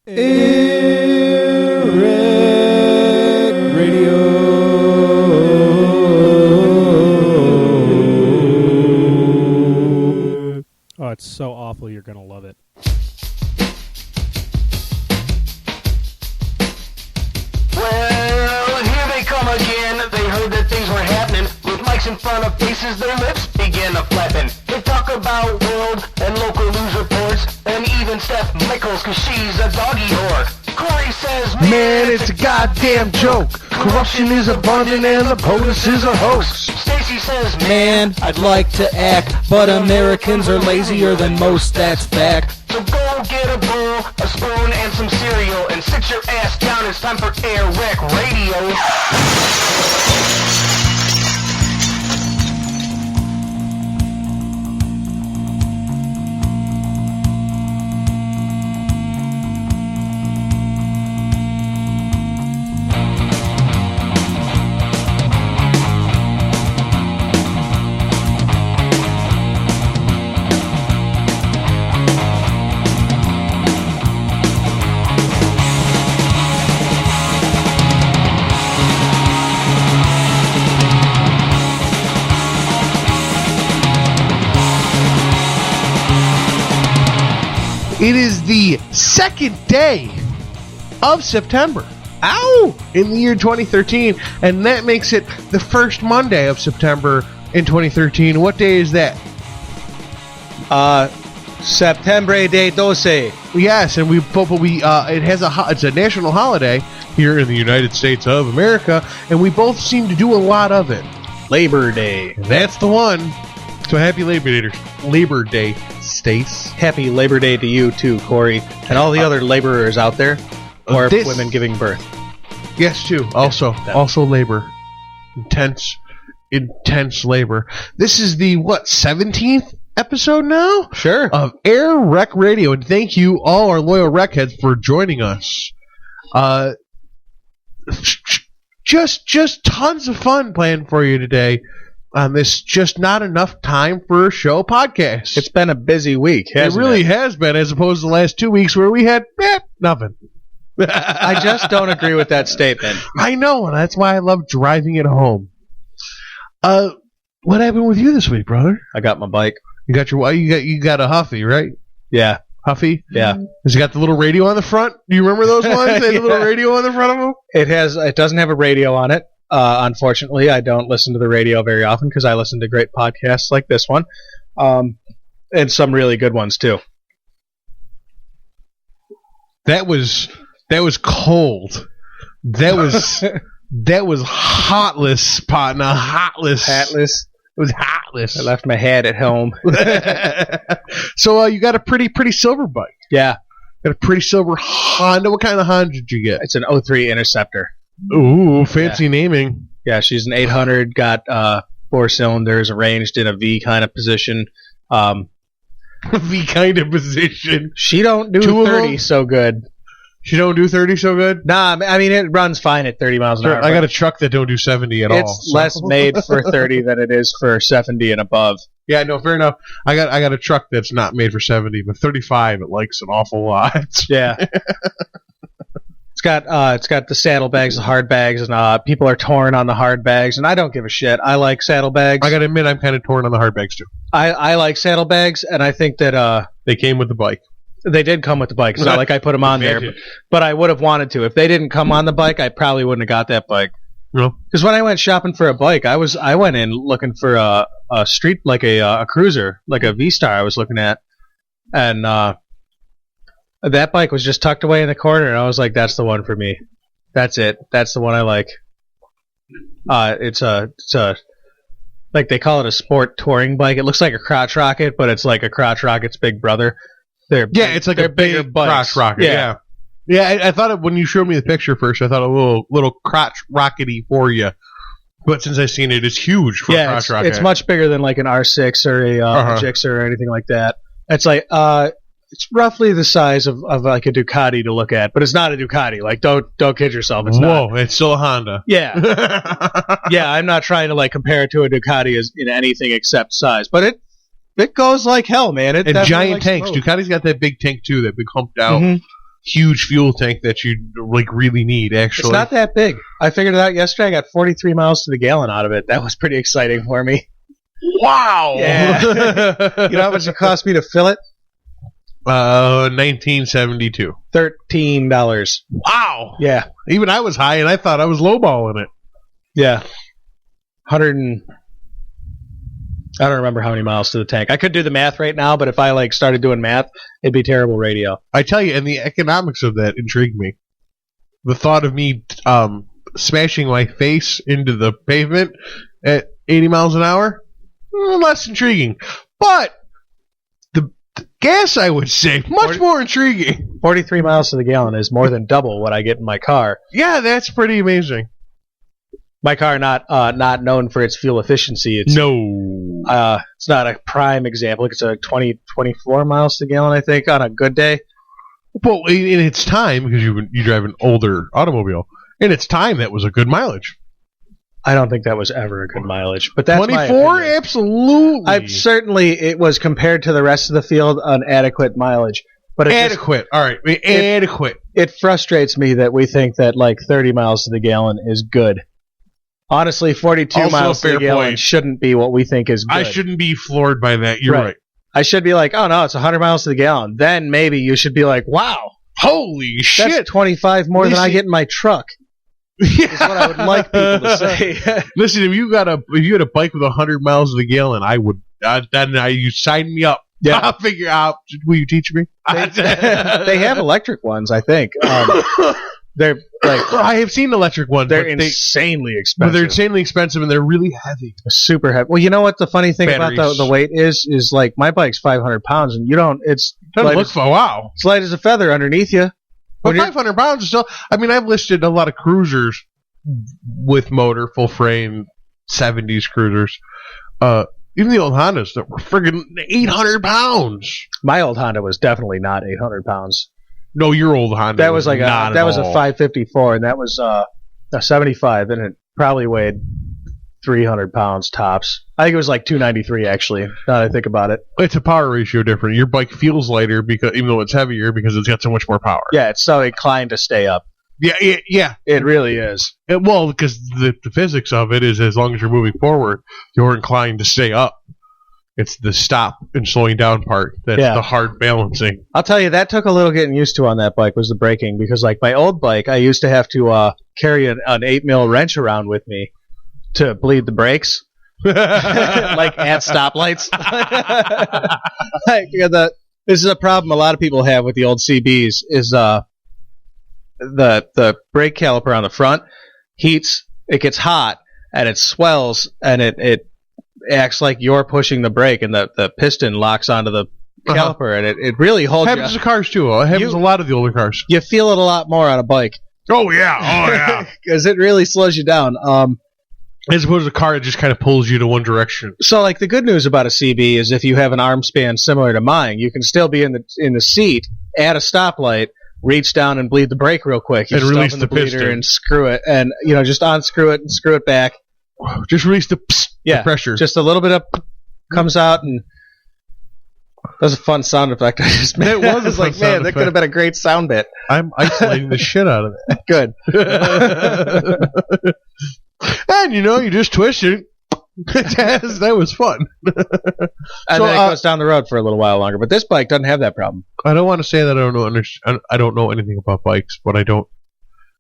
AirWreckRadio. Oh, it's so awful. You're going to love it. Well, here they come again. They heard that things were happening. With mics in front of faces, their lips begin a flapping. They talk about world and local news reports, and even Steph Michaels, cause she's a doggy whore. Corey says, Man, it's a goddamn joke. Corruption is abundant and the POTUS is a hoax. Stacy says, Man, I'd like to act, but Americans are lazier than most, that's fact. So go get a bowl, a spoon, and some cereal, and sit your ass down. It's time for AirWreckRadio. It is the second day of September. Ow! In the year 2013, and that makes it the first Monday of September in 2013. What day is that? Septembre de 12. Yes, and it has it's a national holiday here in the United States of America, and we both seem to do a lot of it. Labor Day. That's the one. So happy Labor Day, Stace. Happy Labor Day to you too, Corey, and all the other laborers out there, or women giving birth. Yes, too. Also labor. Intense labor. This is the 17th episode now? Sure. Of AirWreckRadio, and thank you all our loyal wreckheads for joining us. Just tons of fun planned for you today on this just not enough time for a show podcast. It's been a busy week, hasn't it? It really has been, as opposed to the last 2 weeks where we had nothing. I just don't agree with that statement. I know, and that's why I love driving it home. What happened with you this week, brother? I got my bike. You got a Huffy, right? Yeah. Huffy? Yeah. Has it got the little radio on the front? Do you remember those ones? They had the little radio on the front of them? It doesn't have a radio on it. Unfortunately, I don't listen to the radio very often because I listen to great podcasts like this one, and some really good ones too. That was cold. That was hotless, partner. Hotless. Hatless. It was hotless. I left my hat at home. So you got a pretty silver bike. Yeah. Got a pretty silver Honda. What kind of Honda did you get? It's an 03 Interceptor. Ooh, fancy naming. Yeah, she's an 800, got 4 cylinders, arranged in a V kind of position. V kind of position. She don't do 30 so good. She don't do 30 so good? Nah, I mean, it runs fine at 30 miles an hour. I got a truck that don't do 70 at all. It's less made for 30 than it is for 70 and above. Yeah, no, fair enough. I got a truck that's not made for 70, but 35 it likes an awful lot. Yeah. It's got the saddlebags, the hard bags, and people are torn on the hard bags, and I don't give a shit. I like saddlebags. I gotta admit, I'm kind of torn on the hard bags too. I like saddlebags, and I think that they came with the bike. They did come with the bike. It's not like I put them on there, but I would have wanted to. If they didn't come on the bike, I probably wouldn't have got that bike. No, because when I went shopping for a bike, I went in looking for a street, like a cruiser, like a V-Star. I was looking at, and that bike was just tucked away in the corner, and I was like, "That's the one for me. That's it. That's the one I like." It's a like they call it a sport touring bike. It looks like a crotch rocket, but it's like a crotch rocket's big brother. It's like a big crotch rocket. Yeah. I thought when you showed me the picture first, I thought a little crotch rockety for you. But since I've seen it, it's huge for a crotch rocket. It's much bigger than like an R6 or a Gixxer or anything like that. It's like it's roughly the size of like a Ducati to look at, but it's not a Ducati. Like don't kid yourself. It's not. Whoa, it's still a Honda. Yeah. Yeah, I'm not trying to like compare it to a Ducati as in anything except size, but it goes like hell, man. And giant tanks. Ducati's got that big tank too, that big humped out huge fuel tank that you like really need. Actually, It's not that big. I figured it out yesterday. I got 43 miles to the gallon out of it. That was pretty exciting for me. Wow. Yeah. You know how much it cost me to fill it? 1972. $13. Wow. Yeah. Even I was high, and I thought I was lowballing it. Yeah. 100 and... I don't remember how many miles to the tank. I could do the math right now, but if I like started doing math, it'd be terrible radio. I tell you, and the economics of that intrigued me. The thought of me smashing my face into the pavement at 80 miles an hour, less intriguing. But the gas, I would say, much more intriguing. 43 miles to the gallon is more than double what I get in my car. Yeah, that's pretty amazing. My car not known for its fuel efficiency. It's it's not a prime example. It's a 24 miles to the gallon, I think, on a good day. Well, in its time, because you drive an older automobile, in its time, that was a good mileage. I don't think that was ever a good mileage. But that's 24? Absolutely. It was compared to the rest of the field an adequate mileage. But adequate. All right. Adequate. It frustrates me that we think that like 30 miles to the gallon is good. Honestly, 42 also miles to the gallon shouldn't be what we think is good. I shouldn't be floored by that. You're right. I should be like, oh no, it's 100 miles to the gallon. Then maybe you should be like, wow, holy shit. That's 25 more than I get in my truck. Yeah. Is what I would like people to say. Listen, if you had a bike with 100 miles to the gallon, I would. You sign me up. Yeah. I'll figure out. Will you teach me? They have electric ones, I think. They're like I have seen electric ones. They're insanely expensive. But they're insanely expensive and they're really heavy. Super heavy. Well, you know what the funny thing about the weight is like my bike's 500 pounds and you don't. It's doesn't look for wow. It's light as a feather underneath you. But 500 pounds is still. I mean, I've listed a lot of cruisers with motor, full frame, 70s cruisers. Even the old Hondas that were friggin' 800 pounds. My old Honda was definitely not 800 pounds. No, your old Honda. That was like a 554, and that was a 75, and it probably weighed 300 pounds tops. I think it was like 293 actually. Now that I think about it, it's a power ratio different. Your bike feels lighter because even though it's heavier because it's got so much more power. Yeah, it's so inclined to stay up. Yeah, it really is. Well, because the physics of it is as long as you're moving forward, you're inclined to stay up. It's the stop and slowing down part that's the hard balancing. I'll tell you, that took a little getting used to on that bike was the braking because like my old bike, I used to have to carry an 8mm wrench around with me to bleed the brakes, like at stoplights. This is a problem a lot of people have with the old CBs is the brake caliper on the front heats, it gets hot, and it swells, and it acts like you're pushing the brake, and the piston locks onto the caliper, and it really holds. Happens to cars too. It happens a lot of the older cars. You feel it a lot more on a bike. Oh yeah, because it really slows you down. As opposed to a car that just kind of pulls you to one direction. So, like the good news about a CB is if you have an arm span similar to mine, you can still be in the seat at a stoplight, reach down and bleed the brake real quick, you and just release open the bleeder piston and screw it, and just unscrew it and screw it back. Just release the pressure. Just a little bit of comes out, and that was a fun sound effect I just made. It was like, man, that could have been a great sound bit. I'm isolating the shit out of that. Good. And you just twist it. That was fun. And then it goes down the road for a little while longer. But this bike doesn't have that problem. I don't want to say that I don't know anything about bikes, but I don't,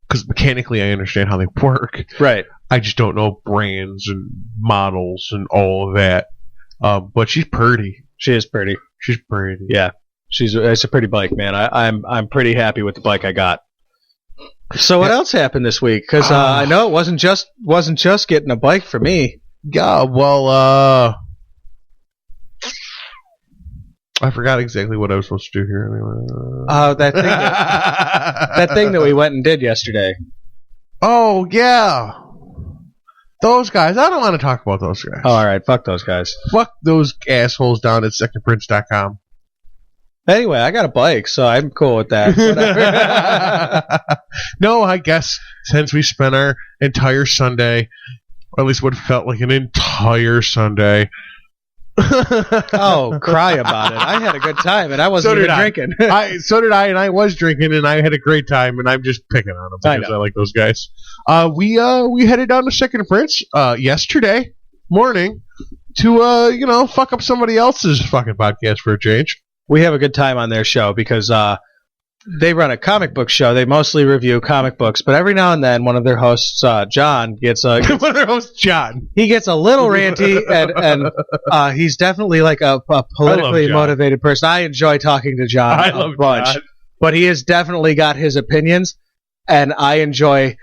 because mechanically I understand how they work. Right. I just don't know brands and models and all of that. But she's pretty. She is pretty. She's pretty. Yeah. It's a pretty bike, man. I'm pretty happy with the bike I got. So what else happened this week? Because I know it wasn't just getting a bike for me. Yeah, well, I forgot exactly what I was supposed to do here. That thing that we went and did yesterday. Oh yeah, those guys. I don't want to talk about those guys. Oh, all right, fuck those guys. Fuck those assholes down at secondprints.com. Anyway, I got a bike, so I'm cool with that. No, I guess since we spent our entire Sunday, or at least what felt like an entire Sunday, Oh, cry about it. I had a good time, and I wasn't even drinking. So did I, and I was drinking, and I had a great time, and I'm just picking on them because I like those guys. We headed down to Second Prince yesterday morning to fuck up somebody else's fucking podcast for a change. We have a good time on their show because they run a comic book show. They mostly review comic books, but every now and then one of their hosts, John, gets one of their hosts, John. He gets a little ranty, and he's definitely like a politically motivated person. I enjoy talking to John a bunch, but he has definitely got his opinions, and I enjoy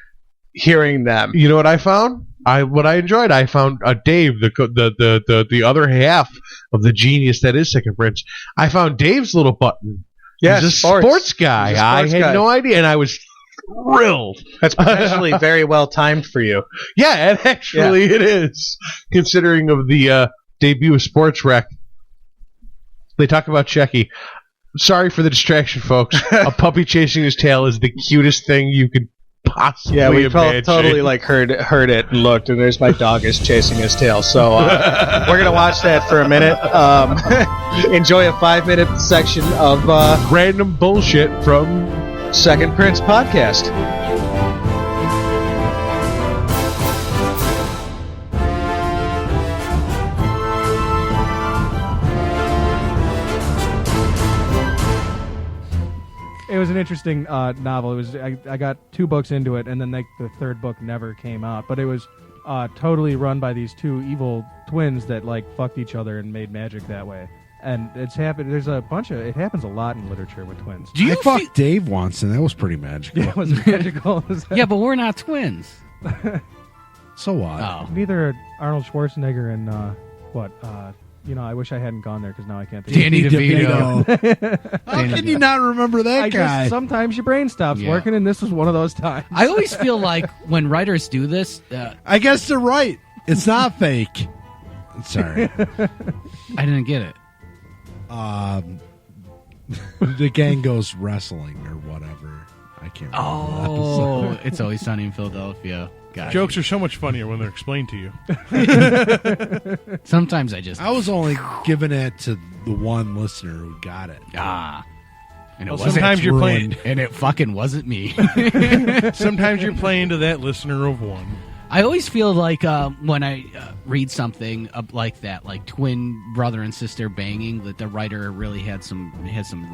hearing them. You know what I found? What I enjoyed, I found Dave, the other half of the genius that is Second Prince. I found Dave's little button. Yeah, he's a sports guy. I had no idea, and I was thrilled. That's potentially very well timed for you. Yeah, and actually it is, considering of the debut of Sports Rec. They talk about Checky. Sorry for the distraction, folks. A puppy chasing his tail is the cutest thing you could possibly imagine. Totally like heard it and looked, and there's my dog is chasing his tail. So we're gonna watch that for a minute. Enjoy a 5-minute section of random bullshit from Second Prince podcast. It was an interesting novel. It was I got 2 books into it, and then the third book never came out. But it was totally run by these 2 evil twins that fucked each other and made magic that way. And it's happened. There's a bunch of it happens a lot in literature with twins. I fucked Dave once, and that was pretty magical. Yeah, it was magical. Yeah, but we're not twins. So what? Oh. Neither Arnold Schwarzenegger and I wish I hadn't gone there because now I can't think. Danny DeVito. How can you not remember that guy? Sometimes your brain stops working, and this was one of those times. I always feel like when writers do this... I guess they're right. It's not fake. Sorry. I didn't get it. The gang goes wrestling or whatever. I can't remember. Oh, It's Always Sunny in Philadelphia. Jokes are so much funnier when they're explained to you. Sometimes I was only giving it to the one listener who got it. And sometimes you're playing, and it fucking wasn't me. Sometimes you're playing to that listener of one. I always feel like when I read something like that, like twin brother and sister banging, that the writer really had some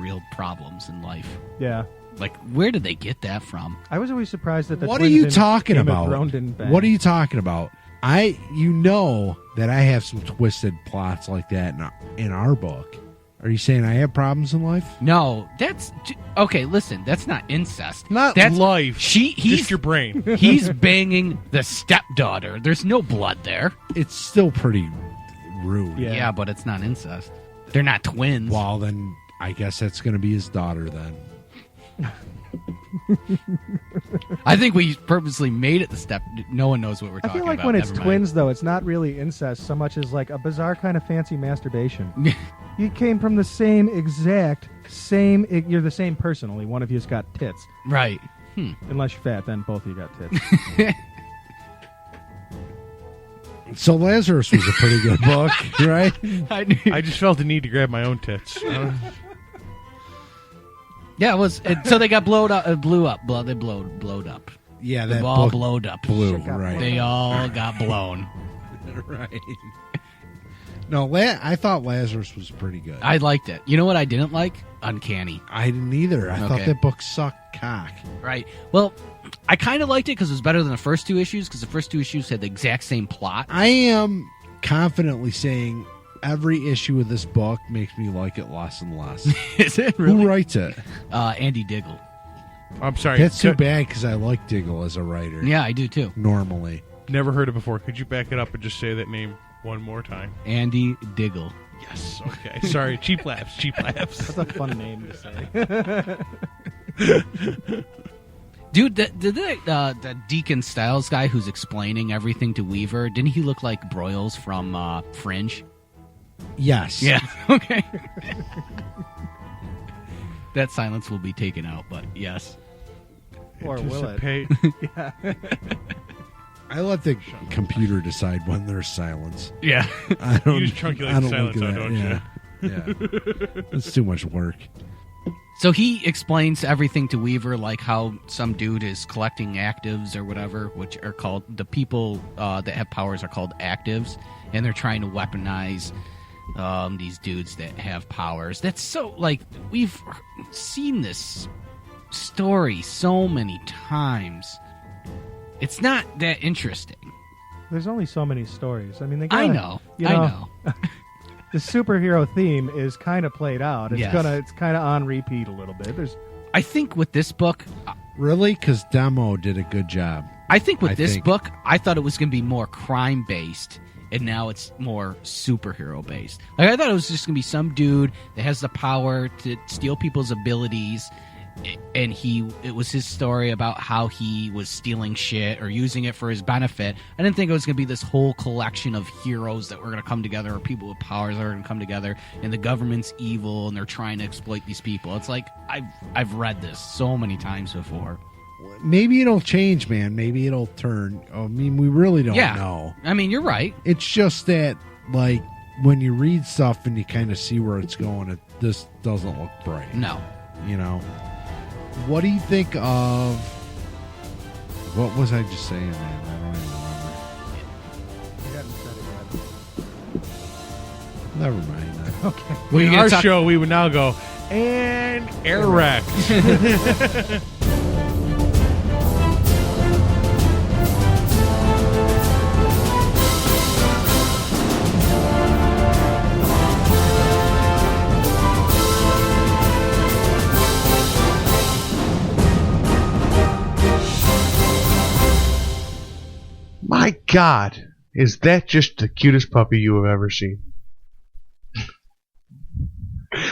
real problems in life. Yeah. Like, where did they get that from? I was always surprised that the What are twins you in talking Game of about? Thrones didn't bang. What are you talking about? You know that I have some twisted plots like that in our book. Are you saying I have problems in life? No, that's okay. Listen, that's not incest. That's life. He's just your brain. He's banging the stepdaughter. There's no blood there. It's still pretty rude. Yeah, but it's not incest. They're not twins. Well, then I guess that's going to be his daughter then. I think we purposely made it the step. No one knows what we're talking about. I feel like when it's twins, though, it's not really incest so much as like a bizarre kind of fancy masturbation. You came from the same. You're the same person. Only one of you's got tits. Right. Unless you're fat, then both of you got tits. So Lazarus was a pretty good book, right? I just felt the need to grab my own tits. Yeah, it was. So they got blowed up. Blew up. They blowed up. Yeah, they that all book blowed up. Blew, right? They all got blown. Right. No, I thought Lazarus was pretty good. I liked it. You know what I didn't like? Uncanny. I didn't either. I thought that book sucked cock. Right. Well, I kind of liked it because it was better than the first 2 issues, because the first 2 issues had the exact same plot. I am confidently saying every issue of this book makes me like it less and less. Is it really? Who writes it? Andy Diggle. I'm sorry. That's too bad because I like Diggle as a writer. Yeah, I do too. Normally. Never heard it before. Could you back it up and just say that name one more time? Andy Diggle. Yes. Okay. Sorry. Cheap laughs. Cheap laughs. That's a fun name to say. Dude, the Deacon Styles guy who's explaining everything to Weaver, didn't he look like Broyles from Fringe? Yes. Yeah. Okay. That silence will be taken out, but yes. Or will it? Yeah. I let the computer decide when there's silence. Yeah. I don't. You just chunky I like don't silence look out, at don't that. Yeah. It's too much work. So he explains everything to Weaver, like how some dude is collecting actives or whatever, which are called, the people that have powers are called actives, and they're trying to weaponize these dudes that have powers. That's so, like, we've seen this story so many times. It's not that interesting. There's only so many stories. I mean, they I gotta, know. you I know. The superhero theme is kind of played out. It's Yes. it's kind of on repeat a little bit. I think with this book, Really? Because Demo did a good job. I think with I this think- book, I thought it was going to be more crime based, and now it's more superhero based. Like, I thought it was just going to be some dude that has the power to steal people's abilities, and it was his story about how he was stealing shit or using it for his benefit. I didn't think it was going to be this whole collection of heroes that were going to come together, or people with powers that are going to come together, and the government's evil and they're trying to exploit these people. It's like I've read this so many times before. Maybe it'll change, man. Maybe it'll turn. I mean, we really don't Yeah. know. I mean, you're right. It's just that, like, when you read stuff and you kind of see where it's going, this doesn't look bright. No. You know? What do you think of... What was I just saying, man? I don't even remember. Never mind. Okay. Well, In you're our gonna talk- show, we would now go, and AirWreck. My God, is that just the cutest puppy you have ever seen?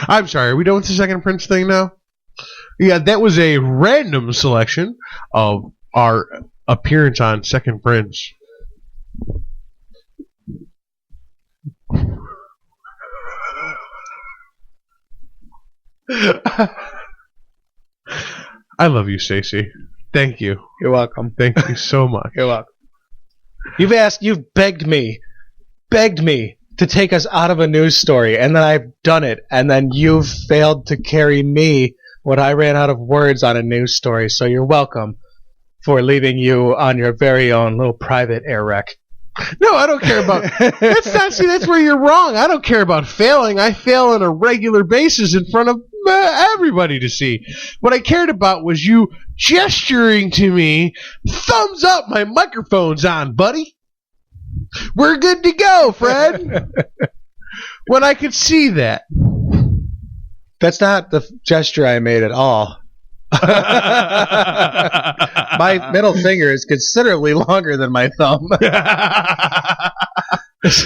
I'm sorry, are we done with the Second Prince thing now? Yeah, that was a random selection of our appearance on Second Prince. I love you, Stacey. Thank you. You're welcome. Thank you so much. You're welcome. You've begged me to take us out of a news story, and then I've done it, and then you've failed to carry me when I ran out of words on a news story, so you're welcome for leaving you on your very own little private air wreck. No, I don't care about. That's where you're wrong. I don't care about failing. I fail on a regular basis in front of everybody to see. What I cared about was you gesturing to me, thumbs up, my microphone's on, buddy. We're good to go, Fred. When I could see that. That's not the gesture I made at all. My middle finger is considerably longer than my thumb.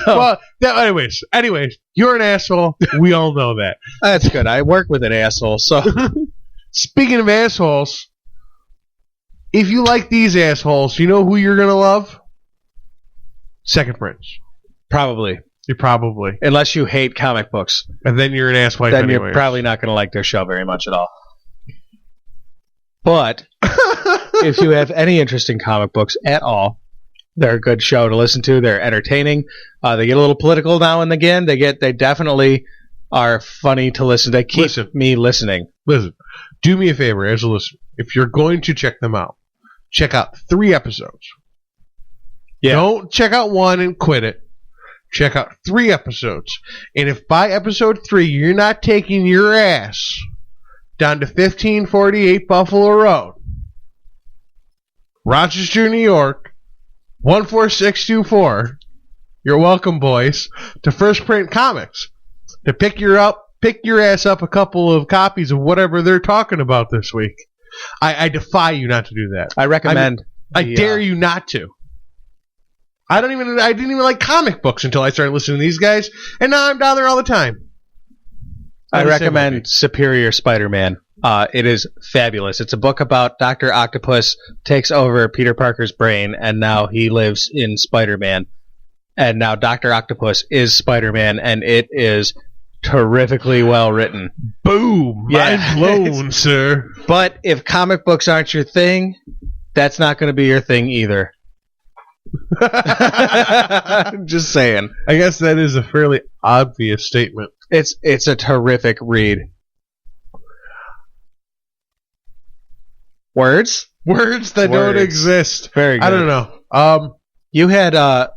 Well, anyways, you're an asshole. We all know that. That's good. I work with an asshole, so. Speaking of assholes, if you like these assholes, you know who you're going to love? Second Prince. Probably. You probably. Unless you hate comic books. And then you're an asswipe Then anyways. you're probably not going to like their show very much at all. But if you have any interest in comic books at all, they're a good show to listen to. They're entertaining. They get a little political now and again. They definitely are funny to listen. They keep me listening. Listen, do me a favor as a listener. If you're going to check them out, check out 3 episodes. Yeah. Don't check out 1 and quit it. Check out 3 episodes. And if by episode 3 you're not taking your ass down to 1548 Buffalo Road, Rochester, New York, 14624, you're welcome, boys, to First Print Comics to pick your ass up a couple of copies of whatever they're talking about this week. I defy you not to do that. I recommend. I dare you not to. I didn't even like comic books until I started listening to these guys, and now I'm down there all the time. I recommend Superior Spider-Man. It is fabulous. It's a book about Dr. Octopus takes over Peter Parker's brain, and now he lives in Spider-Man. And now Dr. Octopus is Spider-Man, and it is terrifically well written. Boom! Yeah. Mind blown, sir. But if comic books aren't your thing, that's not going to be your thing either. Just saying. I guess that is a fairly obvious statement. It's a terrific read. Words that don't exist. Very good. I don't know. You had I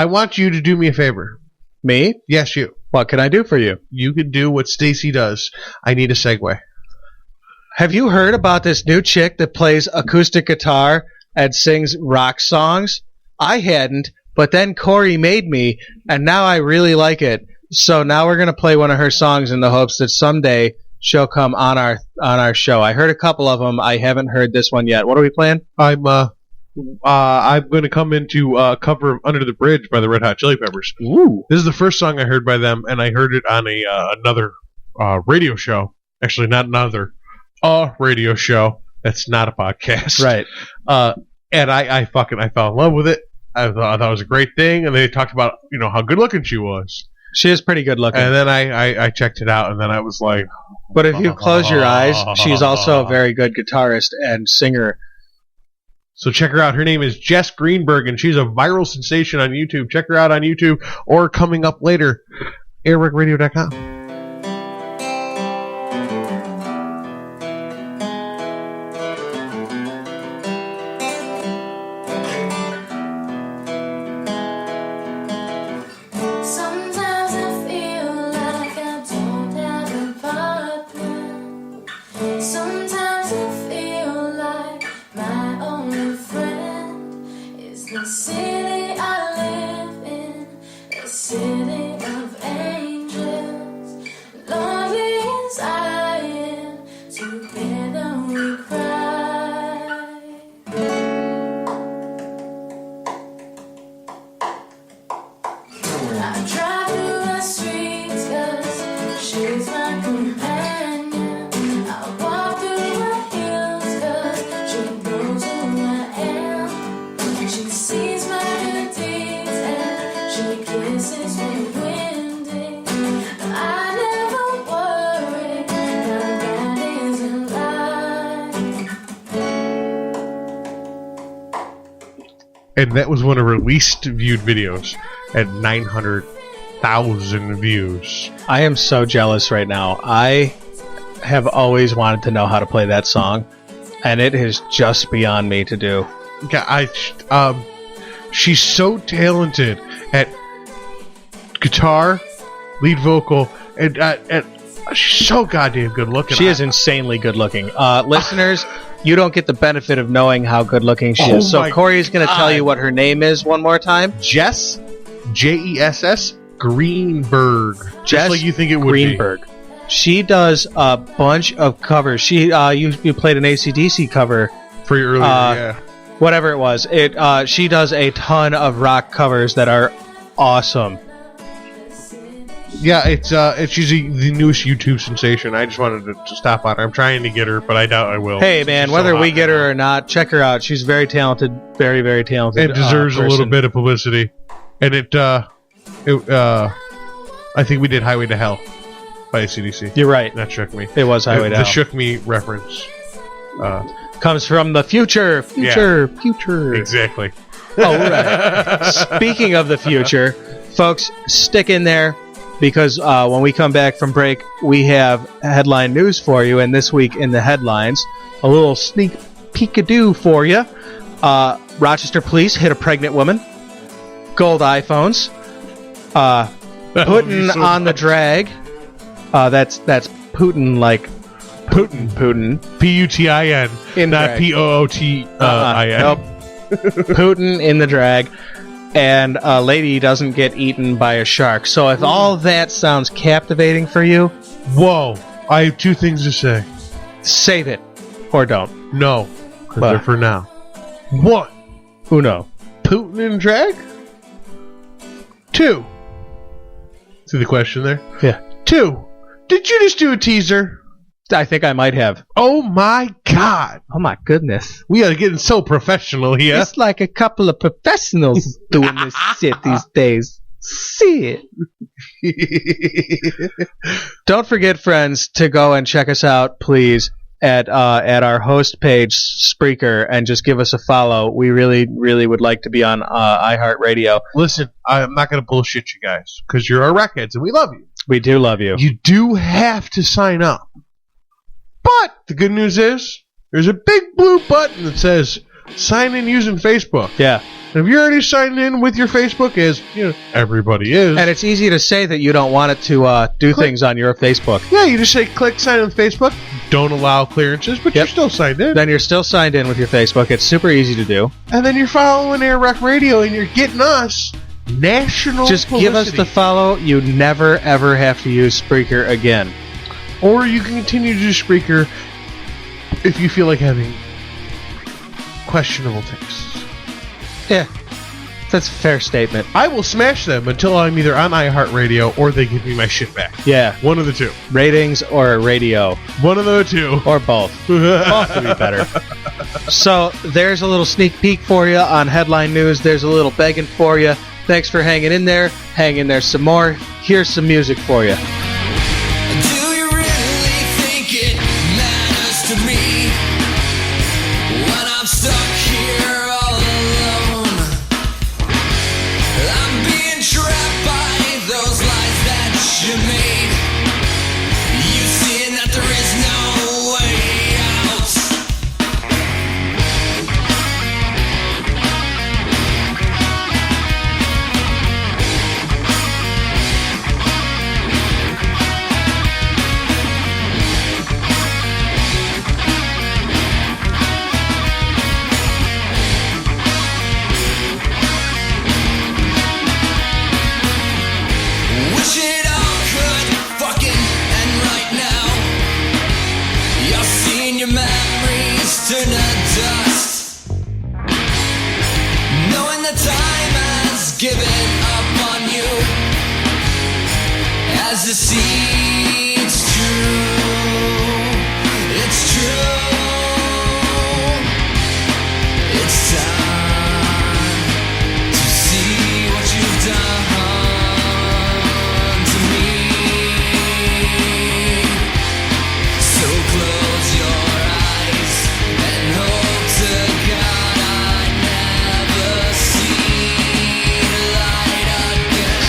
want you to do me a favor. me? Yes, you. What can I do for you? You could do what Stacy does. I need a segue. Have you heard about this new chick that plays acoustic guitar and sings rock songs? I hadn't, but then Corey made me, and now I really like it. So now we're going to play one of her songs in the hopes that someday she'll come on our show. I heard a couple of them. I haven't heard this one yet. What are we playing? I'm going to come into cover Under the Bridge by the Red Hot Chili Peppers. Ooh. This is the first song I heard by them, and I heard it on another radio show. Actually, not another. A radio show that's not a podcast. Right. And I fell in love with it. I thought it was a great thing, and they talked about how good looking she was. She is pretty good looking. And then I checked it out, and then I was like, but if you close your eyes, she's also a very good guitarist and singer. So check her out. Her name is Jess Greenberg, and she's a viral sensation on YouTube. Check her out on YouTube, or coming up later, AirWreckRadio.com. And that was one of her least viewed videos at 900,000 views. I am so jealous right now. I have always wanted to know how to play that song, and it is just beyond me to do. She's so talented at guitar, lead vocal, and she's so goddamn good looking. She is insanely good looking. Listeners, you don't get the benefit of knowing how good looking she is. So Corey's going to tell you what her name is one more time. Jess, Jess Greenberg. Jess just like you think it would Greenberg. be. She does a bunch of covers. She you played an AC/DC cover for your earlier, yeah. Whatever it was. She does a ton of rock covers that are awesome. Yeah, she's the newest YouTube sensation. I just wanted to stop on her. I'm trying to get her, but I doubt I will. Hey, man, whether we get her or not, check her out. She's very talented, very, very talented. It deserves a little bit of publicity, and I think we did "Highway to Hell" by AC/DC. You're right. That shook me. It was "Highway to Hell." The "shook me" reference comes from the future. Future. Exactly. All right. Speaking of the future, folks, stick in there. Because when we come back from break, we have headline news for you. And this week in the headlines, a little sneak peek-a-doo for you. Rochester police hit a pregnant woman. Gold iPhones. Putin so on the drag. That's Putin like Putin. Putin. Not Pootin. Nope. Putin in the drag. And a lady doesn't get eaten by a shark. So if all that sounds captivating for you... Whoa. I have two things to say. Save it. Or don't. No. Because they're for now. One. Uno. Putin in drag? Two. See the question there? Yeah. Two. Did you just do a teaser? I think I might have. Oh my God. Oh my goodness. We are getting so professional here. It's like a couple of professionals doing this shit these days. See it. Don't forget, friends, to go and check us out, please, at our host page, Spreaker, and just give us a follow. We really, really would like to be on iHeartRadio. Listen, I'm not going to bullshit you guys because you're our Wreckheads and we love you. We do love you. You do have to sign up. But the good news is there's a big blue button that says sign in using Facebook. Yeah. And if you're already signed in with your Facebook, as everybody is, And it's easy to say that you don't want it to do things on your Facebook. yeah, you just say click sign in with Facebook. Don't allow clearances, but you're still signed in. Then you're still signed in with your Facebook. It's super easy to do. And then you're following AirWreckRadio, and you're getting us national Just give us the publicity. follow. You never, ever have to use Spreaker again. Or you can continue to do Spreaker if you feel like having questionable tastes. Yeah, that's a fair statement. I will smash them until I'm either on iHeartRadio or they give me my shit back. Yeah, One of the two. ratings or radio. One of the two. Or both. Both would be better. So there's a little sneak peek for you on headline news. There's a little begging for you. Thanks for hanging in there. Hang in there some more. Here's some music for you. Do you really think it matters to me when I'm stuck here all alone? I'm being trapped by those lies that you made. You seeing that there is no way out. Wish it all could fucking end right now. You're seeing your memories turn to dust, knowing that time has given up on you. As the seeds true, it's true. It's time to see what you've done to me. So close your eyes and hope to God I never see the light again.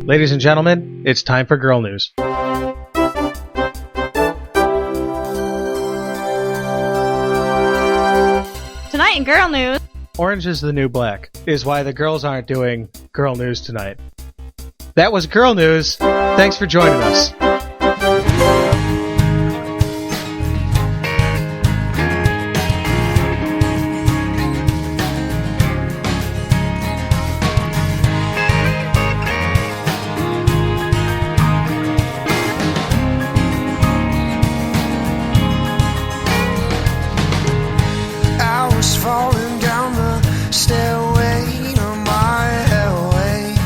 Ladies and gentlemen, it's time for girl news. Tonight in Girl News. Orange is the new black is why the girls aren't doing girl news tonight. That was girl news. Thanks for joining us. I was falling down the stairway to my hellway,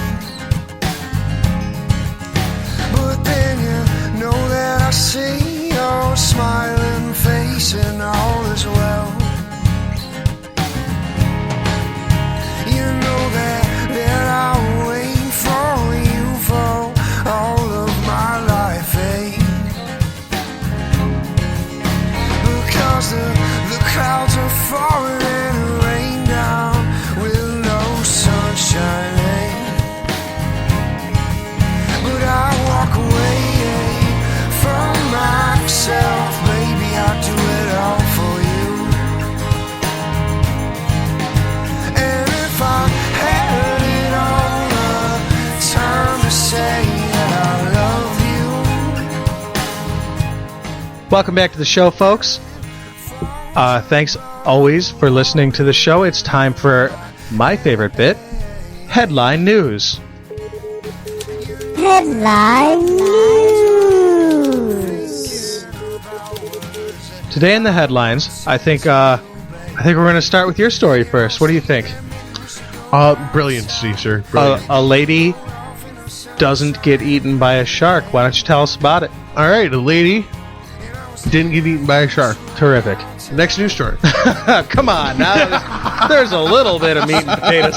but then you know that I see your smiling face and all is well. You know that I'll wait for you for all of my life, because the clouds are falling and rain down with no sunshine, but I walk away from myself, baby, I do it all for you. And if I had it all the time to say that I love you. Welcome back to the show, folks. Thanks always for listening to the show. It's time for my favorite bit, Headline News. Headline News. Today in the headlines, I think we're going to start with your story first. What do you think? Brilliancy, sir. Brilliant. A lady doesn't get eaten by a shark. Why don't you tell us about it? All right, a lady didn't get eaten by a shark. Terrific. Next news story. Come on, now there's a little bit of meat and potatoes.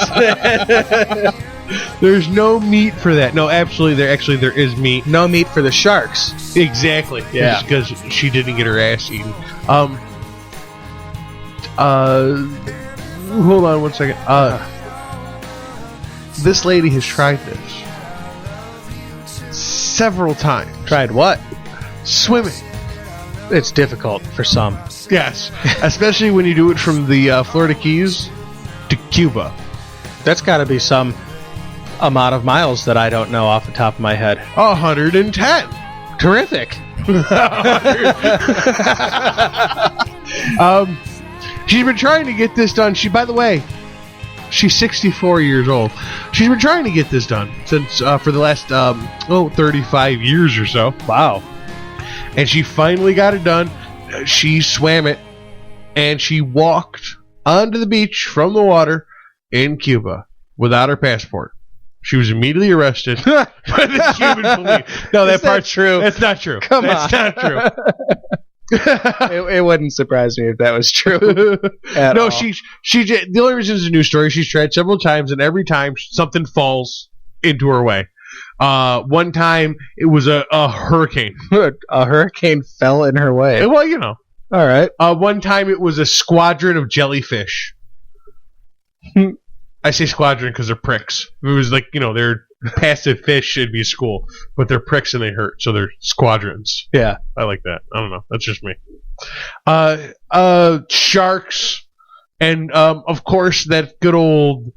There's no meat for that. No, absolutely, there is meat. No meat for the sharks. Exactly. Yeah. Because she didn't get her ass eaten. Hold on one second. This lady has tried this several times. Tried what? Swimming. It's difficult for some. Yes. Especially when you do it from the Florida Keys to Cuba. That's got to be some amount of miles that I don't know off the top of my head. 110. Terrific. She's been trying to get this done. By the way, she's 64 years old. She's been trying to get this done since for the last 35 years or so. Wow. And she finally got it done. She swam it, and she walked onto the beach from the water in Cuba without her passport. She was immediately arrested by the Cuban police. No, that part's true. That's not true. That's not true. It wouldn't surprise me if that was true. No, all. she the only reason it's a news story, she's tried several times, and every time something falls into her way. One time it was a hurricane. A hurricane fell in her way. Well, you know. All right. One time it was a squadron of jellyfish. I say squadron because they're pricks. If it was like, they're passive fish, it'd be a school. But they're pricks and they hurt, so they're squadrons. Yeah. I like that. I don't know. That's just me. Sharks. And, of course, that good old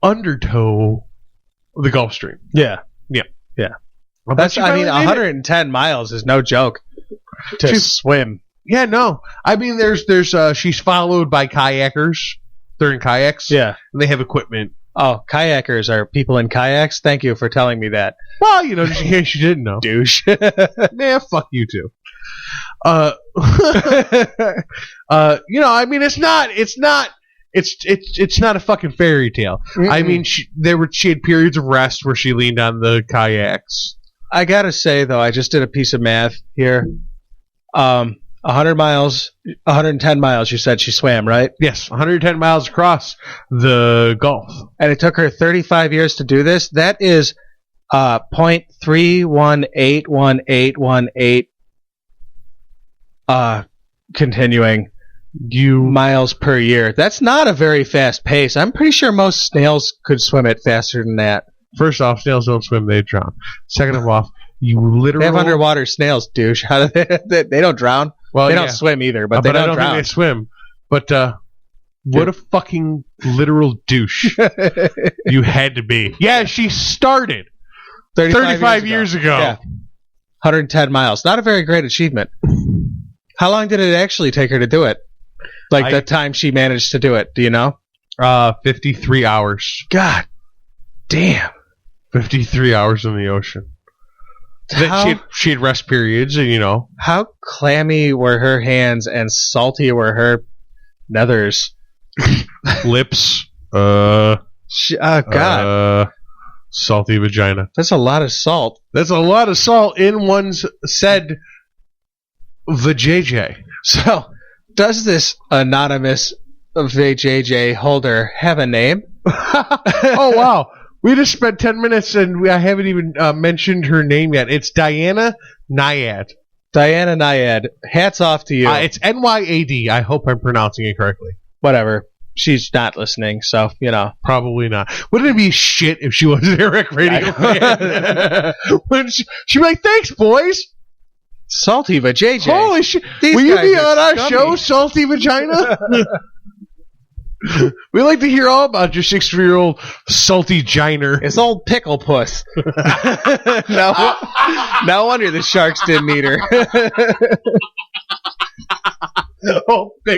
undertow of the Gulf Stream. Yeah. That's, 110 miles is no joke to swim. Yeah, no. I mean, there's she's followed by kayakers. They're in kayaks. Yeah. And they have equipment. Oh, kayakers are people in kayaks? Thank you for telling me that. Well, just in case you didn't know. Douche. Nah, fuck you too. I mean, it's not a fucking fairy tale. Mm-mm. I mean, she had periods of rest where she leaned on the kayaks. I gotta say though, I just did a piece of math here. 110 miles. You said she swam, right? Yes, 110 miles across the Gulf, and it took her 35 years to do this. That is 0.31811818 continuing miles per year. That's not a very fast pace. I'm pretty sure most snails could swim it faster than that. First off, snails don't swim; they drown. Second of all, you literally they have underwater snails, douche. How do they don't drown? Well, they don't swim either, but they don't drown. Think they swim. But What a fucking literal douche you had to be. Yeah, she started 35 years ago. Yeah. 110 miles. Not a very great achievement. How long did it actually take her to do it? Like the time she managed to do it, do you know? 53 hours. God damn. 53 hours in the ocean. She had rest periods, and How clammy were her hands and salty were her nethers? Lips. God. Salty vagina. That's a lot of salt. That's a lot of salt in one's said vajayjay. So, does this anonymous vajayjay holder have a name? Oh, wow. We just spent 10 minutes and I haven't even mentioned her name yet. It's Diana Nyad. Diana Nyad. Hats off to you. It's Nyad. I hope I'm pronouncing it correctly. Whatever. She's not listening, so, Probably not. Wouldn't it be shit if she was an AirWreckRadio fan? She'd be like, thanks, boys. Salty vajayjay. Holy shit. These Will you guys be are on our scummy. show, Salty Vagina? We like to hear all about your 6-year-old salty giner. It's old pickle puss. No wonder the sharks didn't eat her.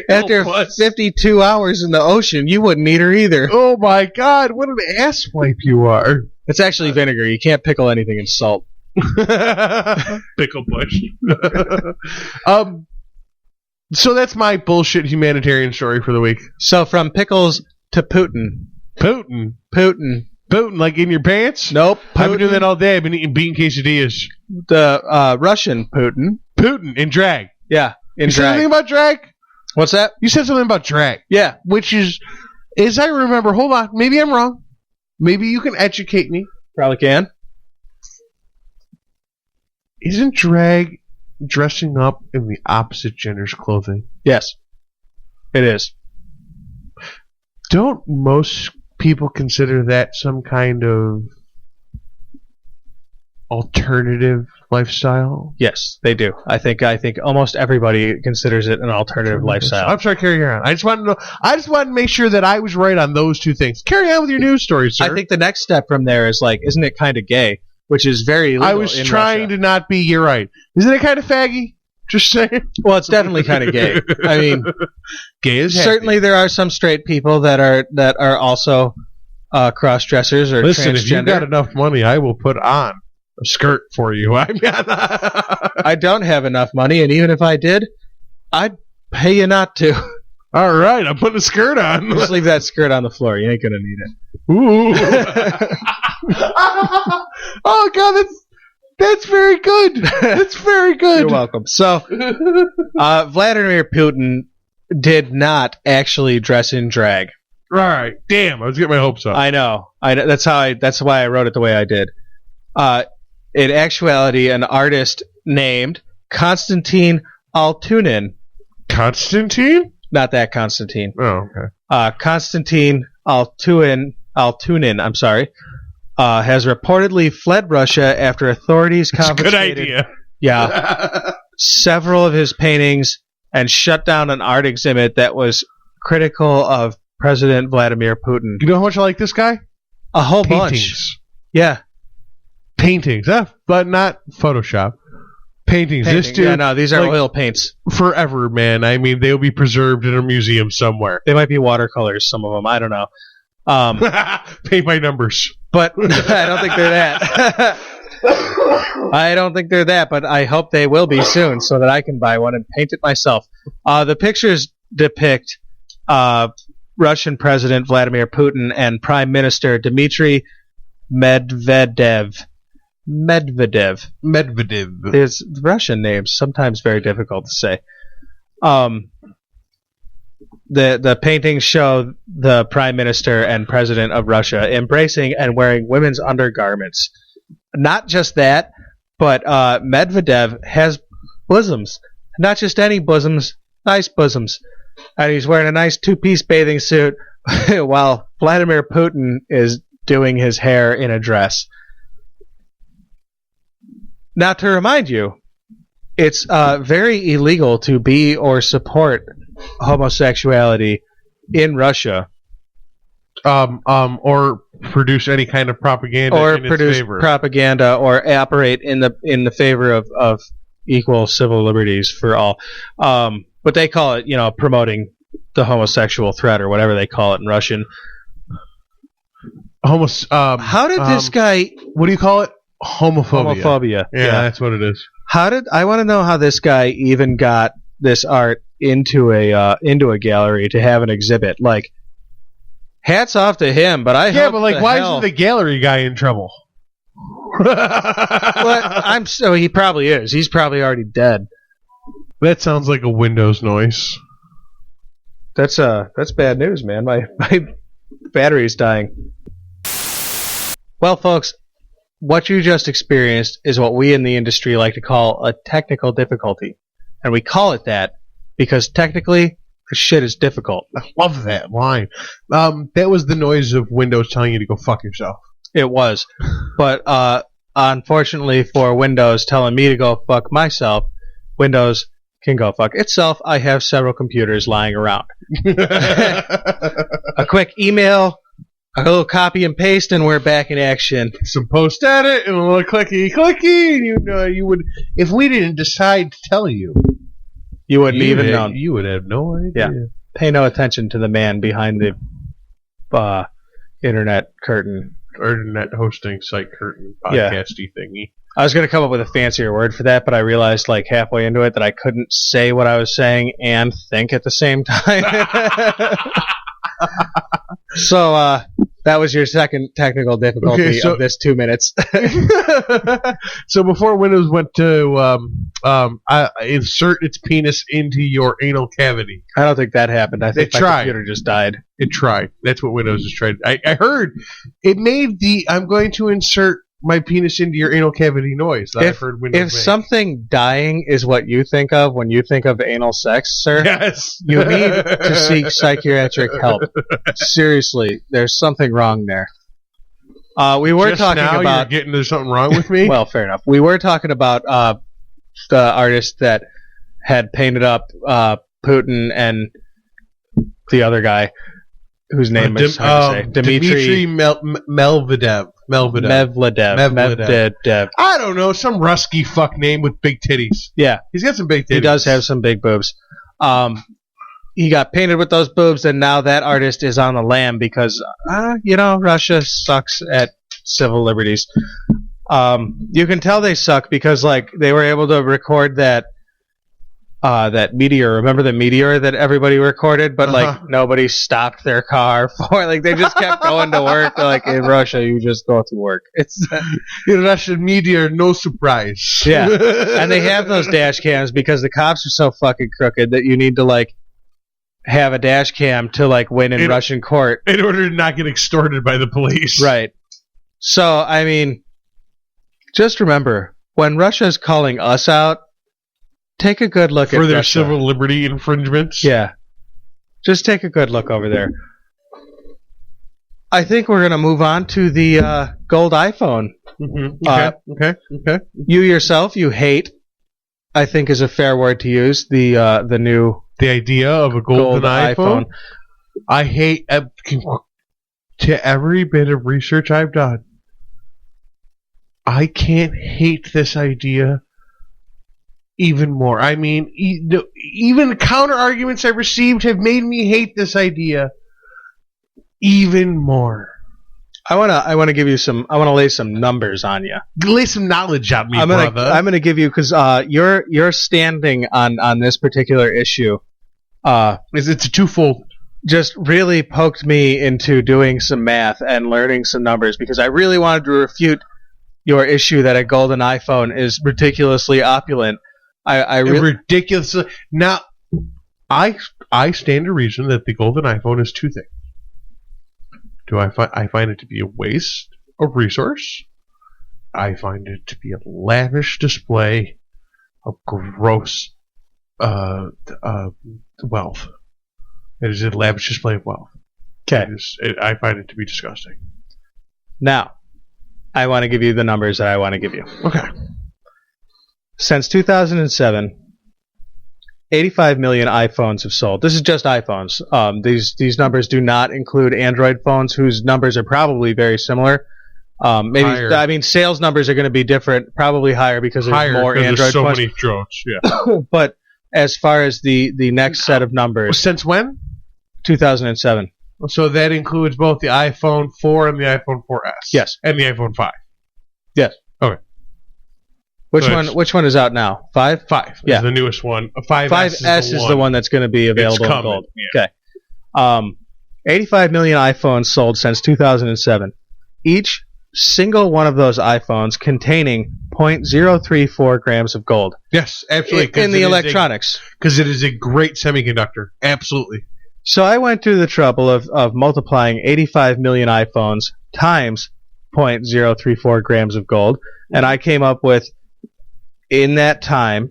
After 52 hours in the ocean, you wouldn't eat her either. Oh my god, what an asswipe you are. It's actually vinegar. You can't pickle anything in salt. Pickle bush. So that's my bullshit humanitarian story for the week. So from pickles to Putin. Putin, like in your pants? Nope. I've been doing Putin. that all day. I've been eating bean quesadillas. The Russian Putin. Putin in drag. Yeah, in You said drag. something about drag? What's that? You said something about drag. Yeah. Which is, as I remember, hold on, maybe I'm wrong. Maybe you can educate me. Probably can. Isn't drag dressing up in the opposite gender's clothing? Yes. It is. Don't most people consider that some kind of alternative lifestyle? Yes, they do. I think almost everybody considers it an alternative lifestyle. I'm sorry, carry on. I just wanted to make sure that I was right on those two things. Carry on with your news story, sir. I think the next step from there is isn't it kind of gay? Which is very illegal I was in trying Russia. to not be. You're right. Isn't it kind of faggy? Just saying. Well, it's definitely kind of gay. I mean, Gay is happy. certainly there are some straight people that are also cross-dressers or Listen, if you've transgender. got enough money, I will put on a skirt for you. I don't have enough money, and even if I did, I'd pay you not to. All right, I'm putting a skirt on. Just leave that skirt on the floor. You ain't gonna need it. Ooh. Oh god, that's very good. That's very good. You're welcome. So, Vladimir Putin did not actually dress in drag. All right, damn, I was getting my hopes up. I know. That's why I wrote it the way I did. In actuality, an artist named Konstantin Altunin. Constantine? Not that Constantine. Oh, okay. Konstantin Altunin, I'm sorry, has reportedly fled Russia after authorities It's a confiscated. good idea. Yeah, several of his paintings and shut down an art exhibit that was critical of President Vladimir Putin. You know how much I like this guy? A whole bunch. Paintings. Yeah, Paintings, but not Photoshop. Paintings. This painting. dude, Yeah, no, these are like, oil paints. forever, man. I mean, they'll be preserved in a museum somewhere. They might be watercolors, some of them. I don't know. Paint my numbers. But I don't think they're that. I don't think they're that, but I hope they will be soon so that I can buy one and paint it myself. The pictures depict Russian President Vladimir Putin and Prime Minister Dmitry Medvedev. There's Russian names, sometimes very difficult to say. The paintings show the Prime Minister and President of Russia embracing and wearing women's undergarments. Not just that, but Medvedev has bosoms. Not just any bosoms, nice bosoms. And he's wearing a nice two-piece bathing suit while Vladimir Putin is doing his hair in a dress. Now, to remind you, it's very illegal to be or support homosexuality in Russia, or produce any kind of propaganda or in its produce favor. propaganda, or operate in the favor of equal civil liberties for all. But they call it, promoting the homosexual threat or whatever they call it in Russian. How did this guy? What do you call it? Homophobia. Yeah, that's what it is. I want to know how this guy even got this art into a gallery to have an exhibit? Like, hats off to him, but I hope but like, why isn't the gallery guy in trouble? He probably is. He's probably already dead. That sounds like a Windows noise. That's bad news, man. My battery's dying. Well, folks, what you just experienced is what we in the industry like to call a technical difficulty. And we call it that because technically, the shit is difficult. I love that line. That was the noise of Windows telling you to go fuck yourself. It was. But unfortunately for Windows telling me to go fuck myself, Windows can go fuck itself. I have several computers lying around. A quick email, a little copy and paste, and we're back in action. Some post edit and a little clicky, and you would, if we didn't decide to tell you, you wouldn't even know. You would have no idea. Yeah. Pay no attention to the man behind the internet curtain. Internet hosting site curtain podcasty thingy. I was going to come up with a fancier word for that, but I realized like halfway into it that I couldn't say what I was saying and think at the same time. So that was your second technical difficulty of this 2 minutes. So before Windows went to insert its penis into your anal cavity. I don't think that happened. I think my computer just died. It tried. That's what Windows has tried. I heard it made the I'm going to insert my penis into your anal cavity noise that I've heard Windows make. If something dying is what you think of when you think of anal sex, sir, yes, you need to seek psychiatric help. Seriously, there's something wrong there. We were Just talking now about you're getting there's something wrong with me. Well, fair enough. We were talking about the artist that had painted up Putin and the other guy whose name is hard to say. Dmitry Medvedev. I don't know, some Rusky fuck name with big titties. Yeah, he's got some big titties. He does have some big boobs. He got painted with those boobs, and now that artist is on the lam because Russia sucks at civil liberties. You can tell they suck because like they were able to record that meteor. Remember the meteor that everybody recorded, but like nobody stopped their car for. Like they just kept going to work. They're like, in Russia, you just go to work. It's in Russian meteor, no surprise. Yeah, and they have those dash cams because the cops are so fucking crooked that you need to like have a dash cam to like win in Russian court in order to not get extorted by the police. Right. So I mean, just remember when Russia's calling us out. Take a good look at for their Russia. Civil liberty infringements. Yeah, just take a good look over there. I think we're gonna move on to the gold iPhone. Mm-hmm. Okay. You yourself, you hate. I think is a fair word to use. The idea of a golden iPhone. I hate to every bit of research I've done. I can't hate this idea. Even more. I mean, even counter arguments I've received have made me hate this idea even more. I want to give you some. I want to lay some numbers on you. Lay some knowledge on me, brother. I'm gonna give you because your standing on this particular issue it's a twofold. Just really poked me into doing some math and learning some numbers because I really wanted to refute your issue that a golden iPhone is ridiculously opulent. I really ridiculous. Now, I stand to reason that the golden iPhone is two things. I find it to be a waste of resource. I find it to be a lavish display of gross wealth. It is a lavish display of wealth. Okay, I find it to be disgusting. Now, I want to give you the numbers that I want to give you. Okay. Since 2007, 85 million iPhones have sold. This is just iPhones. These numbers do not include Android phones, whose numbers are probably very similar. Maybe Higher. I mean sales numbers are going to be different, probably higher because there's more 'cause Android there's so phones. many drones. Yeah. But as far as the next set of numbers, Since when? 2007. So that includes both the iPhone 4 and the iPhone 4S. Yes. And the iPhone 5. Yes. Okay. Which So one? it's- Which one is out now? 5. 5 Yeah. is the newest one. 5S, 5S is the one that's going to be available in coming, gold. yeah. Okay. 85 million iPhones sold since 2007. Each single one of those iPhones containing 0.034 grams of gold Yes, absolutely. in the electronics. Because it is a great semiconductor. Absolutely. So I went through the trouble of multiplying 85 million iPhones times 0.034 grams of gold, and I came up with, in that time,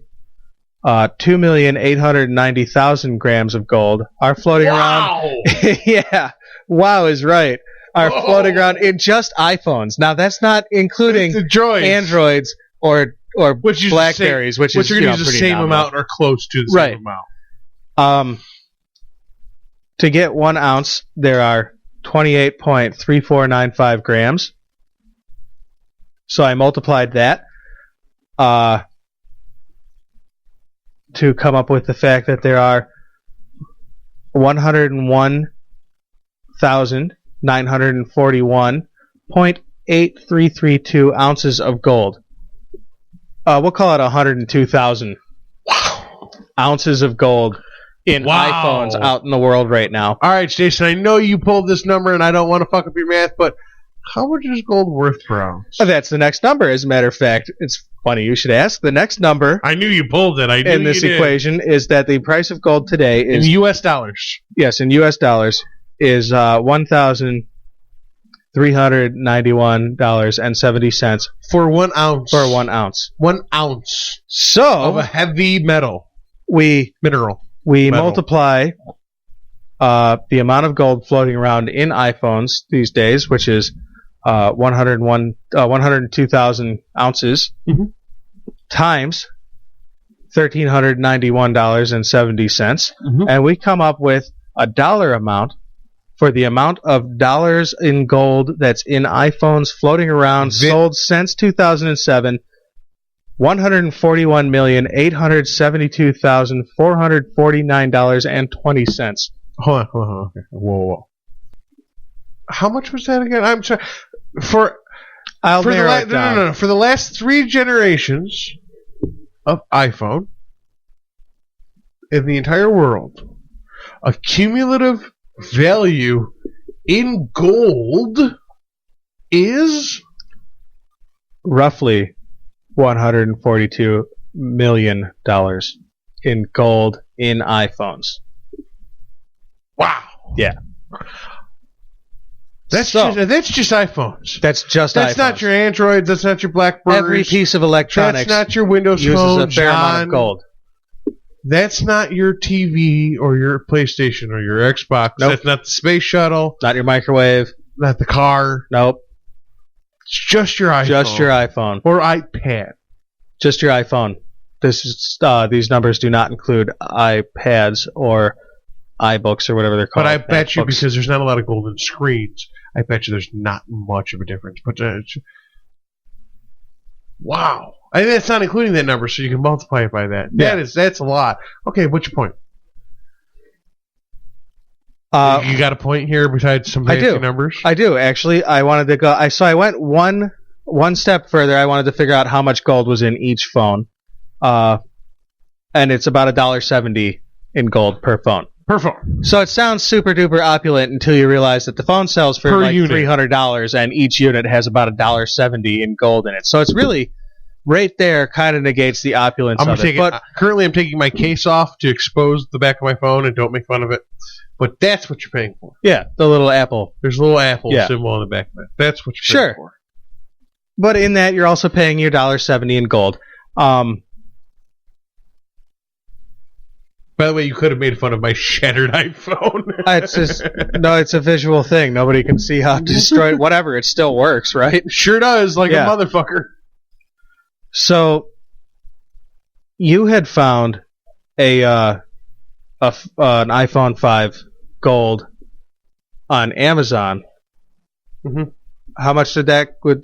2,890,000 grams of gold are floating around. Yeah, wow is right. Are floating around in just iPhones. Now that's not including The droids. Androids or Which is Blackberries, which is you're you going know, to use the pretty same nominal. amount or close to the Right. same amount. To get 1 ounce, there are 28.3495 grams. So I multiplied that to come up with the fact that there are 101,941.8332 ounces of gold. We'll call it 102,000 ounces of gold in Wow. iPhones out in the world right now. All right, Jason, I know you pulled this number, and I don't want to fuck up your math, but how much is gold worth per ounce? That's the next number, as a matter of fact. It's funny you should ask. The next number I knew you pulled it. I knew in this you did. equation is that the price of gold today In is, U.S. dollars. yes, in U.S. dollars, is $1,391.70 For 1 ounce. for 1 ounce. 1 ounce of a So heavy metal. we Mineral. multiply the amount of gold floating around in iPhones these days, which is 102,000 ounces, Mhm. times $1,391.70, Mhm. and we come up with a dollar amount for the amount of dollars in gold that's in iPhones floating around, sold since 2007. $141,872,449.20. Hold on. Okay. Whoa. How much was that again? I'm sorry. For I'll the narrow it down. no. For the last 3 generations of iPhone in the entire world, a cumulative value in gold is Roughly $142 million in gold in iPhones. wow. Yeah. That's So- just iPhones. That's just That's iPhones. not your Androids. That's not your BlackBerries. Every piece of electronics That's not your Windows uses Phone, a fair amount John. of gold. That's not your TV or your PlayStation or your Xbox. Nope. That's not the space shuttle. Not your microwave. Not the car. Nope. It's just your iPhone. Just your iPhone. or iPad. Just your iPhone. This is these numbers do not include iPads or iBooks or whatever they're called. But I bet you, MacBooks. because there's not a lot of golden screens, I bet you there's not much of a difference. But wow. I mean, that's not including that number, so you can multiply it by that. Yeah. That's a lot. Okay, what's your point? You got a point here besides some I fancy do. numbers? I do actually. I wanted to go. I went one step further. I wanted to figure out how much gold was in each phone, and it's about $1.70 in gold per phone. Per phone. So it sounds super duper opulent until you realize that the phone sells for Per like unit. $300, and each unit has about $1.70 in gold in it. So it's really right there. Kind of negates the opulence I'm of it. But currently I'm taking my case off to expose the back of my phone and don't make fun of it. But that's what you're paying for. yeah, the little Apple. There's a little Apple Yeah. symbol on the back of it. That's what you're Sure. paying for. But in that, you're also paying your $1.70 in gold. By the way, you could have made fun of my shattered iPhone. It's just no, it's a visual thing. Nobody can see how destroyed. Whatever, it still works, right? Sure does, like Yeah. a motherfucker. So you had found an iPhone 5 Gold on Amazon. Mhm. How much was that going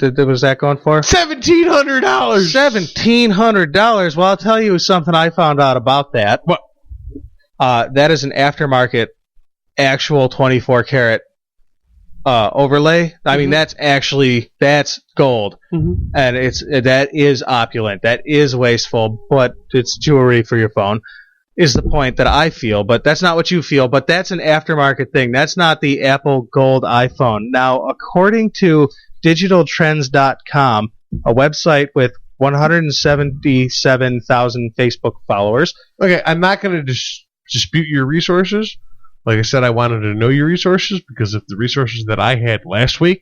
for? $1,700. $1,700. Well, I'll tell you something I found out about that. What? That is an aftermarket, actual 24 karat overlay. I mean, that's gold, and that is opulent. That is wasteful, but it's jewelry for your phone. Is the point that I feel, but that's not what you feel. But that's an aftermarket thing. That's not the Apple Gold iPhone. Now, according to digitaltrends.com, a website with 177,000 Facebook followers. Okay, I'm not going to dispute your resources. Like I said, I wanted to know your resources because if the resources that I had last week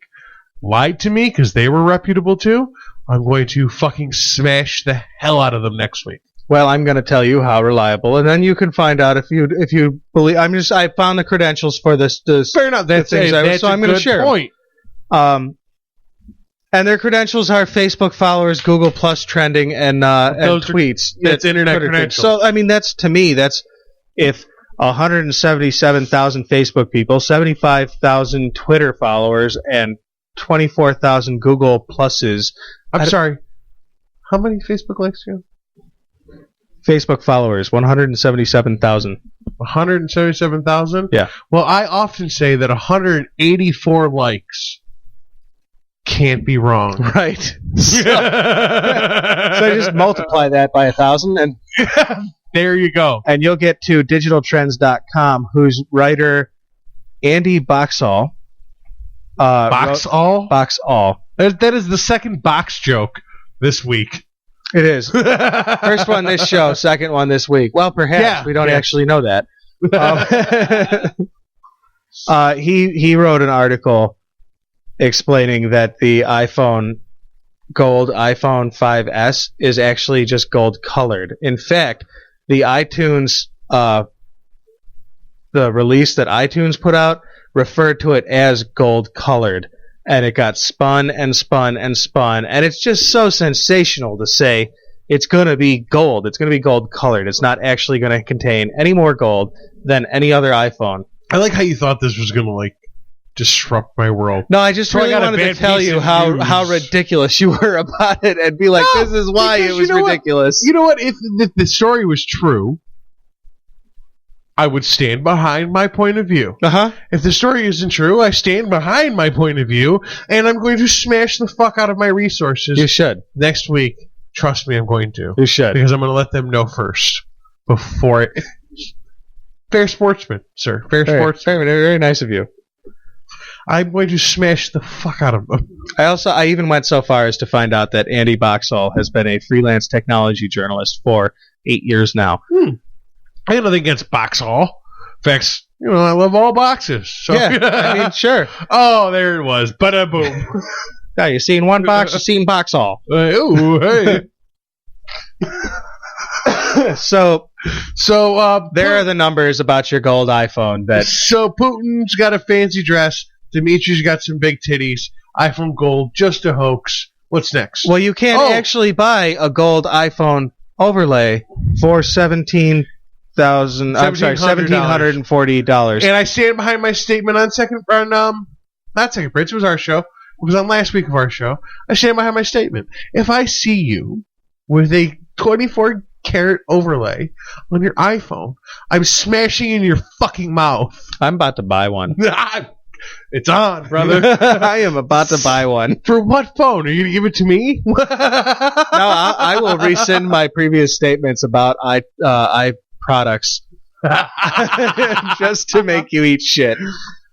lied to me because they were reputable too, I'm going to fucking smash the hell out of them next week. Well, I'm going to tell you how reliable, and then you can find out if you believe. I found the credentials for this. Fair enough. That's so I'm going to share point. And their credentials are Facebook followers, Google Plus trending, and tweets. That's internet credentials. So I mean, that's if 177,000 Facebook people, 75,000 Twitter followers, and 24,000 Google Pluses. I'm sorry. How many Facebook likes do you have? Facebook followers, 177,000. 177,000? Yeah. Well, I often say that 184 likes can't be wrong. Right. So just multiply that by 1,000, and there you go. And you'll get to digitaltrends.com, whose writer Andy Boxall. Boxall? Boxall. That is the second box joke this week. It is. First one this show, second one this week. Well, perhaps. Yeah, we don't actually know that. He wrote an article explaining that the gold iPhone 5S is actually just gold colored. In fact, the iTunes, the release that iTunes put out referred to it as gold colored. And it got spun and spun and spun. And it's just so sensational to say it's going to be gold. It's going to be gold colored. It's not actually going to contain any more gold than any other iPhone. I like how you thought this was going to, like, disrupt my world. No, I just really wanted to tell you how ridiculous you were about it and be like, this is why it was ridiculous. You know what? If the story was true, I would stand behind my point of view. Uh-huh. If the story isn't true, I stand behind my point of view, and I'm going to smash the fuck out of my resources. You should. Next week. Trust me, I'm going to. You should. Because I'm going to let them know first. Before it... Fair sportsman, sir. Fair sportsman. Very, very nice of you. I'm going to smash the fuck out of them. I even went so far as to find out that Andy Boxall has been a freelance technology journalist for 8 years now. I have nothing against Boxall. In fact, I love all boxes. So. Yeah, I mean, sure. Oh, there it was. Bada boom. Yeah, you seen one box, you seen Boxall. Ooh, hey. So there are the numbers about your gold iPhone. So Putin's got a fancy dress. Dimitri's got some big titties. iPhone gold, just a hoax. What's next? Well, you can't actually buy a gold iPhone overlay for $1,740. And I stand behind my statement on not Second Prince, it was our show. It was on last week of our show. I stand behind my statement. If I see you with a 24 karat overlay on your iPhone, I'm smashing in your fucking mouth. I'm about to buy one. It's on, brother. I am about to buy one. For what phone? Are you going to give it to me? No, I will rescind my previous statements about products just to make you eat shit.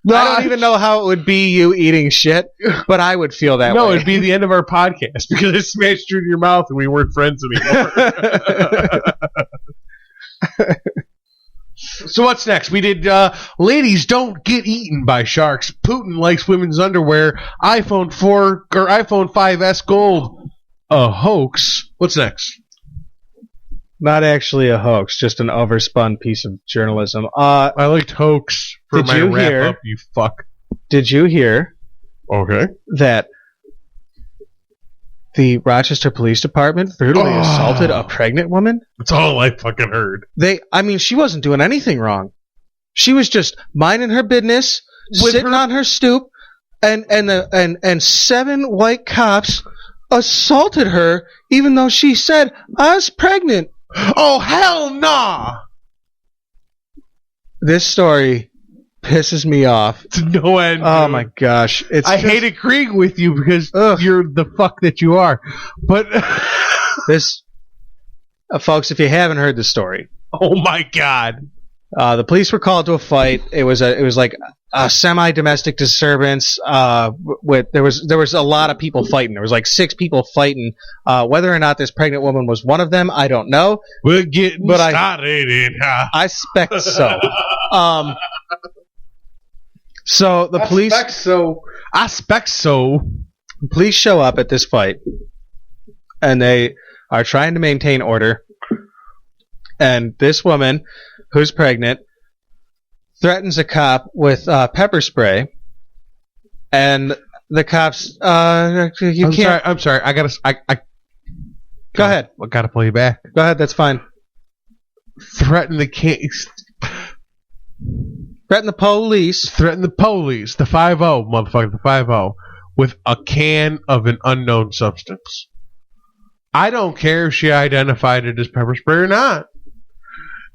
No, I don't even know how it would be you eating shit, but I would feel that way. No, it'd be the end of our podcast because it smashed through your mouth and we weren't friends anymore. So what's next? We did Ladies Don't Get Eaten by Sharks. Putin Likes Women's Underwear. iPhone 5S Gold. A hoax. What's next? Not actually a hoax, just an overspun piece of journalism. I liked hoax for my wrap-up, you fuck. Did you hear that the Rochester Police Department brutally assaulted a pregnant woman? That's all I fucking heard. She wasn't doing anything wrong. She was just minding her business, sitting on her stoop, and 7 white cops assaulted her, even though she said, I was pregnant. Oh, hell nah! This story pisses me off. To no end. Oh my gosh. I hate agreeing with you because you're the fuck that you are. But this, folks, if you haven't heard the story. Oh my god. The police were called to a fight. It was like a semi-domestic disturbance. There was a lot of people fighting. There was like 6 people fighting. Whether or not this pregnant woman was one of them, I don't know. We're getting started. I suspect so. So the police. I expect so. Police show up at this fight, and they are trying to maintain order. And this woman, who's pregnant, threatens a cop with pepper spray, and the cops. You can't. I'm sorry. I Go ahead. I gotta play you back. Go ahead. That's fine. Threaten the case. Threaten the police. Threaten the police. The 5-0, motherfucker. The 5-0 with a can of an unknown substance. I don't care if she identified it as pepper spray or not.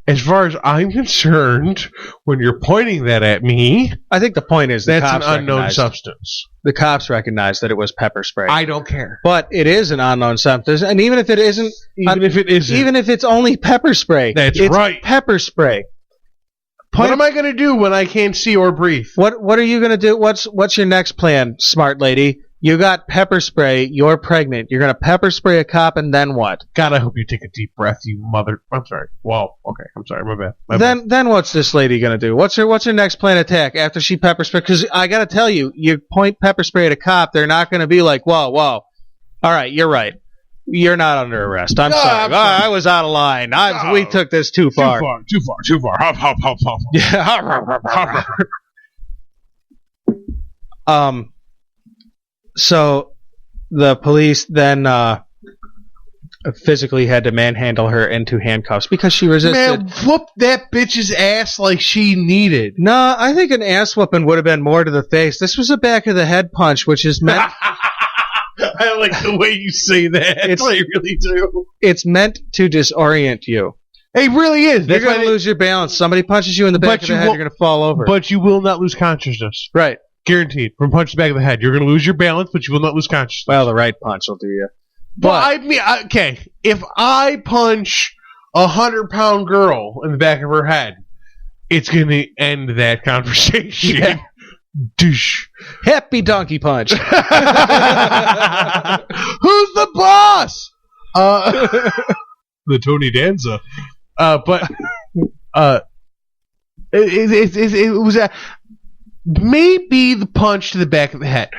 As far as I'm concerned, when you're pointing that at me, I think the point is that's an unknown substance. The cops recognize that it was pepper spray. I don't care. But it is an unknown substance, and even if it isn't, even if it's only pepper spray, that's it's right. Pepper spray. What am I going to do when I can't see or breathe? What are you going to do? What's your next plan, smart lady? You got pepper spray. You're pregnant. You're going to pepper spray a cop, and then what? God, I hope you take a deep breath, you mother. I'm sorry. Whoa. Okay. I'm sorry. My bad. Then what's this lady going to do? What's her next plan attack after she pepper spray? Because I got to tell you, you point pepper spray at a cop, they're not going to be like, whoa. All right, you're right. You're not under arrest. I'm sorry. I was out of line. We took this too far. Too far. Hop. Yeah. So the police then physically had to manhandle her into handcuffs because she resisted. Man, whoop that bitch's ass like she needed. No, I think an ass whooping would have been more to the face. This was a back of the head punch, which is meant. I like the way you say that. I really do. It's meant to disorient you. It really is. You're going to lose your balance. Somebody punches you in the back of the head, you're going to fall over. But you will not lose consciousness. Right. Guaranteed. From punch to the back of the head. You're going to lose your balance, but you will not lose consciousness. Well, the right punch will do you. But I mean, okay, if I punch a 100-pound girl in the back of her head, it's going to end that conversation. Yeah. Douche. Happy donkey punch. Who's the boss? The Tony Danza. But it was maybe the punch to the back of the head.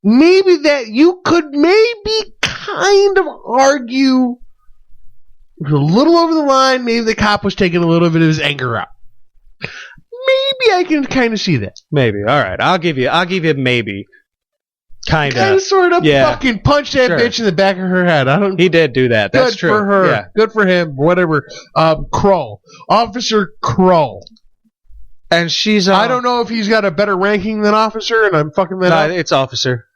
Maybe that you could maybe kind of argue it was a little over the line. Maybe the cop was taking a little bit of his anger out. Maybe I can kind of see that. Maybe. All right. I'll give you maybe. Kind of. Sort of fucking punch that bitch in the back of her head. He did do that. That's true. Good for her. Yeah. Good for him. Whatever. Krull. Officer Krull. And she's... I don't know if he's got a better ranking than officer, and I'm fucking that up. It's officer.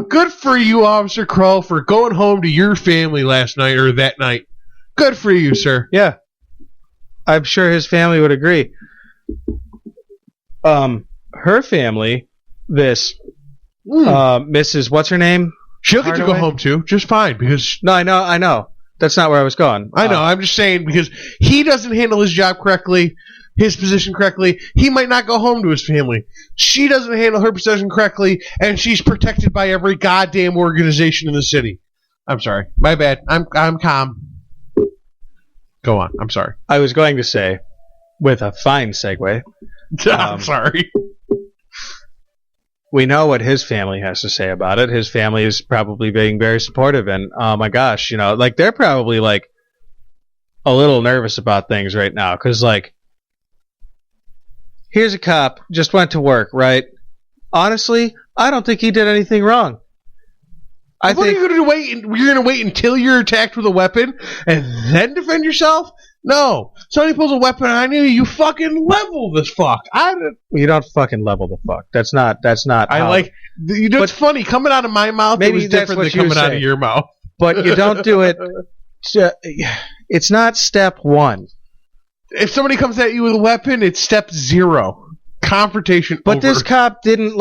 Good for you, Officer Krull, for going home to your family last night or that night. Good for you, sir. Yeah. I'm sure his family would agree. Her family, Mrs. What's her name? She'll get to go home too, just fine. Because no, I know. That's not where I was going. I know. I'm just saying because he doesn't handle his job correctly, his position correctly. He might not go home to his family. She doesn't handle her position correctly, and she's protected by every goddamn organization in the city. I'm sorry. My bad. I'm calm. Go on. I'm sorry. I was going to say, with a fine segue. I'm sorry. We know what his family has to say about it. His family is probably being very supportive, and oh my gosh, they're probably like a little nervous about things right now because here's a cop just went to work, right? Honestly, I don't think he did anything wrong. What are you going to wait? You're going to wait until you're attacked with a weapon and then defend yourself? No. Somebody pulls a weapon on you, you fucking level this fuck. You don't fucking level the fuck. That's not. It's funny coming out of my mouth. Maybe it was different than coming out of your mouth. But you don't do it. It's not step one. If somebody comes at you with a weapon, it's step 0. Confrontation. But over. this cop didn't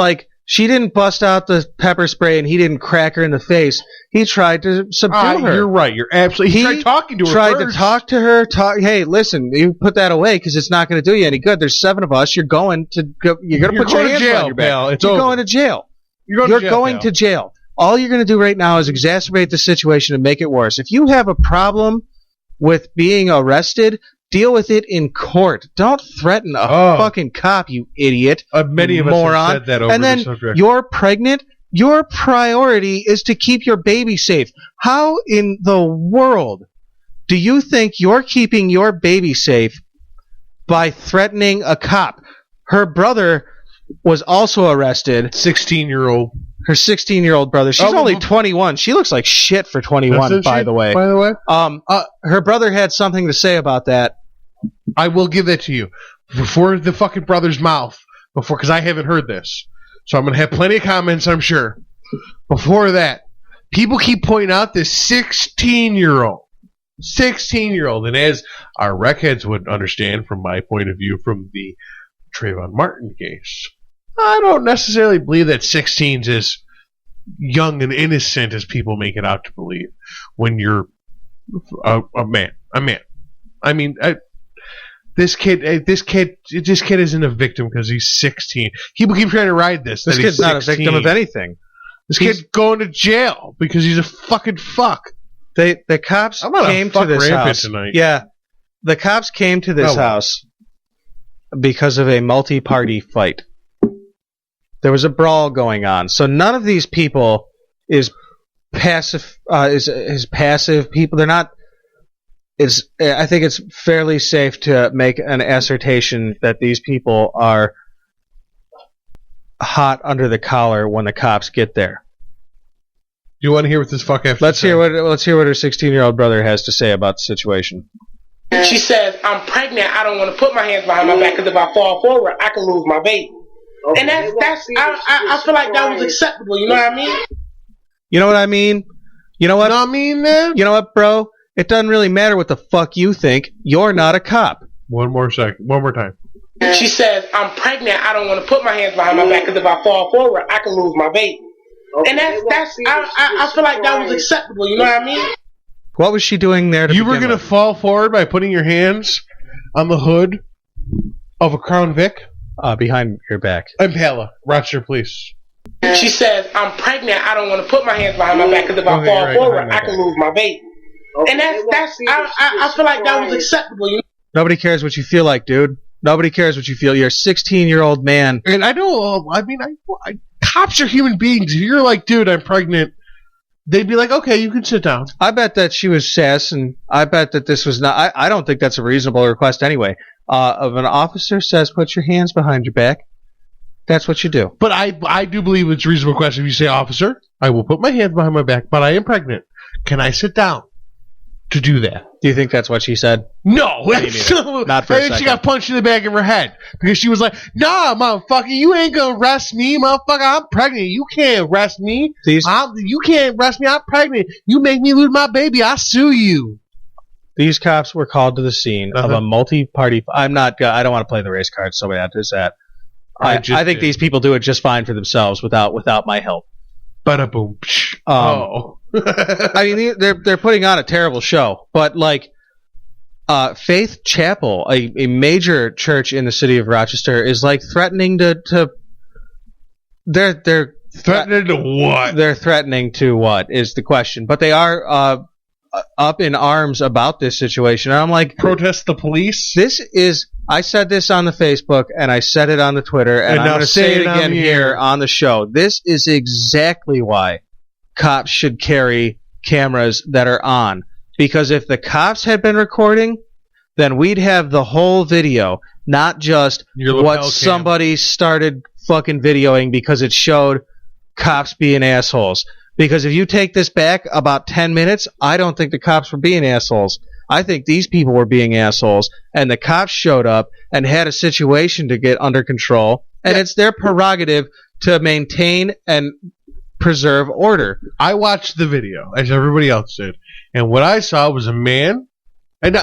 She didn't bust out the pepper spray and he didn't crack her in the face. He tried to subdue her. You're right. You're absolutely. He tried talking to her. Tried to talk to her. Hey, listen, you put that away because it's not going to do you any good. There's 7 of us. You're going to put your hands jail, on your back. pal. You're going to jail. You're going to jail. All you're going to do right now is exacerbate the situation and make it worse. If you have a problem with being arrested, deal with it in court. Don't threaten a fucking cop, you idiot. Many of moron. us have said that over and then the subject. You're pregnant. Your priority is to keep your baby safe. How in the world do you think you're keeping your baby safe by threatening a cop? Her brother was also arrested. 16-year-old. Her 16-year-old brother. She's only 21. She looks like shit for 21, by the way. Her brother had something to say about that. I will give that to you. Before the fucking brother's mouth. Because I haven't heard this. So I'm going to have plenty of comments, I'm sure. Before that, people keep pointing out this 16-year-old. 16-year-old. And as our wreckheads would understand from my point of view from the Trayvon Martin case, I don't necessarily believe that 16's as young and innocent as people make it out to believe when you're a man. I mean, this kid isn't a victim because he's 16. People keep trying to ride this. This kid's not a victim of anything. This kid's going to jail because he's a fucking fuck. The cops came to this house tonight. Yeah, the cops came to this house because of a multi-party fight. There was a brawl going on. So none of these people is passive. Is passive people. They're not. I think it's fairly safe to make an assertion that these people are hot under the collar when the cops get there. Do you want to hear what this fuck has Let's hear what her 16-year-old brother has to say about the situation. She says, "I'm pregnant. I don't want to put my hands behind my back because if I fall forward, I can lose my baby." Okay. And I feel like that was acceptable. You know what I mean? You know what I mean? You know what? I mean, man. You know what, bro? It doesn't really matter what the fuck you think. You're not a cop. One more time. She says, "I'm pregnant. I don't want to put my hands behind my back because if I fall forward, I can lose my baby." Okay. And I feel like that was acceptable. You know what I mean? What was she doing there? You were going to fall forward by putting your hands on the hood of a Crown Vic? Behind your back. Impala, Rochester Police. She says, "I'm pregnant. I don't want to put my hands behind my back because if I fall forward, I can lose my baby." Okay. And I feel like that was acceptable. You know? Nobody cares what you feel like, dude. Nobody cares what you feel. You're a 16-year-old man. And cops are human beings. If you're like, dude, I'm pregnant, they'd be like, okay, you can sit down. I bet that she was sass, and I bet that this was not. I don't think that's a reasonable request anyway. If an officer says, put your hands behind your back, that's what you do. But I do believe it's a reasonable question. If you say, officer, I will put my hands behind my back, but I am pregnant. Can I sit down to do that? Do you think that's what she said? No. Not for a second. She got punched in the back of her head because she was like, nah, motherfucker, you ain't going to arrest me, motherfucker. I'm pregnant. You can't arrest me. You can't arrest me. I'm pregnant. You make me lose my baby. I sue you. These cops were called to the scene of a multi-party. I don't want to play the race card so bad as that. I think these people do it just fine for themselves without my help. Bada boom. I mean, they're putting on a terrible show, but like Faith Chapel, a major church in the city of Rochester, is like threatening to. They're threatening to what? They're threatening to what is the question? But they are up in arms about this situation. And I'm like, protest the police. I said this on the Facebook and I said it on the Twitter, and I'm going to say it again here on the show. This is exactly why cops should carry cameras that are on. Because if the cops had been recording, then we'd have the whole video, not just what somebody started fucking videoing because it showed cops being assholes. Because if you take this back about 10 minutes, I don't think the cops were being assholes. I think these people were being assholes, and the cops showed up and had a situation to get under control, and it's their prerogative to maintain and preserve order. I watched the video, as everybody else did, and what I saw was a man, and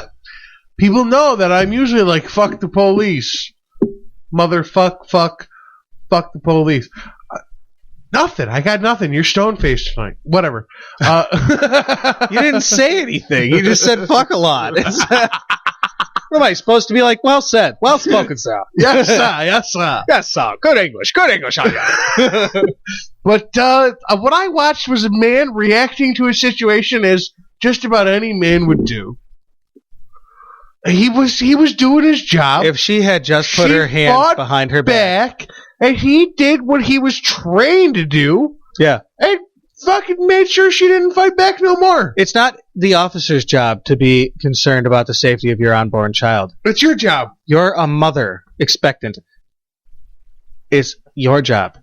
people know that I'm usually like, fuck the police. Fuck the police. Nothing. I got nothing. You're stone-faced tonight. Whatever. You didn't say anything. You just said fuck a lot. What am I supposed to be like? Well said. Well spoken, sir. Yes, sir. Yes, sir. Yes, sir. Good English. Good English on you. But what I watched was a man reacting to a situation as just about any man would do. He was doing his job. If she had just put her hands behind her back, and he did what he was trained to do. Yeah. And fucking made sure she didn't fight back no more. It's not the officer's job to be concerned about the safety of your unborn child. It's your job. You're a mother, expectant. It's your job.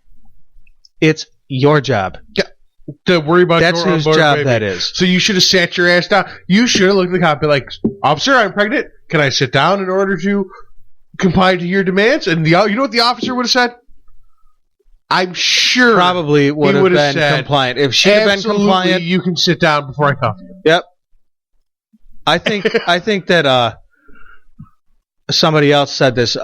It's your job. Yeah. To worry about that's your whose unborn job baby. that is. So you should have sat your ass down. You should have looked at the cop and be like, officer, I'm pregnant. Can I sit down in order to comply to your demands? And you know what the officer would have said? I'm sure probably would have been said, compliant. If she'd have been compliant, you can sit down before I cuff you. Yep. I think that somebody else said this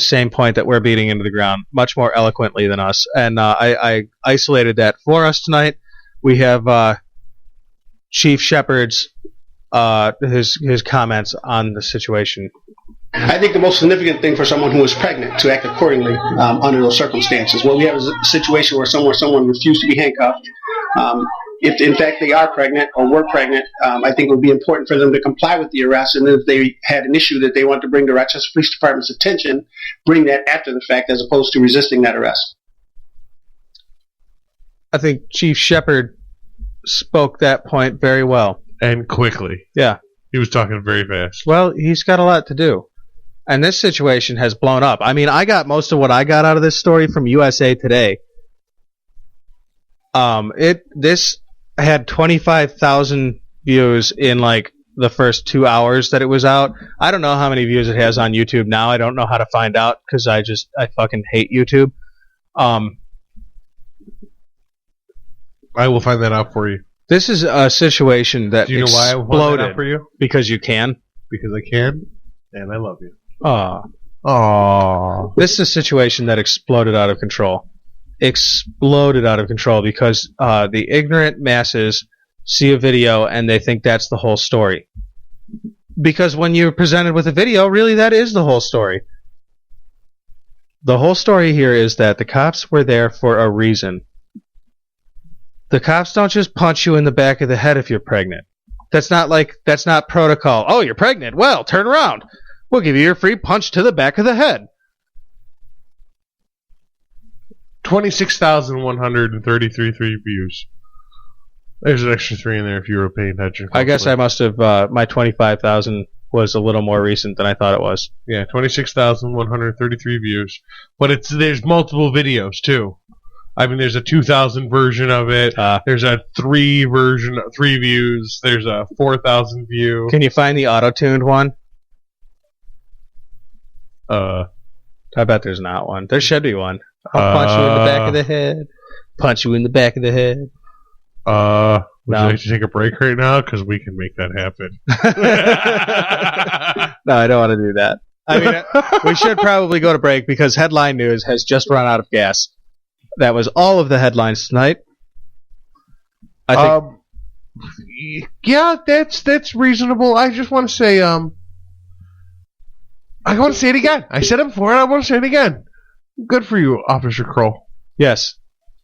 same point that we're beating into the ground much more eloquently than us, and I isolated that for us tonight. We have Chief Shepard's his comments on the situation. I think the most significant thing for someone who is pregnant to act accordingly under those circumstances. When we have a situation where someone refused to be handcuffed, if in fact they are pregnant or were pregnant, I think it would be important for them to comply with the arrest. And if they had an issue that they want to bring to Rochester Police Department's attention, bring that after the fact as opposed to resisting that arrest. I think Chief Shepard spoke that point very well. And quickly. Yeah. He was talking very fast. Well, he's got a lot to do. And this situation has blown up. I mean, I got most of what I got out of this story from USA Today. This had 25,000 views in like the first 2 hours that it was out. I don't know how many views it has on YouTube now. I don't know how to find out because I fucking hate YouTube. I will find that out for you. This is a situation that Do you know why I will find that out for you? Because you can. Because I can, and I love you. Aww. This is a situation that exploded out of control. Exploded out of control because the ignorant masses see a video and they think that's the whole story. Because when you're presented with a video, really that is the whole story. The whole story here is that the cops were there for a reason. The cops don't just punch you in the back of the head if you're pregnant. That's not protocol. Oh, you're pregnant? Well, turn around. We'll give you your free punch to the back of the head. 26,133 views. There's an extra 3 in there if you were paying attention. I guess I must have, my 25,000 was a little more recent than I thought it was. Yeah, 26,133 views. But there's multiple videos, too. I mean, there's a 2,000 version of it. There's a 3 views. There's a 4,000 view. Can you find the auto-tuned one? I bet there's not one. There should be one. I'll punch you in the back of the head. Punch you in the back of the head. Would you like to take a break right now? Because we can make that happen. No, I don't want to do that. I mean, we should probably go to break because headline news has just run out of gas. That was all of the headlines tonight. I think. Yeah, that's reasonable. I just want to say, I want to say it again. I said it before, and I want to say it again. Good for you, Officer Kroll. Yes.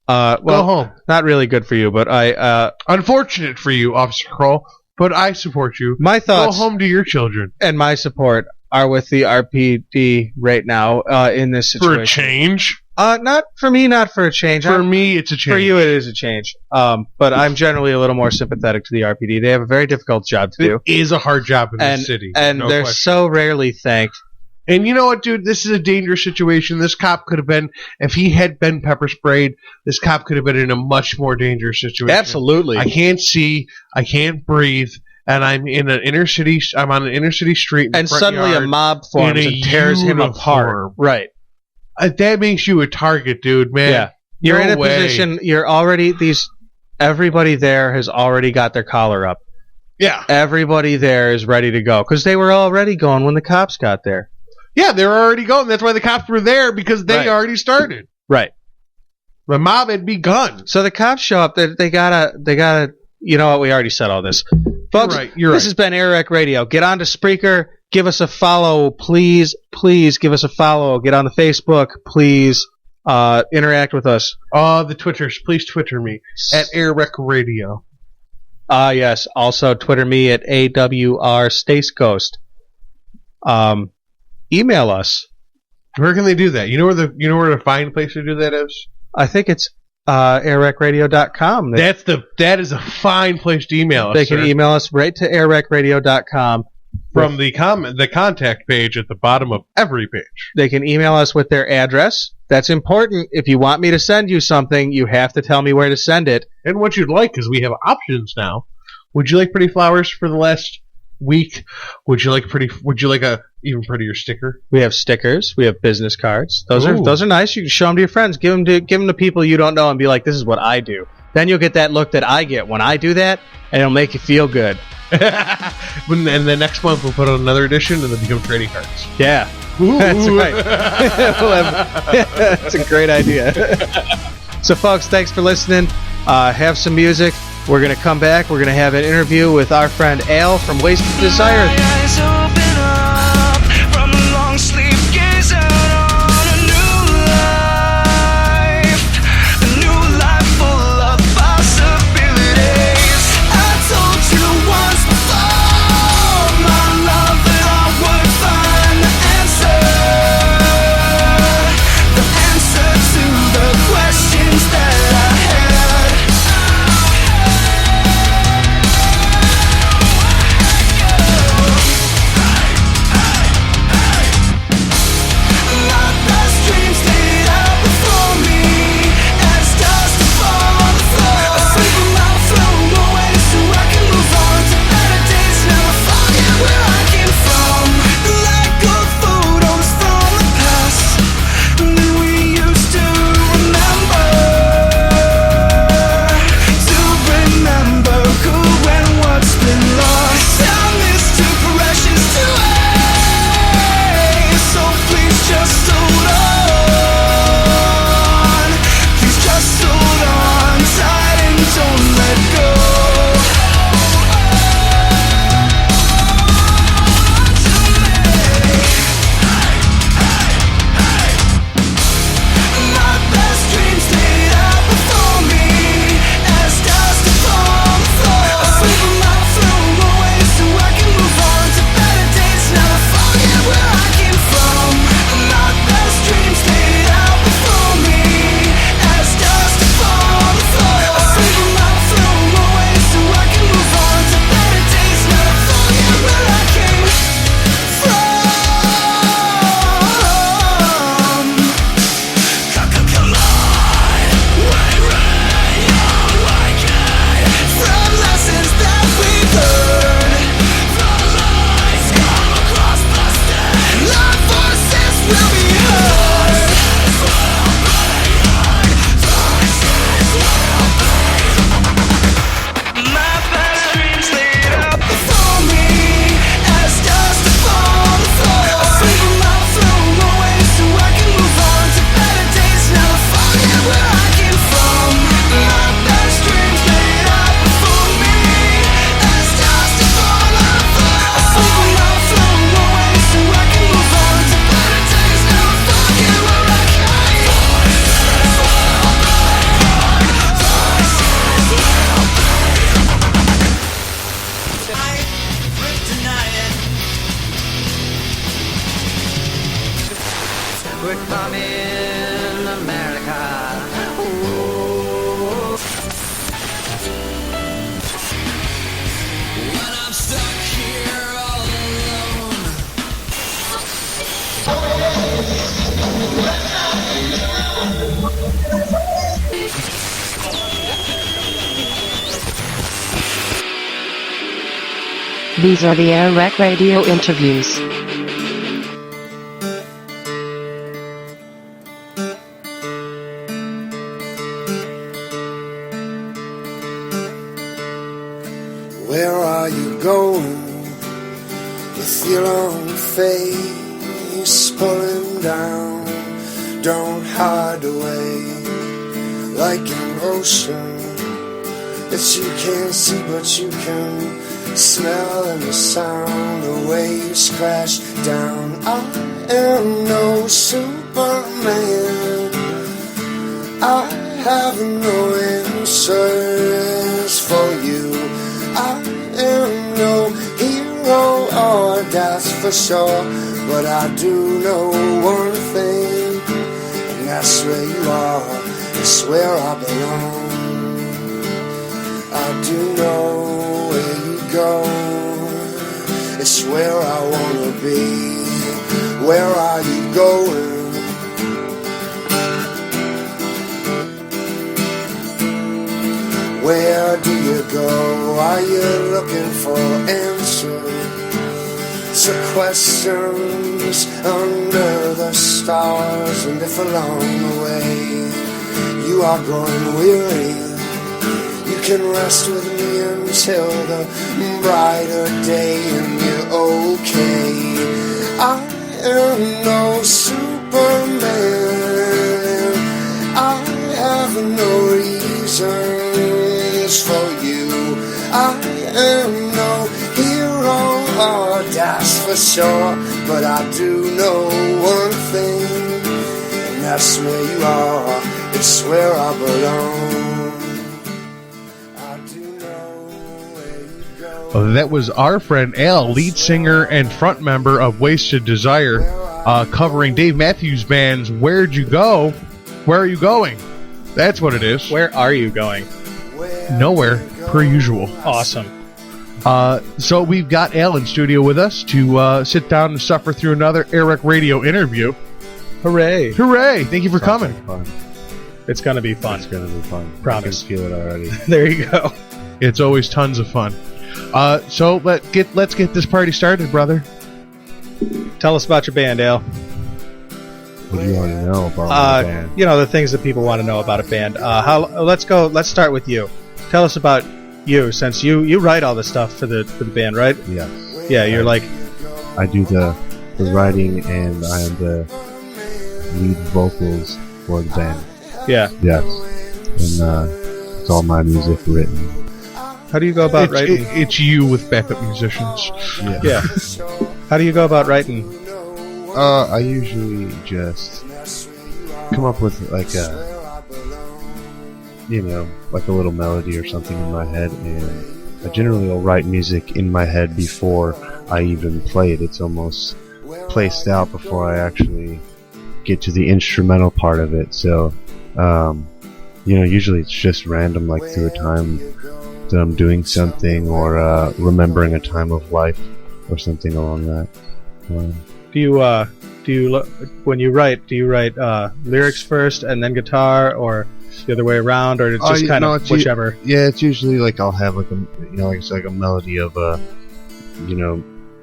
Well, go home. Not really good for you, but I. Unfortunate for you, Officer Kroll, but I support you. My thoughts. Go home to your children. And my support are with the RPD right now in this situation. For a change? Not for me, not for a change. For me, it's a change. For you, it is a change. But I'm generally a little more sympathetic to the RPD. They have a very difficult job to do. It is a hard job in this city. And they're so rarely thanked And you know what, dude? This is a dangerous situation. This cop could have been, if he had been pepper sprayed, this cop could have been in a much more dangerous situation. Absolutely. I can't see, I can't breathe, and I'm in an inner city. I'm on an inner city street, in the And front suddenly yard a mob forms in a and tears him apart. uniform. Right. That makes you a target, dude, man. Yeah. You're No in a way. position, everybody there has already got their collar up. Yeah. Everybody there is ready to go because they were already going when the cops got there. Yeah, they were already going. That's why the cops were there, because they Right. already started. Right. The mob had begun. So the cops show up. They gotta. You know what? We already said all this, folks. You're this right. has been AirWreck Radio. Get on to Spreaker. Give us a follow, please. Please give us a follow. Get on the Facebook, please. Interact with us. The Twitters, please Twitter me at AirWreckRadio. Yes. Also, Twitter me at AWR Stace Ghost. Email us. Where can they do that? You know where the fine place to do that is? I think it's airwreckradio.com. That is a fine place to email us. They can email us right to airwreckradio.com from the contact page at the bottom of every page. They can email us with their address. That's important. If you want me to send you something, you have to tell me where to send it. And what you'd like, because we have options now. Would you like pretty flowers for the last week? Would you like a even prettier sticker? We have stickers. We have business cards. Those Ooh. are nice. You can show them to your friends. Give them to people you don't know and be like, this is what I do. Then you'll get that look that I get when I do that, and it'll make you feel good. And then next month we'll put out another edition and then become trading cards. Yeah. Ooh. That's right. That's a great idea. So, folks, thanks for listening. Have some music. We're going to come back. We're going to have an interview with our friend Al from Wait-sted Desire. These are the AirWreckRadio interviews. Where are you going with your own face pulling down? Don't hide away like an ocean that you can't see but you can smell and the sound. The waves crash down. I am no Superman. I have no answers for you. I am no hero, oh, that's for sure. But I do know one thing, and that's where you are. It's where I belong. I do know where you go. It's where I wanna be. Where are you going? Where do you go? Are you looking for answers to questions under the stars? And if along the way you are growing weary, you can rest with me until the brighter day and you're okay. I am no Superman. I have no reason for you. I am no hero, oh, that's for sure. But I do know one thing, and that's where you are. It's where I belong. I do know where you go. Well, that was our friend Al, lead singer and front member of Wait-sted Desire, covering Dave Matthews Band's Where'd You Go? Where Are You Going? That's what it is. Where are you going? Nowhere, per usual. Awesome. So we've got Al in studio with us to sit down and suffer through another AirWreckRadio interview. Hooray. Hooray! Thank you for coming. It's going to be fun. It's going to be fun. Promise. I can feel it already. There you go. It's always tons of fun. So let's get this party started, brother. Tell us about your band, Al. What do you want to know about my band? You know, the things that people want to know about a band. Let's start with you. Tell us about you, since you write all the stuff for the band, right? Yes. Yeah, you're like... I do the writing, and I am the lead vocals for the band. Yeah. Yes. And it's all my music written. How do you go about writing? It's you with backup musicians. Yeah. How do you go about writing? I usually just come up with like a little melody or something in my head, and I generally will write music in my head before I even play it. It's almost placed out before I actually get to the instrumental part of it. So, usually it's just random, like through a time that I'm doing something or remembering a time of life or something along that. When you write, do you write lyrics first and then guitar, or the other way around, or it's just whichever? Yeah, it's usually like I'll have like a it's like a melody of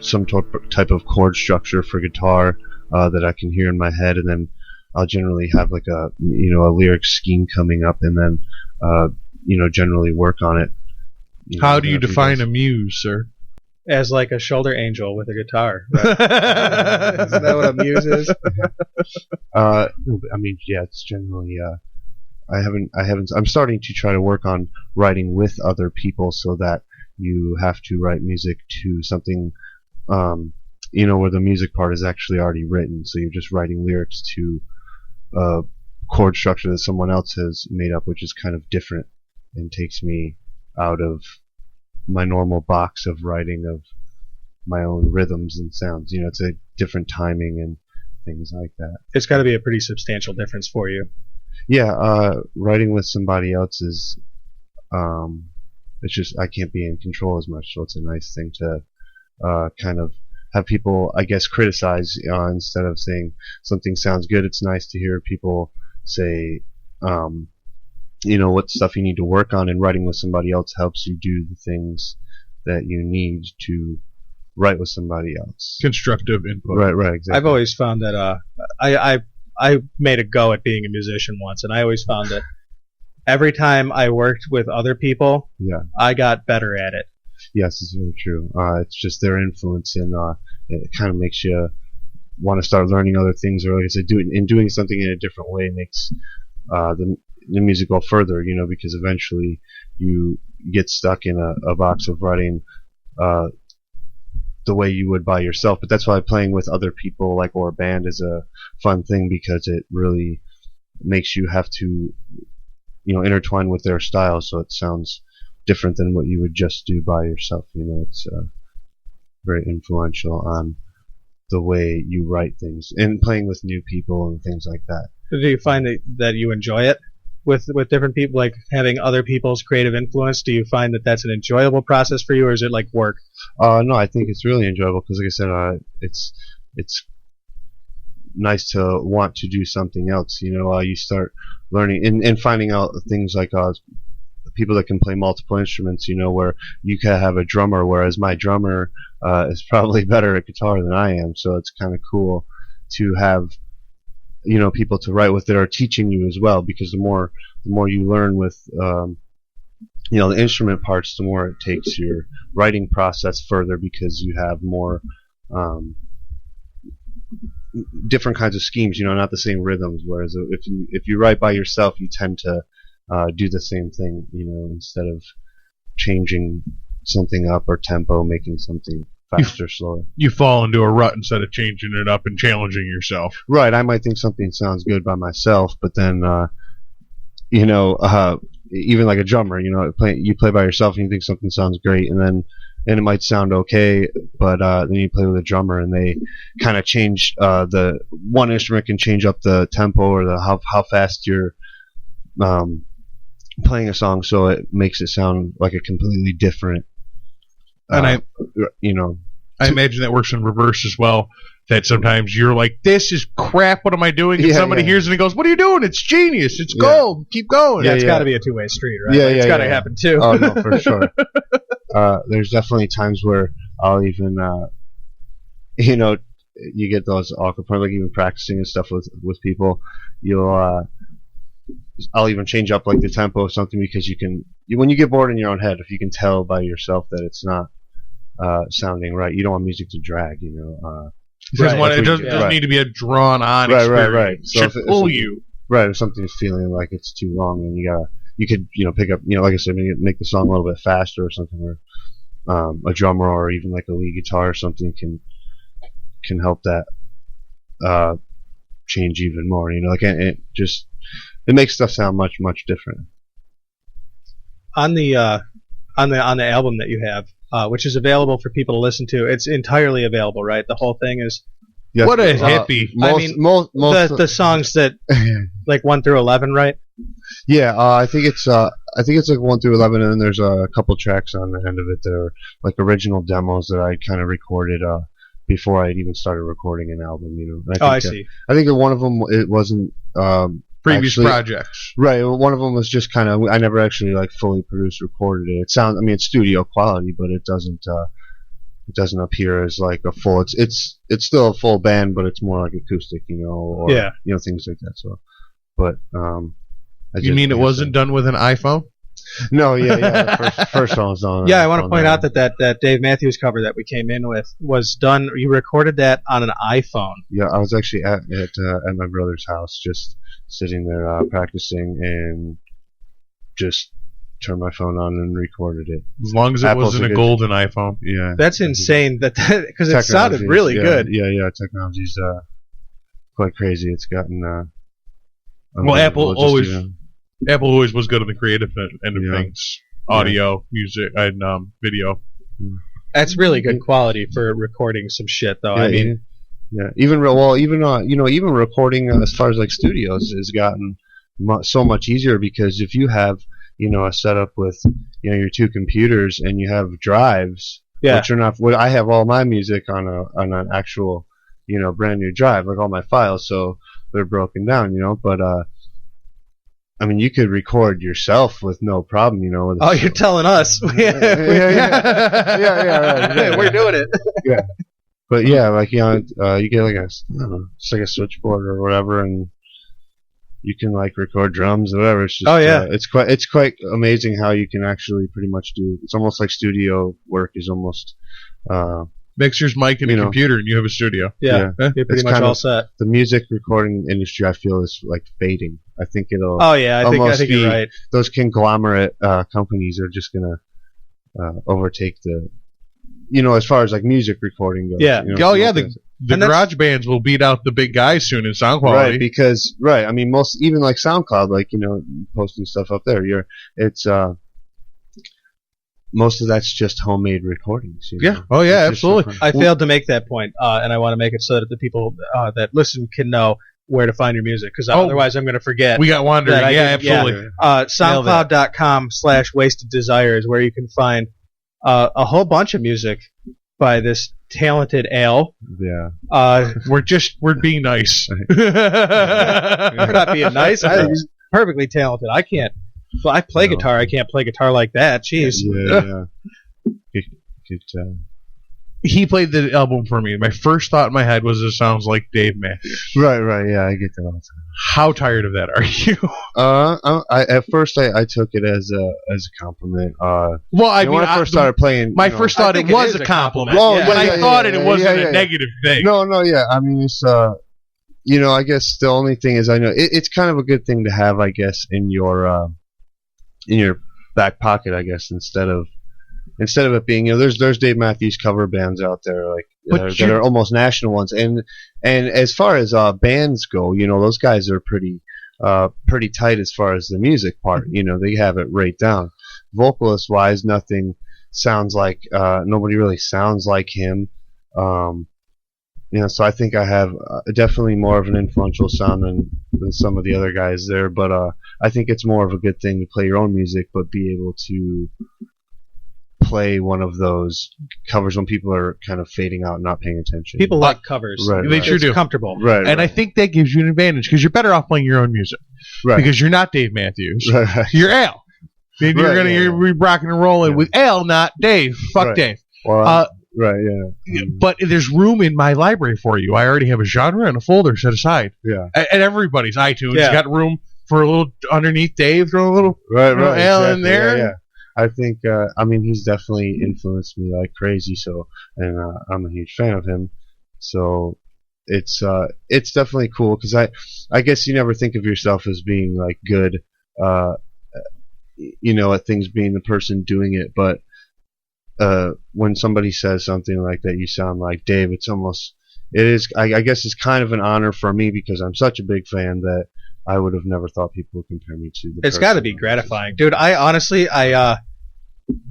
some type of chord structure for guitar that I can hear in my head, and then I'll generally have like a lyric scheme coming up, and then generally work on it. How do you define a muse, sir? As like a shoulder angel with a guitar, right? Isn't that what a muse is? It's generally. I'm starting to try to work on writing with other people, so that you have to write music to something, where the music part is actually already written. So you're just writing lyrics to a chord structure that someone else has made up, which is kind of different and takes me out of my normal box of writing of my own rhythms and sounds. It's a different timing and things like that. It's got to be a pretty substantial difference for you. Yeah, writing with somebody else is, it's just, I can't be in control as much, so it's a nice thing to kind of have people, I guess, criticize instead of saying something sounds good. It's nice to hear people say, what stuff you need to work on, and writing with somebody else helps you do the things that you need to write with somebody else. Constructive input. Right, exactly. I've always found that I made a go at being a musician once, and I always found that every time I worked with other people, I got better at it. Yes, it's very true. It's just their influence, and it kind of makes you want to start learning other things, or like I said, doing something in a different way makes the music go further, because eventually you get stuck in a box of writing the way you would by yourself. But that's why playing with other people, or a band, is a fun thing, because it really makes you have to intertwine with their style, so it sounds different than what you would just do by yourself. It's very influential on the way you write things, and playing with new people and things like that. Do you find that you enjoy it with different people, like having other people's creative influence? Do you find that that's an enjoyable process for you, or is it like work? No, I think it's really enjoyable, because like I said, it's nice to want to do something else. You start learning and finding out things like people that can play multiple instruments, where you can have a drummer, whereas my drummer is probably better at guitar than I am. So it's kind of cool to have people to write with that are teaching you as well, because the more you learn with the instrument parts, the more it takes your writing process further, because you have more different kinds of schemes, not the same rhythms. Whereas if you write by yourself, you tend to do the same thing, instead of changing something up or tempo, making something faster, slower. You fall into a rut instead of changing it up and challenging yourself. Right. I might think something sounds good by myself, but then, even like a drummer, you play by yourself and you think something sounds great, and it might sound okay, but then you play with a drummer and they kind of change, the one instrument can change up the tempo or how fast you're playing a song, so it makes it sound like a completely different. And I imagine that works in reverse as well. That sometimes you're like, "This is crap. What am I doing?" And somebody hears it and goes, "What are you doing? It's genius. It's gold. Keep going." It's got to be a two-way street, right? Yeah, It's got to happen too. Oh no, for sure. There's definitely times where I'll even, you get those awkward points, like even practicing and stuff with people. I'll even change up like the tempo of something, because when you get bored in your own head, if you can tell by yourself that it's not sounding right, you don't want music to drag. It doesn't need to be a drawn-on experience. Right. So should pull you. Right, if something's feeling like it's too long, then you could pick up, like I said, make the song a little bit faster or something, where a drummer or even like a lead guitar or something can help that change even more. It makes stuff sound much, much different. On the album that you have, which is available for people to listen to, it's entirely available, right? The whole thing is. Yes, what a hippie! The songs that like 1 through 11, right? Yeah, I think it's like 1 through 11, and then there's a couple tracks on the end of it that are like original demos that I kind of recorded before I had even started recording an album. I see. I think that one of them, it wasn't. Previous projects. Right. One of them was just kind of, I never actually like fully produced, recorded it. It's studio quality, but it doesn't appear as like a full, it's still a full band, but it's more like acoustic, or things like that. So, but, you mean it wasn't done with an iPhone? No, the first song was done. Yeah, I want to point out that Dave Matthews cover that we came in with was done, you recorded that on an iPhone. Yeah, I was actually at my brother's house, just sitting there practicing, and just turned my phone on and recorded it. As long as it wasn't a golden iPhone. Yeah. That's insane, because it sounded really good. Yeah, technology's quite crazy. It's gotten... well, Apple always was good on the creative end of things. Audio, music, and video. That's really good quality for recording some shit, though. Even recording as far as like studios has gotten so much easier, because if you have a setup with your two computers and you have drives, which are not. I have all my music on an actual brand new drive, like all my files, so they're broken down, but I mean, you could record yourself with no problem, you know. Oh, you're telling us? Yeah, right. We're doing it. Yeah, but yeah, like you know, you get like I don't know, it's like a switchboard or whatever, and you can like record drums or whatever. It's just, it's quite amazing how you can actually pretty much do. It's almost like studio work is almost. Mixers, mic, and a computer, and you have a studio. Yeah. You're pretty much all set. The music recording industry, I feel, is like fading. I think it'll. Oh yeah, I think you're right. Those conglomerate companies are just gonna overtake the. You know, as far as like music recording goes. Yeah. You know, the garage bands will beat out the big guys soon in sound quality. Right, because I mean, most even like SoundCloud, like you know, posting stuff up there, most of that's just homemade recordings. You know? Yeah. Oh, yeah, absolutely. I failed to make that point, and I want to make it so that the people that listen can know where to find your music, because otherwise I'm going to forget. We got wandering. Yeah, absolutely. SoundCloud.com/Wait-sted Desire is where you can find a whole bunch of music by this talented Al. Yeah. We're being nice. We're not being nice. I think he's perfectly talented. I can't. Well, I play guitar. I can't play guitar like that. Jeez. Yeah. He played the album for me. My first thought in my head was, "It sounds like Dave Matthews." Right. Yeah, I get that all the time. How tired of that are you? At first I took it as a compliment. Well, I mean, when I first started playing, my first thought it was a compliment. Well, when I thought it wasn't a negative thing. No, yeah. I mean, it's you know, I guess the only thing is I know it's kind of a good thing to have, I guess, in your back pocket, I guess, instead of it being, you know, there's Dave Matthews cover bands out there like that are almost national ones, and as far as bands go, you know, those guys are pretty tight as far as the music part. You know, they have it right down. Vocalist wise, nothing sounds like nobody really sounds like him. You know, so I think I have definitely more of an influential sound than some of the other guys there, but I think it's more of a good thing to play your own music, but be able to play one of those covers when people are kind of fading out and not paying attention. People like covers. Right, they sure do. It's comfortable. Right. And I think that gives you an advantage because you're better off playing your own music. Right. Because you're not Dave Matthews. Right. You're Al. Maybe you're rocking and rolling with Al, not Dave. Fuck Dave. Well, right, yeah. But there's room in my library for you. I already have a genre and a folder set aside. Yeah. And everybody's iTunes got room for a little underneath Dave, throw a little Al in there. Yeah. I think, I mean, he's definitely influenced me like crazy. So, and I'm a huge fan of him. So, it's definitely cool because I guess you never think of yourself as being like good, you know, at things being the person doing it, but when somebody says something like that, you sound like Dave. It is. I guess it's kind of an honor for me because I'm such a big fan that I would have never thought people would compare me to. It's got to be gratifying, dude. I honestly,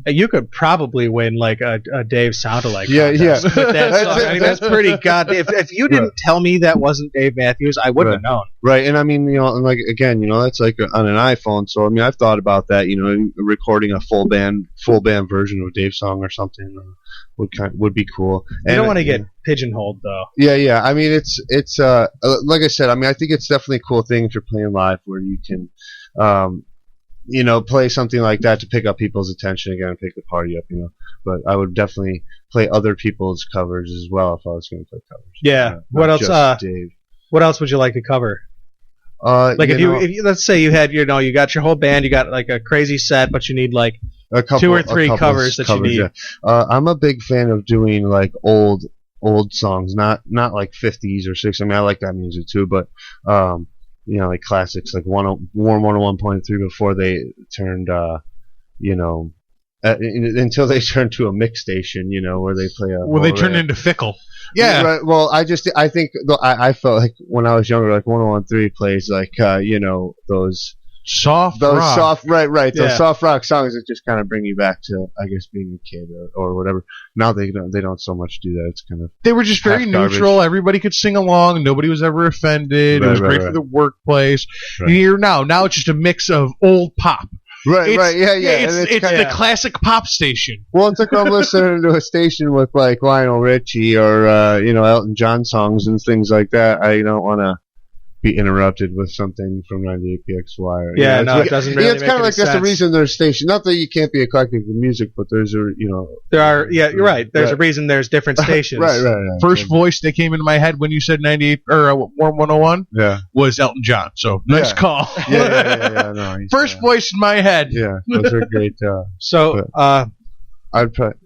you could probably win like a Dave sound-alike contest with that song. I mean, that's pretty goddamn. If you didn't tell me that wasn't Dave Matthews, I wouldn't have known. Right, and I mean, you know, and like again, you know, that's like on an iPhone. So I mean, I've thought about that. You know, recording a full band version of a Dave song or something would be cool. You don't want to get pigeonholed though. Yeah. I mean, it's like I said. I mean, I think it's definitely a cool thing if you're playing live where you can. You know, play something like that to pick up people's attention again and pick the party up, you know. But I would definitely play other people's covers as well if I was going to play covers. Yeah. What else? Dave. What else would you like to cover? Like if you let's say you had, you know, you got your whole band, you got like a crazy set, but you need like a couple, 2 or 3 covers that you need. Yeah. I'm a big fan of doing like old songs, not like 50s or 60s. I mean, I like that music too, but you know, like classics like Warm 101.3 before they turned, you know, until they turned to a mix station, you know, where they play a. Well, they turned into Fickle. Yeah. Right. Well, I think I felt like when I was younger, like 101.3 plays like, you know, those soft rock. Right. Those soft rock songs that just kind of bring you back to, I guess, being a kid or whatever. Now they don't so much do that. It's kind of they were just very neutral. Everybody could sing along. Nobody was ever offended. It was great for the workplace. Right. Here now it's just a mix of old pop. Right. Yeah. It's the classic pop station. Well, it's like I'm listening to a station with like Lionel Richie or you know, Elton John songs and things like that. I don't want to. be interrupted with something from 98PXY. Or, Yeah, you know, no, it doesn't really it's make kind of any like that's the sense. reason there's stations. Not that you can't be eclectic with music, but there's a There are, yeah, you're right. There's a Right. reason there's different stations. right. First voice that came into my head when you said 98 or Warm 101 Yeah. was Elton John. So nice Yeah. call. Yeah. No, First voice in my head. Yeah, those are great. So, I'd put.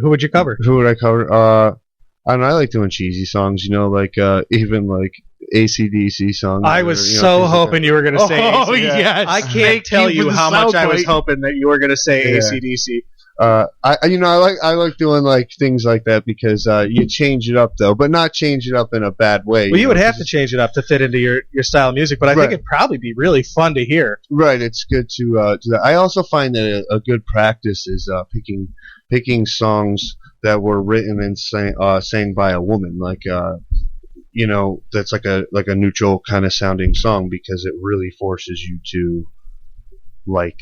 who would you cover? Who would I cover? I don't know, I like doing cheesy songs. Like even like AC/DC songs. I was so hoping you were going to say Oh, AC/DC. yes. I can't Thank tell you for you the how much I was soundbite. hoping that you were going to say Yeah. AC/DC. I like doing like things like that because you change it up though, but not change it up in a bad way. Well, you would know, have to change it up to fit into your style of music, but I think it'd probably be really fun to hear. Right, it's good to do that. I also find that a good practice is picking songs that were written and sang by a woman, like that's like a neutral kind of sounding song, because it really forces you to like.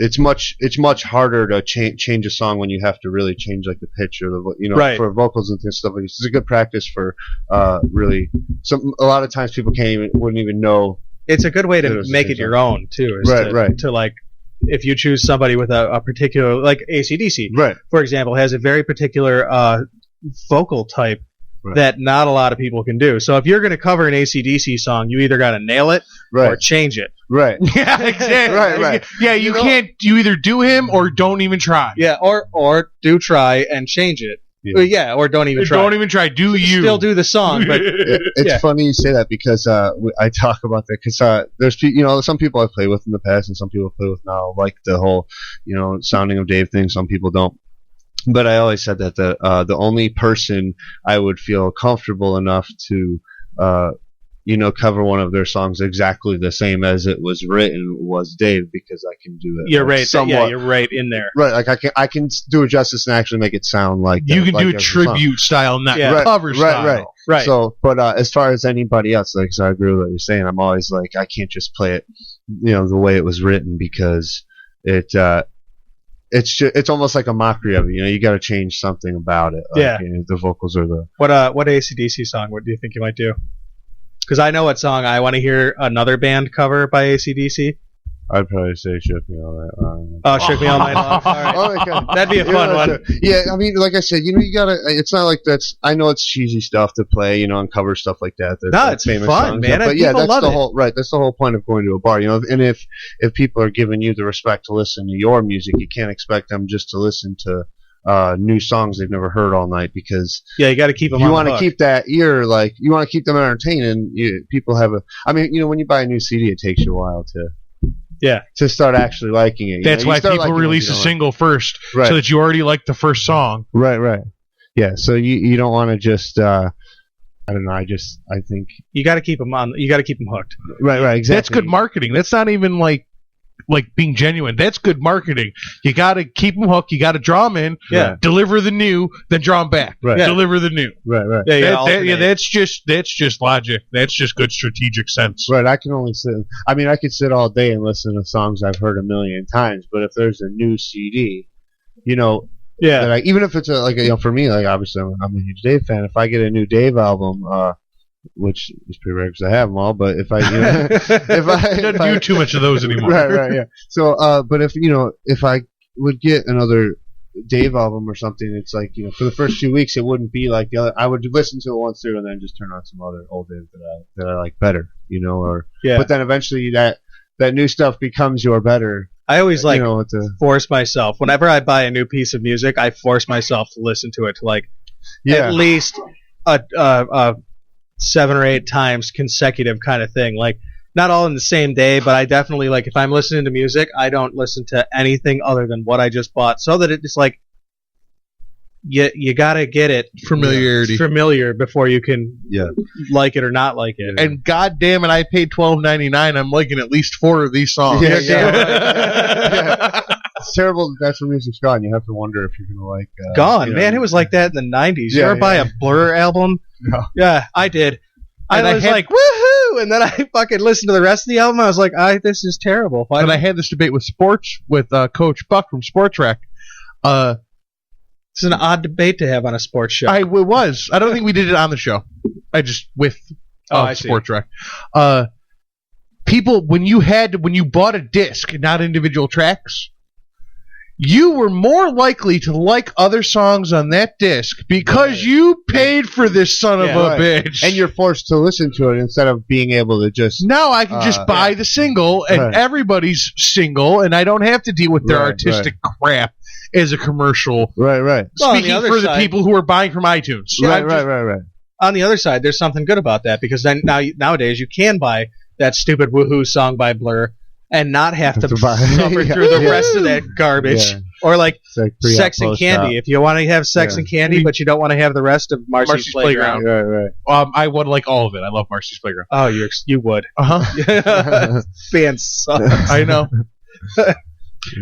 It's much harder to change a song when you have to really change like the pitch or the Right. for vocals and stuff like this. It's a good practice for really. A lot of times people wouldn't even know. It's a good way It to was the make same it your song. own too. Is Right. To like, if you choose somebody with a particular, like AC/DC, Right. for example, has a very particular vocal type that not a lot of people can do. So if you're going to cover an AC/DC song, you either got to nail it or change it. Right. Yeah, exactly. Right. Yeah, you can't. You either do him or don't even try. Yeah, or do try and change it. Yeah, or don't even try. Don't even try. Do you still do the song? But It's funny you say that because I talk about that because there's some people I play with in the past and some people I play with now like the whole sounding of Dave thing. Some people don't. But I always said that the only person I would feel comfortable enough to cover one of their songs exactly the same as it was written was Dave, because I can do it. You're right. Somewhat. Yeah, you're right in there. Right, like I can do it justice and actually make it sound like You can like do a as song. tribute style, not Right, cover style. Right. So, but as far as anybody else, like, so I agree with what you're saying. I'm always like, I can't just play it, the way it was written, because it's almost like a mockery of it. You got to change something about it. Like, the vocals are the. What AC/DC song? What do you think you might do? Because I know what song I want to hear another band cover by AC/DC. I'd probably say "Shook Me All Night Long." Oh, "Shook Me All Night Long." All right. Okay. That'd be a fun one. Yeah, I mean, like I said, you gotta. It's not like that's. I know it's cheesy stuff to play, and cover stuff like that. No, it's famous fun, songs, man. But yeah, People that's love the it. whole right. That's the whole point of going to a bar, And if people are giving you the respect to listen to your music, you can't expect them just to listen to new songs they've never heard all night, because you got to keep them. You want to keep that ear, like you want to keep them entertained, and people have a. I mean, when you buy a new CD, it takes you a while to start actually liking it. That's why people release a single first, so that you already like the first song. Right. Yeah, so you don't want to just. I don't know. I think you got to keep them on. You got to keep them hooked. Right. Exactly. That's good marketing. That's not even like being genuine. That's good marketing. You got to keep them hooked. You got to draw them in. Yeah. Deliver the new, then draw them back. Right. Yeah. Deliver the new. Right. Yeah. That's just logic. That's just good strategic sense. Right. I can only sit. I mean, I could sit all day and listen to songs I've heard a million times. But if there's a new CD, that even if it's for me, like obviously I'm a huge Dave fan. If I get a new Dave album, which is pretty rare because I have them all, but if I don't do too much of those anymore. Right, yeah. So, but if I would get another Dave album or something, it's like for the first few weeks it wouldn't be like the other. I would listen to it once through and then just turn on some other old Dave that I like better, But then eventually that new stuff becomes your better. I always force myself whenever I buy a new piece of music. I force myself to listen to it at least a 7 or 8 times consecutive kind of thing. Like not all in the same day, but I definitely if I'm listening to music, I don't listen to anything other than what I just bought, so that it's like you gotta get it familiar before you can like it or not like it. And god damn it, I paid $12.99. I'm liking at least 4 of these songs. Yeah. It's terrible that that's where music's gone. You have to wonder if you're gonna like gone, man. It was like that in the 90s. You ever buy a Blur album? No. Yeah, I did. And I was like, woohoo! And then I fucking listened to the rest of the album. I was like, this is terrible. And I had this debate with Coach Buck from Sports Rec. It's an odd debate to have on a sports show. It was. I don't think we did it on the show. I just with I see. Sports Rec. People, when you bought a disc, not individual tracks, you were more likely to like other songs on that disc because you paid for this son of a bitch. And you're forced to listen to it instead of being able to just... Now I can just buy the single, and everybody's single, and I don't have to deal with their artistic crap as a commercial. Right. Speaking for the people who are buying from iTunes. Right. On the other side, there's something good about that, because then nowadays you can buy that stupid Woohoo song by Blur and not have to suffer through the rest of that garbage. Yeah. Or like pre- Sex and Candy. If you want to have Sex and Candy, but you don't want to have the rest of Marcy's Playground. Right. I would like all of it. I love Marcy's Playground. Oh, you would. Fans suck. I know.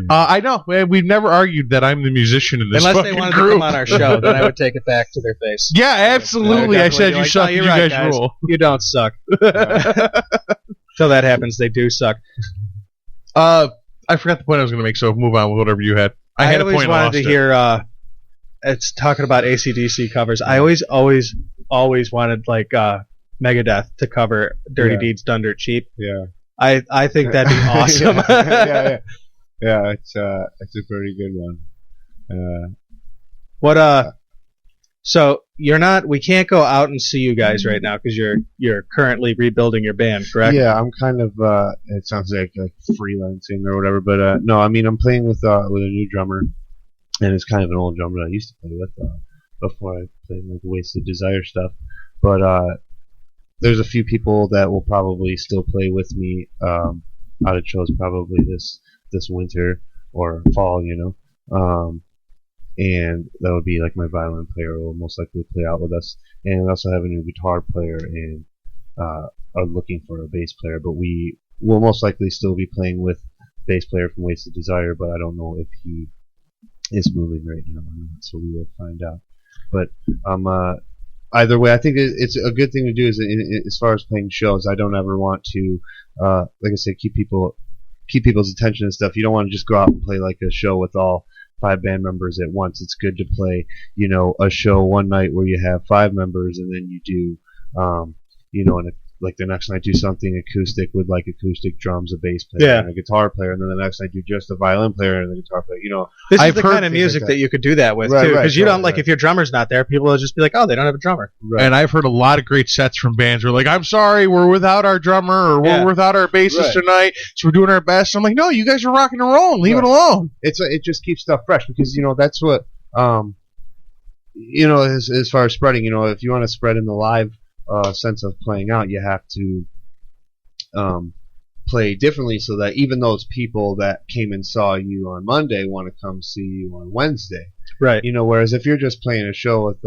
I know. We've never argued that I'm the musician in this Unless fucking they wanted group. to come on our show, then I would take it back to their face. Yeah, absolutely. I said you suck. You're You right, guys rule. You don't suck. Till that happens, they do suck. I forgot the point I was going to make, so move on with whatever you had. I had a point. Always wanted to hear. It's talking about AC/DC covers. I always wanted like Megadeth to cover "Dirty Deeds Done Dirt Cheap." Yeah, I think that'd be awesome. Yeah. It's a pretty good one. So you're not. We can't go out and see you guys right now because you're currently rebuilding your band, correct? Yeah, I'm kind of. It sounds like freelancing or whatever, but no. I mean, I'm playing with a new drummer, and it's kind of an old drummer that I used to play with before I played like the Wait-sted Desire stuff. But there's a few people that will probably still play with me out at shows probably this winter or fall, and that would be like my violin player who will most likely play out with us, and I also have a new guitar player and are looking for a bass player, but we will most likely still be playing with bass player from Wait-sted Desire, but I don't know if he is moving right now, so we will find out. But either way, I think it's a good thing to do. As far as playing shows, I don't ever want to, like I said, keep people's attention and stuff. You don't want to just go out and play like a show with all 5 band members at once. It's good to play, a show one night where you have 5 members, and then you do, like the next night do something acoustic with like acoustic drums, a bass player, and a guitar player, and then the next night do just a violin player and a guitar player. This is the kind of music that you could do that with too, because you don't like if your drummer's not there, people will just be like, oh, they don't have a drummer. Right. And I've heard a lot of great sets from bands who are like, I'm sorry, we're without our drummer or we're without our bassist tonight, so we're doing our best. I'm like, no, you guys are rocking and rolling. Leave it alone. It just keeps stuff fresh because that's what as far as spreading. If you want to spread in the live sense of playing out, you have to play differently so that even those people that came and saw you on Monday want to come see you on Wednesday. Right. Whereas if you're just playing a show with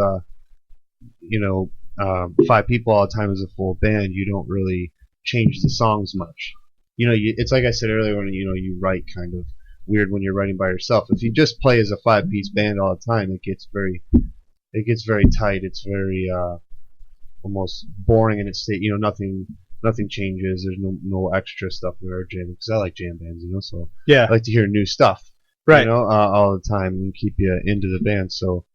5 people all the time as a full band, you don't really change the songs much. It's like I said earlier when you write kind of weird when you're writing by yourself. If you just play as a 5-piece band all the time, it gets very tight. It's very almost boring in its state. Nothing changes. There's no extra stuff in our jam because I like jam bands, so I like to hear new stuff, right? All the time and keep you into the band. So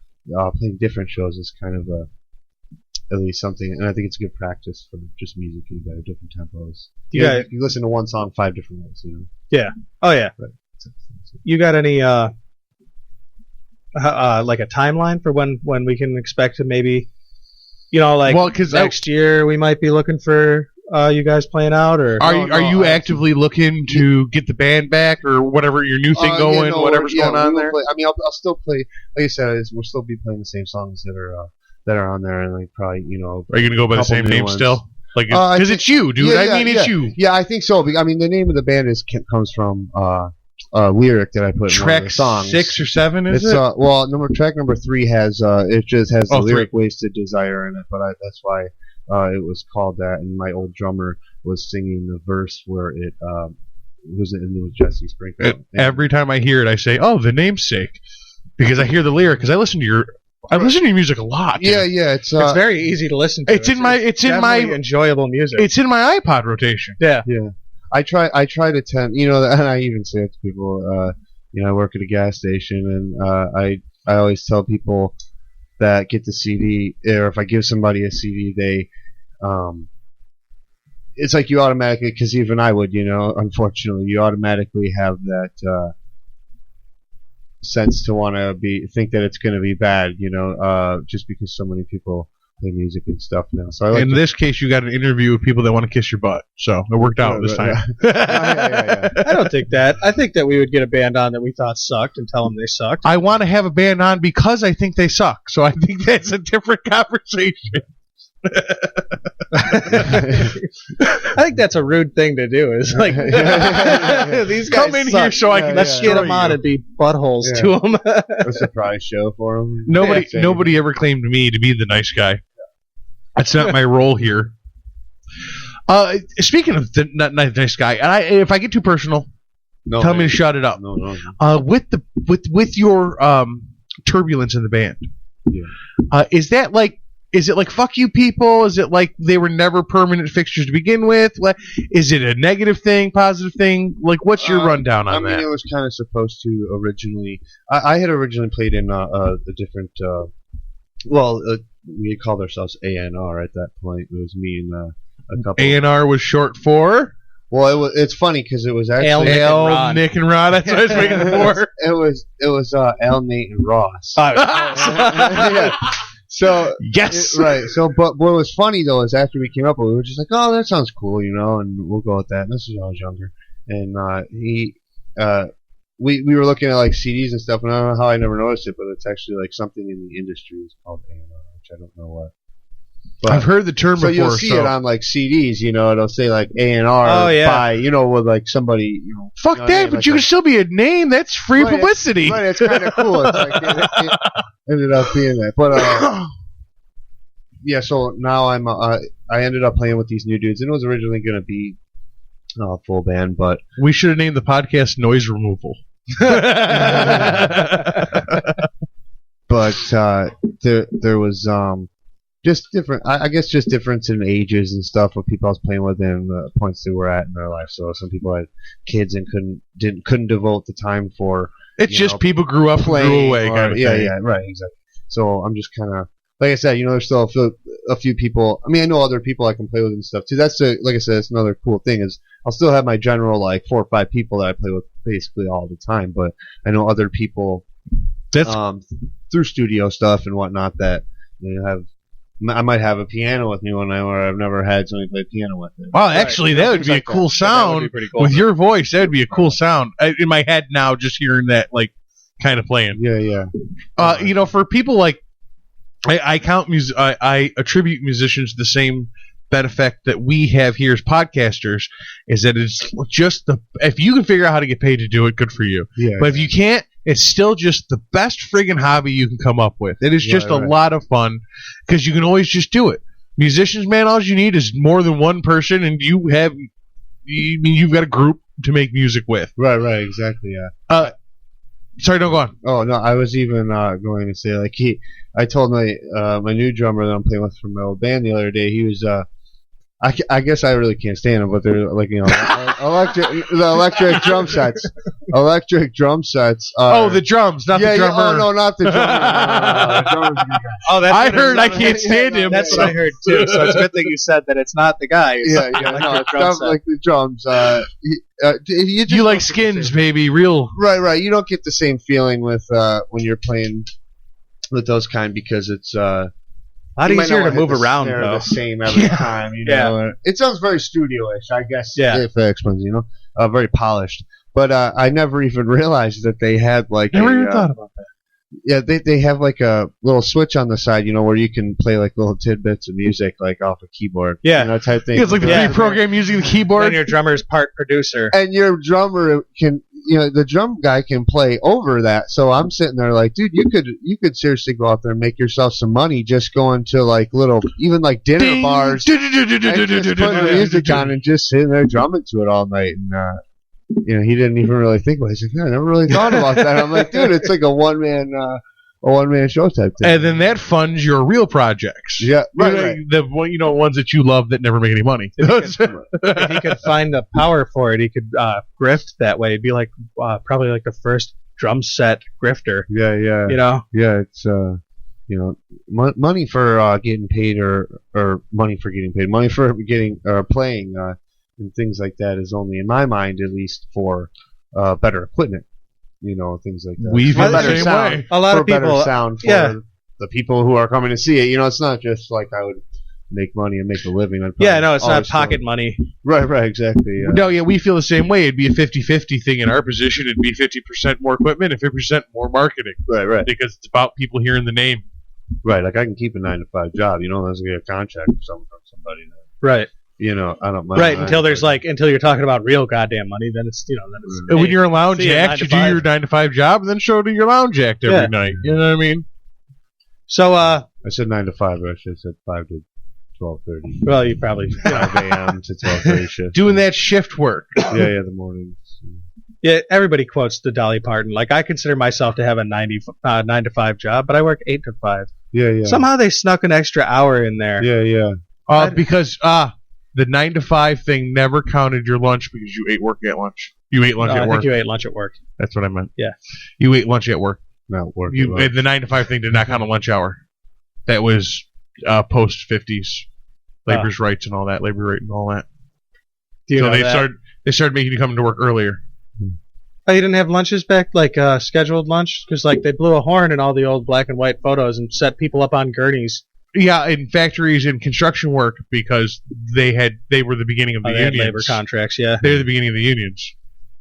playing different shows is kind of at least something, and I think it's good practice for just music. You got different tempos. You listen to one song 5 different ways. Yeah. Oh yeah. But, you got any like a timeline for when we can expect to maybe? Because next year we might be looking for you guys playing out, or are you actively looking to get the band back or whatever your new thing going, whatever's going on there? I'll still play. Like I said, we'll still be playing the same songs that are on there, and like probably Are you gonna go by the same name ones. still? Like because it's you, dude. It's you. Yeah, I think so. I mean, the name of the band comes from a lyric that I put in one of the songs. 6 or 7 is it? Track number 3 has it just has the lyric 3. "Wait-sted Desire" in it, but that's why it was called that. And my old drummer was singing the verse where it was Jesse Spreaker. Every time I hear it, I say, "Oh, the namesake," because I hear the lyric. Because I listen to your music a lot. Dude. Yeah. It's very easy to listen to. It's in my enjoyable music. It's in my iPod rotation. Yeah. I try to tend, and I even say it to people. I work at a gas station, and I always tell people that get the CD, or if I give somebody a CD, they it's like you automatically, because even I would, unfortunately, you automatically have that sense to want to think that it's going to be bad, just because so many people play music and stuff now. So in this case, you got an interview with people that want to kiss your butt, so it worked out this time. I don't think that. I think that we would get a band on that we thought sucked and tell them they sucked. I want to have a band on because I think they suck, so I think that's a different conversation. I think that's a rude thing to do. Is like these guys come in suck. here so I can let's get them on and be buttholes to them. A surprise show for them. Nobody ever claimed me to be the nice guy. That's not my role here. Speaking of the nice guy, and if I get too personal, tell me to shut it up. No. With your turbulence in the band, is it like fuck you people? Is it like they were never permanent fixtures to begin with? Is it a negative thing, positive thing? Like, what's your rundown on that? I mean, it was kind of supposed to originally. I had originally played in a different. We called ourselves A&R at that point. It was me and a couple. A&R was short for. Well, it's funny because it was actually Nick and Rod. That's what I was making it for. It was Al, Nate, and Ross. Yeah. So yes, right. So, but what was funny though is after we came up, we were just like, "Oh, that sounds cool," and we'll go with that. And this is when I was younger, and we were looking at like CDs and stuff, and I don't know how I never noticed it, but it's actually like something in the industry is called A&R, which I don't know what. But, I've heard the term before. So you'll see it on like CDs, it'll say like A&R by, with like somebody, Fuck that, but you can still be a name. That's free publicity. Right, it's kind of cool. It's like it ended up being that. But yeah, so now I ended up playing with these new dudes, and it was originally going to be a full band, but we should have named the podcast Noise Removal. But there was just different. I guess just difference in ages and stuff with people I was playing with and the points they were at in their life. So some people had kids and couldn't devote the time for. It's just people grew up, playing, grew away, kind of thing. Yeah, right, exactly. So I'm just kind of like I said, there's still a few people. I mean, I know other people I can play with and stuff too. That's like I said, it's another cool thing is I'll still have my general like 4 or 5 people that I play with basically all the time. But I know other people through studio stuff and whatnot that have. I might have a piano with me one night where I've never had somebody play piano with it. Wow, actually, that would be a cool sound. Cool. With your voice, that would be a cool sound. In my head now, just hearing that, like, kind of playing. Yeah. For people like, I attribute musicians the same benefit that we have here as podcasters, is that it's just if you can figure out how to get paid to do it, good for you. Yeah. But if you can't, it's still just the best friggin' hobby you can come up with. It is just a lot of fun because you can always just do it. Musicians, man, all you need is more than one person, and you've got a group to make music with. Right, exactly, yeah. Sorry, don't go on. Oh no, I was even going to say like I told my new drummer that I'm playing with from my old band the other day. He was I guess I really can't stand them, but they're like electric drum sets. Electric drum sets. The drums, not the drummer. Oh no, not the drummer. I heard I can't stand him. That's what I heard too. So it's a good thing you said that it's not the guy. Yeah, no, it's not like the drums. You like skins, baby, real. Right. You don't get the same feeling with when you're playing with those kind because it's. A lot easier to move around, though. The same every time, know. It sounds very studio-ish, I guess. Yeah. If that explains, very polished. But I never even realized that they had like. Never even thought about that. Yeah, they have like a little switch on the side, where you can play like little tidbits of music like off a keyboard. Yeah, type thing. It's like the pre-programmed music, the keyboard. And your drummer's part producer. And your drummer can. The drum guy can play over that. So I'm sitting there like, dude, you could seriously go out there and make yourself some money just going to like little, even like dinner bars, and just putting music on and just sitting there drumming to it all night. And he didn't even really think about it. He's like, yeah, I never really thought about that. I'm like, dude, it's like a one man show type thing. And then that funds your real projects. Yeah, right. The ones that you love that never make any money. If he could find the power for it, he could grift that way. It'd be like probably like the first drum set grifter. Yeah. Yeah, it's money for getting paid or money for getting paid, money for getting playing and things like that is only, in my mind at least, for better equipment. Things like that. We feel the better same sound, way. A lot of better people, sound for the people who are coming to see it. It's not just like I would make money and make a living. no, it's not pocket money. Right, exactly. Yeah. No, we feel the same way. It'd be a 50-50 thing in our position. It'd be 50% more equipment and 50% more marketing. Right. Because it's about people hearing the name. Right, like I can keep a 9-to-5 job. Unless I get a contract from somebody. Right. I don't mind. Right, until you're talking about real goddamn money, then it's And when you're a lounge See you act, you do your 9-to-5 job and then show to your lounge act every night. You know what I mean? So, I said 9 to 5, but I should have said 5 to 12:30. Well, you probably 5 a.m. to 12:30 shift. Doing that shift work. Yeah, the mornings. Yeah, everybody quotes the Dolly Parton. Like, I consider myself to have a 9 to 5 job, but I work 8 to 5. Yeah. Somehow they snuck an extra hour in there. Yeah. Because the 9 to 5 thing never counted your lunch because you ate work at lunch. You ate lunch at I work. think you ate lunch at work. That's what I meant. Yeah. You ate lunch at work. Not work. The 9 to 5 thing did not count a lunch hour. That was post 50s labor's rights and all that, labor rate and all that. So they started making you come to work earlier. Oh, you didn't have lunches back, like scheduled lunch? Because they blew a horn in all the old black and white photos and set people up on gurneys. Yeah, in factories and construction work because they were the beginning of the unions. Labor contracts, yeah. They were the beginning of the unions.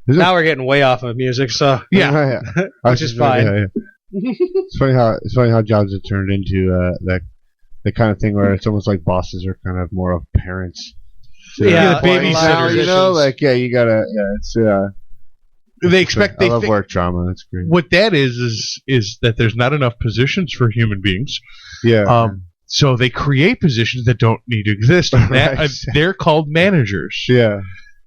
Now we're getting way off of music, so yeah, which is fine. Yeah. It's funny how jobs have turned into the kind of thing where it's almost like bosses are kind of more of parents. So the babysitters. You gotta. Yeah, it's. They expect. I love work drama. That's great. What that is that there's not enough positions for human beings. Yeah. So they create positions that don't need to exist. And they're called managers. Yeah.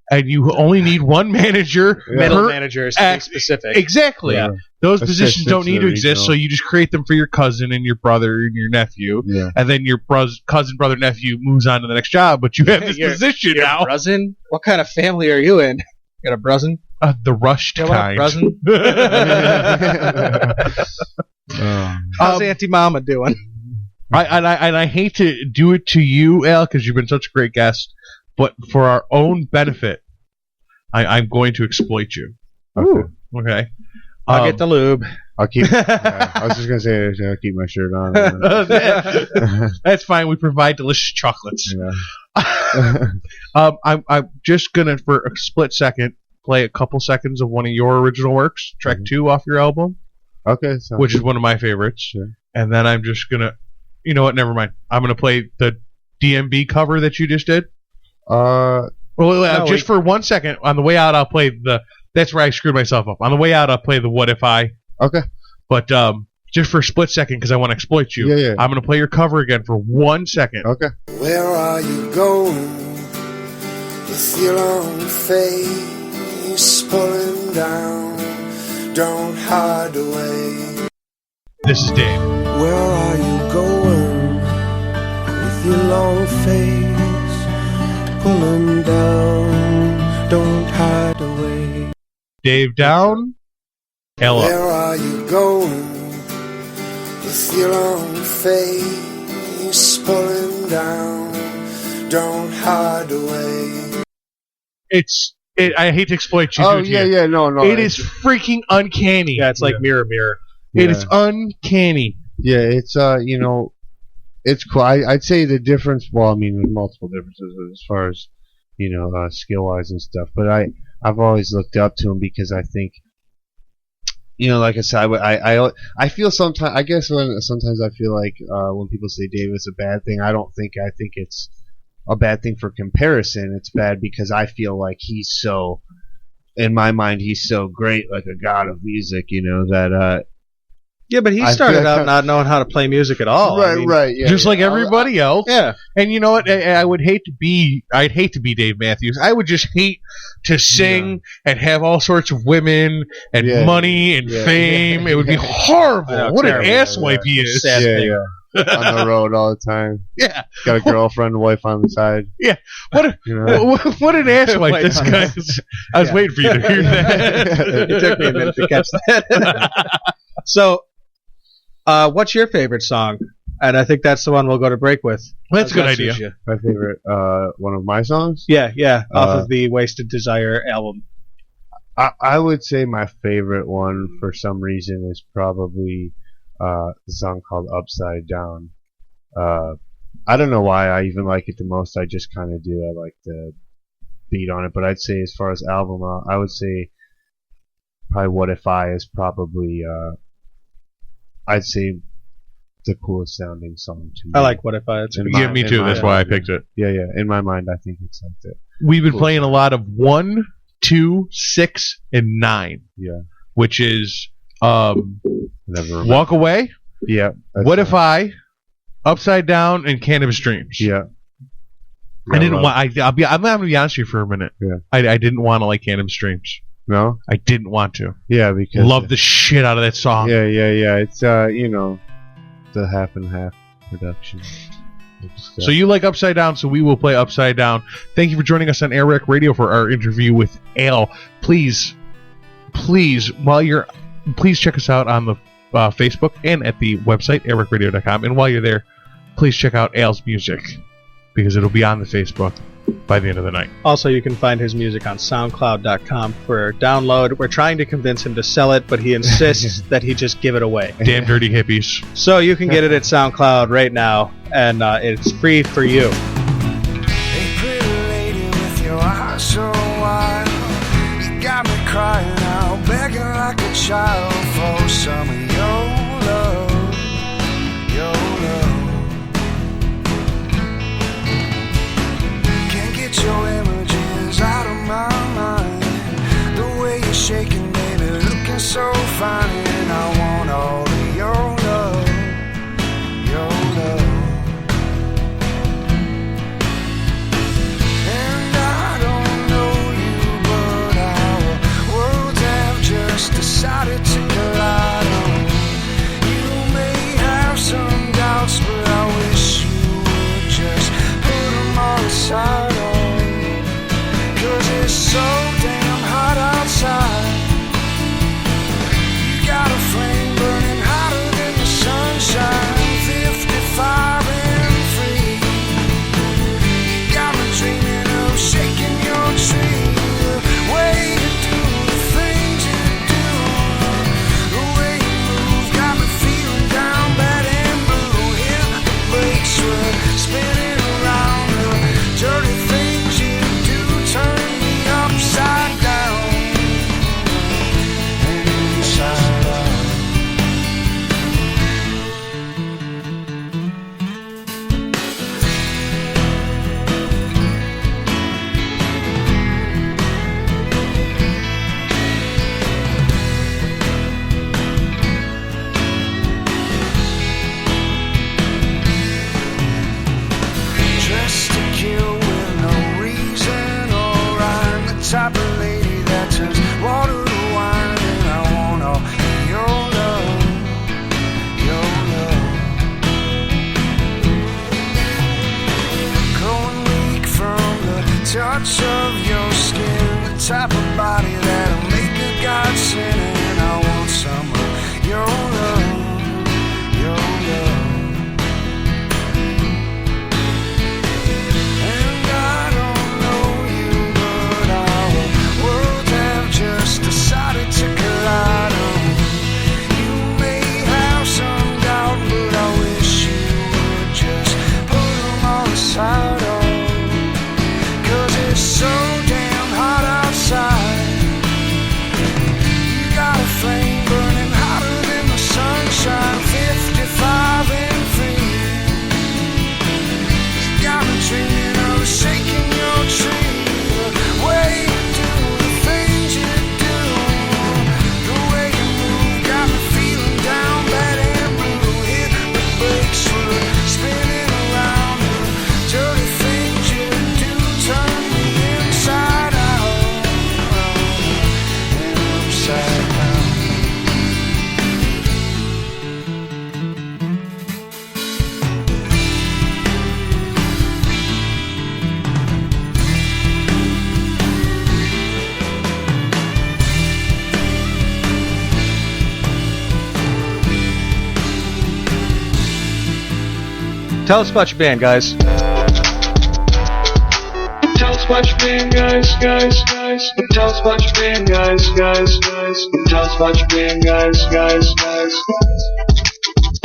And you only need one manager. Middle managers, to be specific. Exactly. Yeah. Those positions don't need to exist, so you just create them for your cousin and your brother and your nephew. Yeah. And then your cousin, brother, nephew moves on to the next job, but you have this position now. Bruzin? What kind of family are you in? Got a Bruzin? The rushed kind. Bruzin? How's Auntie Mama doing? I hate to do it to you, Al, because you've been such a great guest, but for our own benefit, I'm going to exploit you. Okay. I'll get the lube. I'll keep. I was just gonna say I'll keep my shirt on. That's fine. We provide delicious chocolates. Yeah. I'm just gonna, for a split second, play a couple seconds of one of your original works, track 2 off your album. Okay. Which is one of my favorites. Sure. And then I'm just gonna, you know what? Never mind. I'm gonna play the DMB cover that you just did. For 1 second. On the way out, I'll play the. That's where I screwed myself up. On the way out, I'll play the What If I. Okay. But just for a split second, because I want to exploit you. Yeah. I'm going to play your cover again for 1 second. Okay. Where are you going with your long face pulling down? Don't hide away. This is Dave. Where are you going with your long face pulling down? Don't hide away. Dave down. Ella. Where are you going with your long face pulling down? Don't hide away. I hate to exploit you. Oh, yeah, no. It is freaking uncanny. Yeah, it's like mirror. It is uncanny. Yeah, it's it's cool. I'd say the difference. Well, I mean, there's multiple differences as far as skill wise and stuff. But I've always looked up to him because I think, like I said, I feel sometimes. I guess sometimes I feel like when people say Dave is a bad thing, I think it's a bad thing for comparison. It's bad because I feel like he's so, in my mind, he's so great, like a god of music. That. Yeah, but he started out not knowing how to play music at all. Right. Yeah, just like everybody else. Yeah. And you know what? I'd hate to be Dave Matthews. I would just hate to sing and have all sorts of women and money and fame. It would be horrible. What an asswipe he is. Yeah. On the road all the time. Yeah. Got a girlfriend, wife on the side. Yeah. What an asswipe this guy is. I was waiting for you to hear that. It took me a minute to catch that. So, What's your favorite song? And I think that's the one we'll go to break with. That's a good idea. My favorite, one of my songs? Yeah, off of the Wait-sted Desire album. I would say my favorite one, for some reason, is probably the song called Upside Down. I don't know why I even like it the most. I just kind of do. I like the beat on it. But I'd say as far as album, I would say probably What If I is probably, I'd say, the coolest sounding song to me. I like What If I. Yeah, me too. That's why I picked it. Yeah. In my mind, I think it's like that. We've been playing a lot of 1, 2, 6, and 9. Yeah. Which is Walk Away. Yeah. What If I, Upside Down, and Cannabis Dreams. Yeah. I didn't want. I'm gonna be honest with you for a minute. Yeah. I didn't want to like Cannabis Dreams. No. I didn't want to. Yeah, because love the shit out of that song. Yeah. It's the half and half production. So you like Upside Down, so we will play Upside Down. Thank you for joining us on AirWreckRadio for our interview with Al. Please check us out on the Facebook and at the website airwreckradio.com. And while you're there, please check out Al's music because it'll be on the Facebook by the end of the night. Also, you can find his music on SoundCloud.com for download. We're trying to convince him to sell it, but he insists that he just give it away. Damn dirty hippies. So you can get it at SoundCloud right now, and it's free for you. Hey, pretty lady with your eyes so wide, you got me crying out, begging like a child for some of your love. Your images out of my mind. The way you're shaking, baby, looking so fine. And I want all of your love, your love. And I don't know you, but our worlds have just decided to collide. You may have some doubts, but I wish you would just put them all aside. It's so damn hot outside. You gotta Tell us about your band, guys. Tell us about your band, guys. Tell us about your band, guys. Tell us about your band, guys.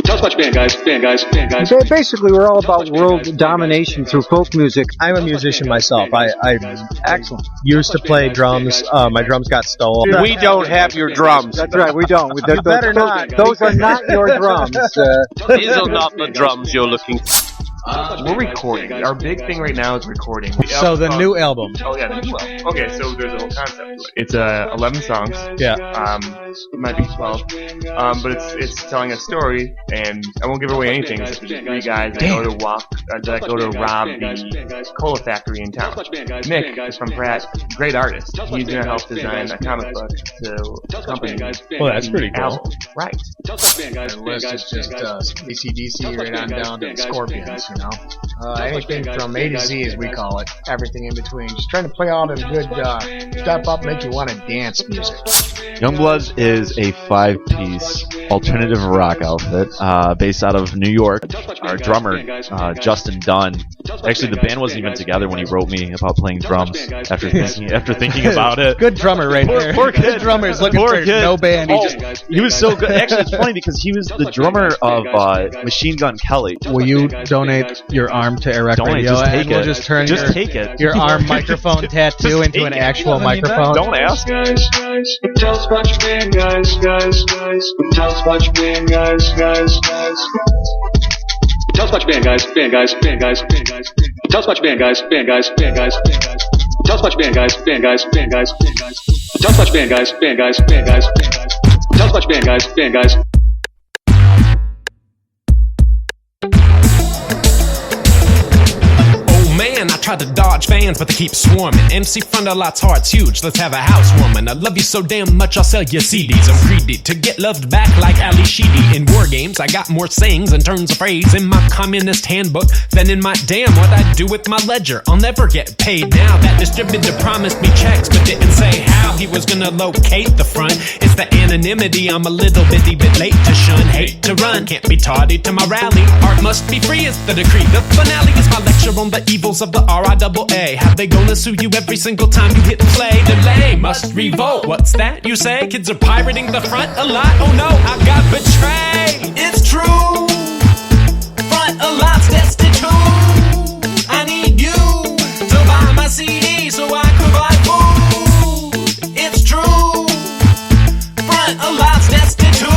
Tell us about your band, guys. Basically, we're all about world domination through folk music. I'm a musician myself. I used to play drums. My drums got stolen. We don't have your drums. That's right, we don't. You better not. Those are not your drums. These are not the drums you're looking for. We're recording. Our big thing right now is recording. So the new album. Oh yeah, the new album. Okay, so there's a whole concept to it. It's 11 songs. Yeah. It might be 12. But it's telling a story, and I won't give away anything. Except there's 3 guys that go to rob the cola factory in town. Nick is from Pratt, great artist. He's gonna help design a comic book to accompany. Well, that's pretty cool. Album. Right. The list is just AC/DC right on down to Scorpions. You know, anything from A to Z, as we call it, everything in between. Just trying to play all the good step up, make you want to dance music. Youngbloods is a 5-piece alternative rock outfit based out of New York. Our drummer, Justin Dunn. Actually, the band wasn't even together when he wrote me about playing drums after thinking about it. Good drummer right there. Poor kid. Good drummer is looking for no band. He was so good. Actually, it's funny because he was the drummer of Machine Gun Kelly. Will you donate your arm to AirWreckRadio? Just take it. We'll just turn your arm microphone tattoo into an actual microphone. Don't ask. Tell us about your band, guys. Tell us about your band, guys. Tell us about your band, guys. Tell us about your band, guys. Tell us about your band, guys. Tell us about your band, guys. Tell us about your band, guys. Man, I tried to dodge fans, but they keep swarming. MC Frontalot's heart's huge, let's have a housewarming. I love you so damn much, I'll sell you CDs. I'm greedy to get loved back like Ali Sheedy. In war games, I got more sayings and turns of phrase in my communist handbook than in my damn what I do with my ledger. I'll never get paid now. That distributor promised me checks, but didn't say how he was gonna locate the front. It's the anonymity, I'm a little bitty bit late to shun. Hate to run, can't be tardy to my rally. Art must be free is the decree. The finale is my lecture on the evils of the RIAA. How they gonna sue you every single time you hit play? Delay must revolt. What's that you say? Kids are pirating the front a lot. Oh no, I got betrayed. It's true. Front a lot's destitute. I need you to buy my CD so I can buy food. It's true. Front a lot's destitute.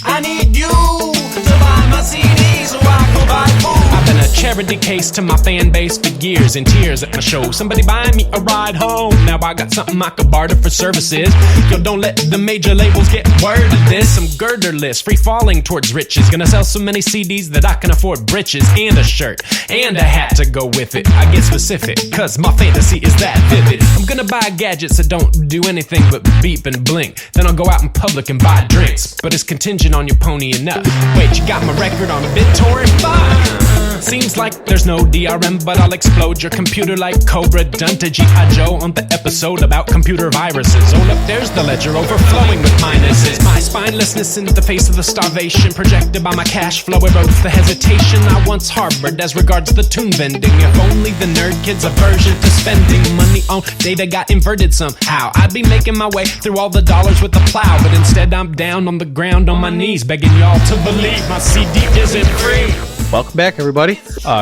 I need you to buy my CD so I can buy food. I've been a charity case to my fan base for years, in tears at my show. Somebody buy me a ride home. Now I got something I could barter for services. Yo, don't let the major labels get word of this. I'm girderless, free falling towards riches. Gonna sell so many CDs that I can afford britches and a shirt and a hat to go with it. I get specific, cause my fantasy is that vivid. I'm gonna buy gadgets that don't do anything but beep and blink. Then I'll go out in public and buy drinks, but it's contingent on your pony enough. Wait, you got my record on a BitTorrent? Fine. Seems like there's no DRM, but I'll explode your computer like Cobra. Done to G.I. Joe on the episode about computer viruses. Oh look, there's the ledger overflowing with minuses. My spinelessness in the face of the starvation projected by my cash flow erodes the hesitation I once harbored as regards the tune vending. If only the nerd kid's aversion to spending money on data got inverted somehow, I'd be making my way through all the dollars with a plow. But instead I'm down on the ground on my knees begging y'all to believe my CD isn't free. Welcome back, everybody.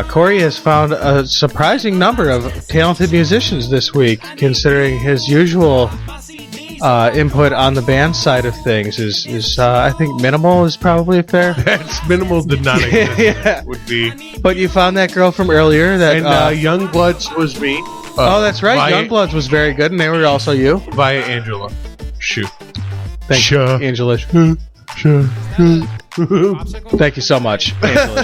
Corey has found a surprising number of talented musicians this week, considering his usual input on the band side of things is I think minimal is probably fair. That's minimal did not exist. Yeah. Would be. But you found that girl from earlier. That And Youngbloods was me. Oh, that's right. Youngbloods was very good, and they were also you. Via Angela. Shoot. Thank you, Angela. Thank you so much, Angela,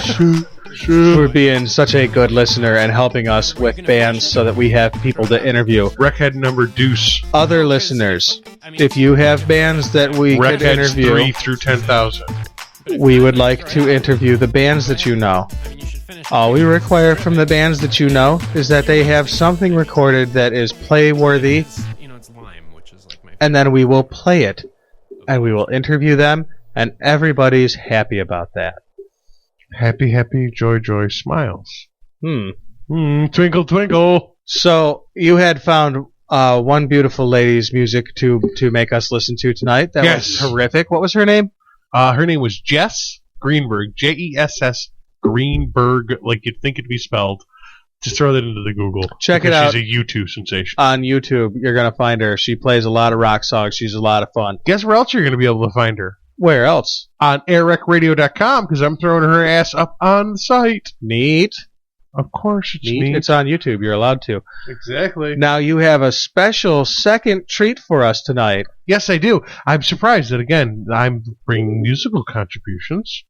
for being such a good listener and helping us with bands so that we have people to interview. Wreckhead number deuce. Other listeners, if you have bands that we could interview, 3 through 10,000. We would like to interview the bands that you know. All we require from the bands that you know is that they have something recorded that is play-worthy, and then we will play it, and we will interview them, and everybody's happy about that. Happy, happy, joy, joy, smiles. Twinkle, twinkle. So you had found one beautiful lady's music to make us listen to tonight. That was terrific. What was her name? Her name was Jess Greenberg. Jess Greenberg, like you'd think it'd be spelled. Just throw that into the Google. Check it out. She's a YouTube sensation. On YouTube, you're going to find her. She plays a lot of rock songs. She's a lot of fun. Guess where else you're going to be able to find her? Where else? On AirWreckRadio.com, because I'm throwing her ass up on the site. Neat. Of course it's neat. It's on YouTube. You're allowed to. Exactly. Now you have a special second treat for us tonight. Yes, I do. I'm surprised that, again, I'm bringing musical contributions.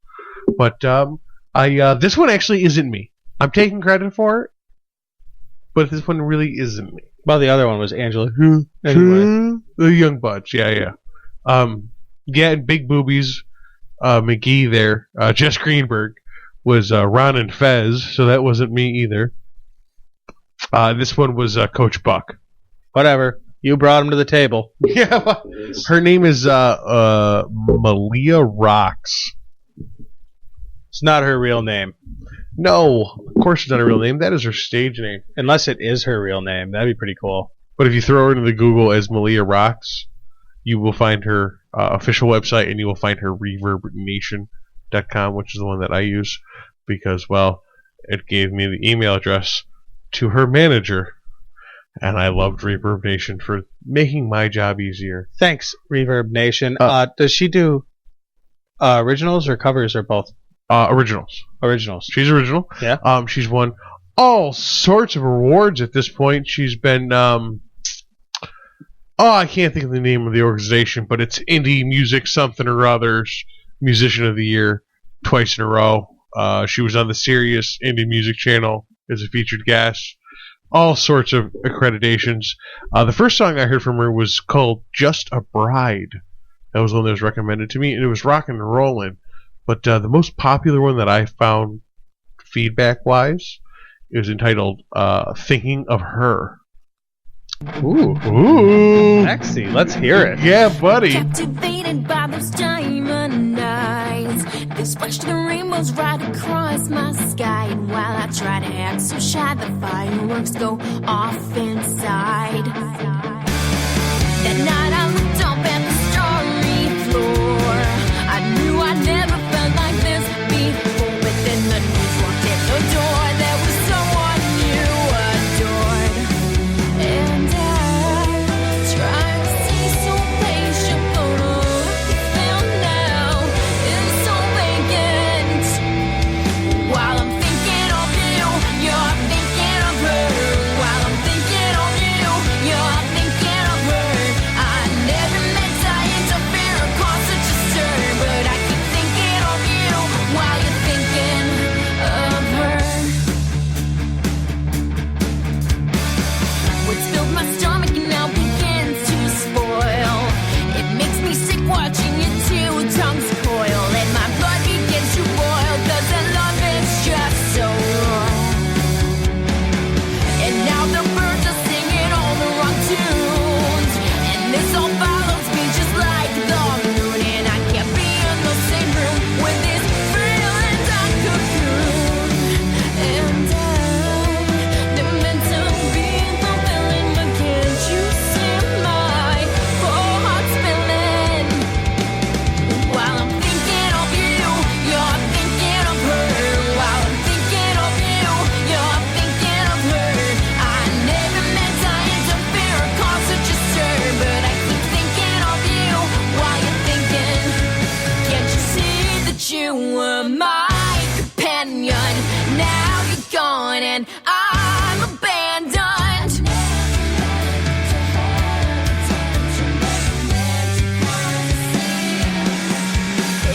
But this one actually isn't me. I'm taking credit for it. But this one really isn't me. Well, the other one was Angela. Anyway. The Young Buds. Yeah. And Big Boobies McGee there. Jess Greenberg was Ron and Fez, so that wasn't me either. This one was Coach Buck. Whatever. You brought him to the table. Yeah. Her name is Melia Rocks. It's not her real name. No, of course it's not her real name. That is her stage name. Unless it is her real name. That'd be pretty cool. But if you throw her into the Google as Melia Rocks, you will find her official website, and you will find her ReverbNation.com, which is the one that I use because, well, it gave me the email address to her manager. And I loved Reverb Nation for making my job easier. Thanks, Reverb Nation. Does she do originals or covers or both? Originals. She's original. Yeah. She's won all sorts of awards at this point. She's been I can't think of the name of the organization, but it's Indie Music something or others Musician of the Year twice in a row. She was on the Sirius Indie Music channel as a featured guest. All sorts of accreditations. The first song I heard from her was called Just a Bride. That was one that was recommended to me, and it was rockin' and rollin'. But the most popular one that I found feedback-wise is entitled Thinking of Her. Ooh. Sexy. Let's hear it. Yeah, buddy. Captivated by those diamond eyes. They splash the rainbows right across my sky. And while I try to act so shy, the fireworks go off inside. That night I looked up at the starry floor. I knew I'd never felt like this before. But then the news walked in the door. There was someone you adored. And I tried to stay so patient, but all I found now is so vacant. While I'm thinking of you, you're thinking of her. While I'm thinking of you, you're thinking of her. I never meant to interfere or cause such a stir, but I keep thinking of you while you're thinking of her. What's filled my stomach now begins to spoil. It makes me sick watching your two tongues coil, and my blood begins to boil, 'cause I love is just so wrong. And now the birds are singing all the wrong tunes, and this all follows me just like the moon. And I can't be in the same room with this feelings I cocoon. And they're meant to be fulfilling, but can't you see my whole heart spilling? While I'm thinking of you, you're thinking of her. While I'm thinking of you, you're thinking of her. I never meant to interfere or cause such a stir, but I keep thinking of you while you're thinking. Can't you see that you were my companion? Now you're gone and I'm abandoned.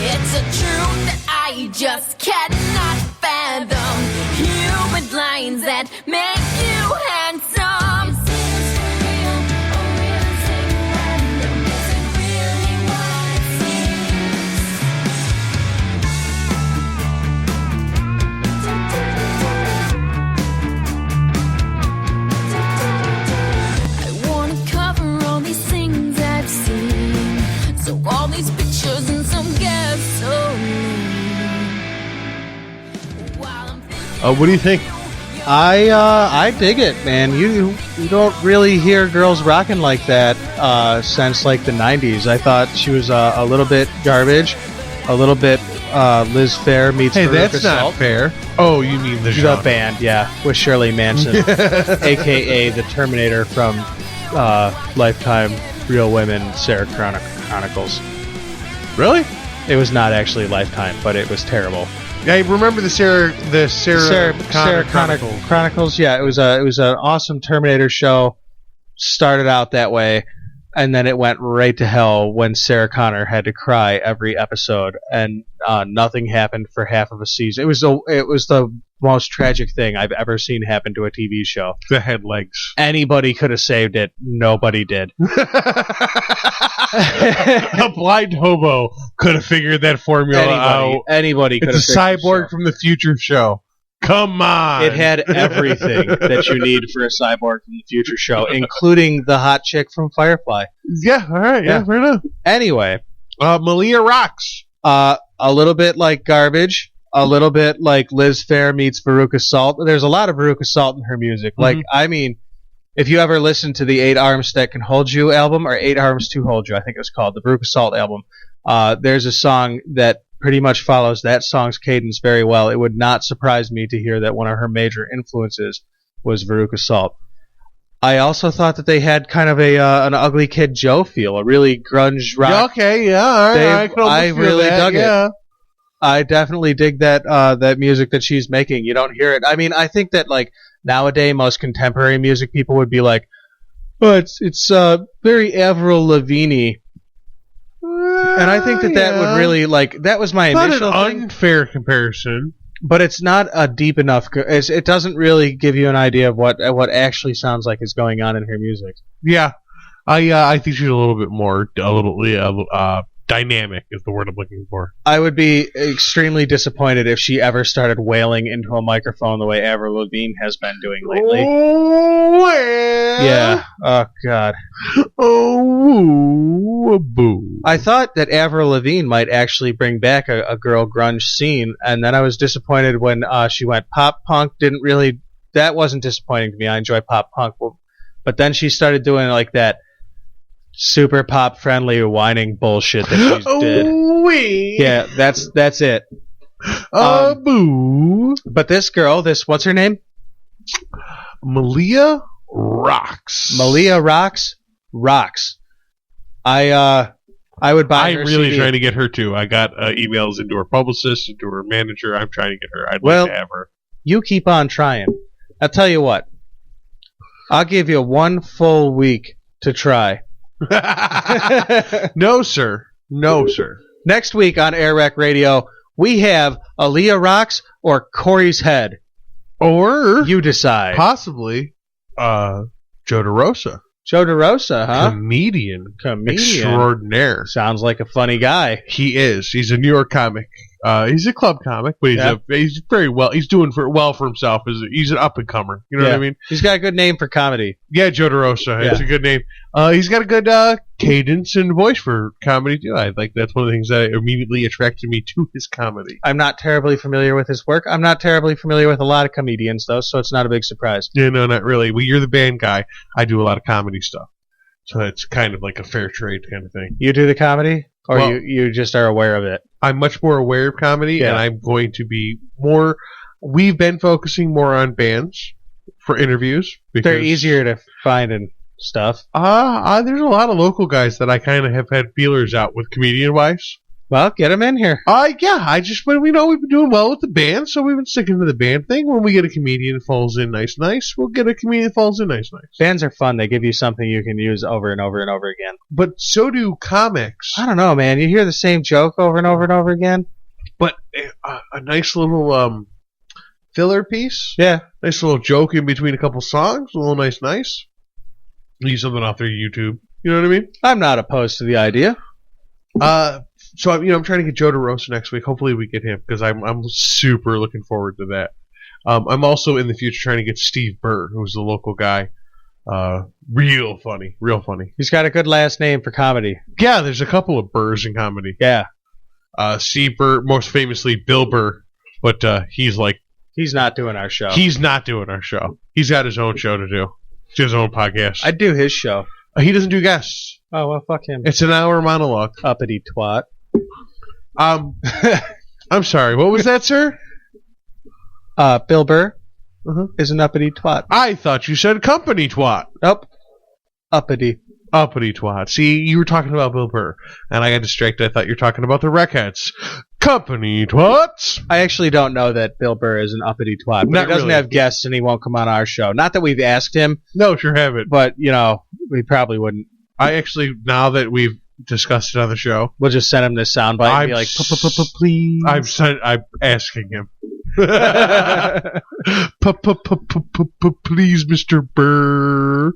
It's a truth that I just cannot fathom. Human lines that make you handsome. I wanna cover all these things I've seen, so all these pictures and some gasoline. What do you think? I dig it, man. You don't really hear girls rocking like that since like the 90s. I thought she was a little bit garbage, a little bit Liz Phair meets Hey, Veruca that's not Salt. fair. Oh, you mean the genre. band, yeah, with Shirley Manson, a.k.a. the Terminator from Lifetime Real Women Sarah Chronicles. Really? It was not actually Lifetime, but it was terrible. Yeah, I remember the Sarah Sarah Chronicles. Yeah, it was an awesome Terminator show. Started out that way, and then it went right to hell when Sarah Connor had to cry every episode, and nothing happened for half of a season. It was the most tragic thing I've ever seen happen to a TV show. The head legs. Anybody could have saved it. Nobody did. A blind hobo could have figured that formula out. Anybody could have. It's a cyborg from the future show. Come on. It had everything that you need for a cyborg from the future show, including the hot chick from Firefly. Yeah, all right. Yeah, fair enough. Anyway, Melia rocks. A little bit like Garbage. A little bit like Liz Phair meets Veruca Salt. There's a lot of Veruca Salt in her music. Mm-hmm. Like, I mean, if you ever listen to the 8 Arms That Can Hold You album, or 8 Arms to Hold You, I think it was called, the Veruca Salt album, there's a song that pretty much follows that song's cadence very well. It would not surprise me to hear that one of her major influences was Veruca Salt. I also thought that they had kind of an Ugly Kid Joe feel, a really grunge rock. Yeah, okay, yeah, all right. I really dug it. I definitely dig that music that she's making. You don't hear it. I mean, I think that like nowadays most contemporary music people would be like, "Oh, it's very Avril Lavigne," and I think that would really like that was my initial not an thing. unfair comparison, but it's not a deep enough. It doesn't really give you an idea of what actually sounds like is going on in her music. Yeah, I think she's a little bit more dynamic is the word I'm looking for. I would be extremely disappointed if she ever started wailing into a microphone the way Avril Lavigne has been doing lately. Oh, well. Yeah. Oh, God. Oh, boo. I thought that Avril Lavigne might actually bring back a girl grunge scene, and then I was disappointed when she went pop punk. That wasn't disappointing to me. I enjoy pop punk. But then she started doing like that super pop friendly whining bullshit that she did. Yeah, that's it. Boo. But this girl, what's her name? Melia rocks. Melia rocks. I would buy her I'm really CD. trying to get her too. I got emails into her publicist, into her manager. I'm trying to get her. I'd Well, like to have her. You keep on trying. I'll tell you what. I'll give you 1 full week to try. No, sir. No, sir. Next week on AirWreckRadio, we have Aaliyah Rocks or Corey's Head. Or you decide. Possibly Joe DeRosa. Joe DeRosa, huh? Comedian extraordinaire. Sounds like a funny guy. He is. He's a New York comic. He's a club comic, but he's very well. He's doing well for himself. He's an up and comer. You know what I mean? He's got a good name for comedy. Yeah, Joe DeRosa. It's a good name. He's got a good cadence and voice for comedy too. I like that's one of the things that immediately attracted me to his comedy. I'm not terribly familiar with his work. I'm not terribly familiar with a lot of comedians though, so it's not a big surprise. Yeah, no, not really. Well, you're the band guy. I do a lot of comedy stuff, so it's kind of like a fair trade kind of thing. You do the comedy, or you just are aware of it? I'm much more aware of comedy, and I'm going to be more. We've been focusing more on bands for interviews. Because they're easier to find and stuff. There's a lot of local guys that I kind of have had feelers out with comedian-wise. Well, get them in here. We've been doing well with the band, so we've been sticking to the band thing. When we get a comedian that falls in nice, we'll get a comedian that falls in nice. Bands are fun. They give you something you can use over and over and over again. But so do comics. I don't know, man. You hear the same joke over and over and over again. But a nice little filler piece. Yeah. Nice little joke in between a couple songs. A little nice. Leave something off their YouTube. You know what I mean? I'm not opposed to the idea. So I'm trying to get Joe DeRosa next week. Hopefully we get him because I'm super looking forward to that. I'm also in the future trying to get Steve Burr, who's the local guy. Real funny. He's got a good last name for comedy. Yeah, there's a couple of Burrs in comedy. Yeah. Steve Burr, most famously Bill Burr, but he's He's not doing our show. He's not doing our show. He's got his own show to do. His own podcast. I'd do his show. He doesn't do guests. Oh, well, fuck him. It's an hour monologue. Uppity twat. I'm sorry. What was that, sir? Bill Burr is an uppity twat. I thought you said company twat. Nope. Uppity. Uppity twat. See, you were talking about Bill Burr, and I got distracted. I thought you were talking about the Wreckheads. Company twats. I actually don't know that Bill Burr is an uppity twat, but he doesn't have guests, and he won't come on our show. Not that we've asked him. No, sure haven't. But, we probably wouldn't. I actually, now that we've discussed it on the show, we'll just send him this soundbite and be like, please. I'm asking him. Please, Mr. Burr.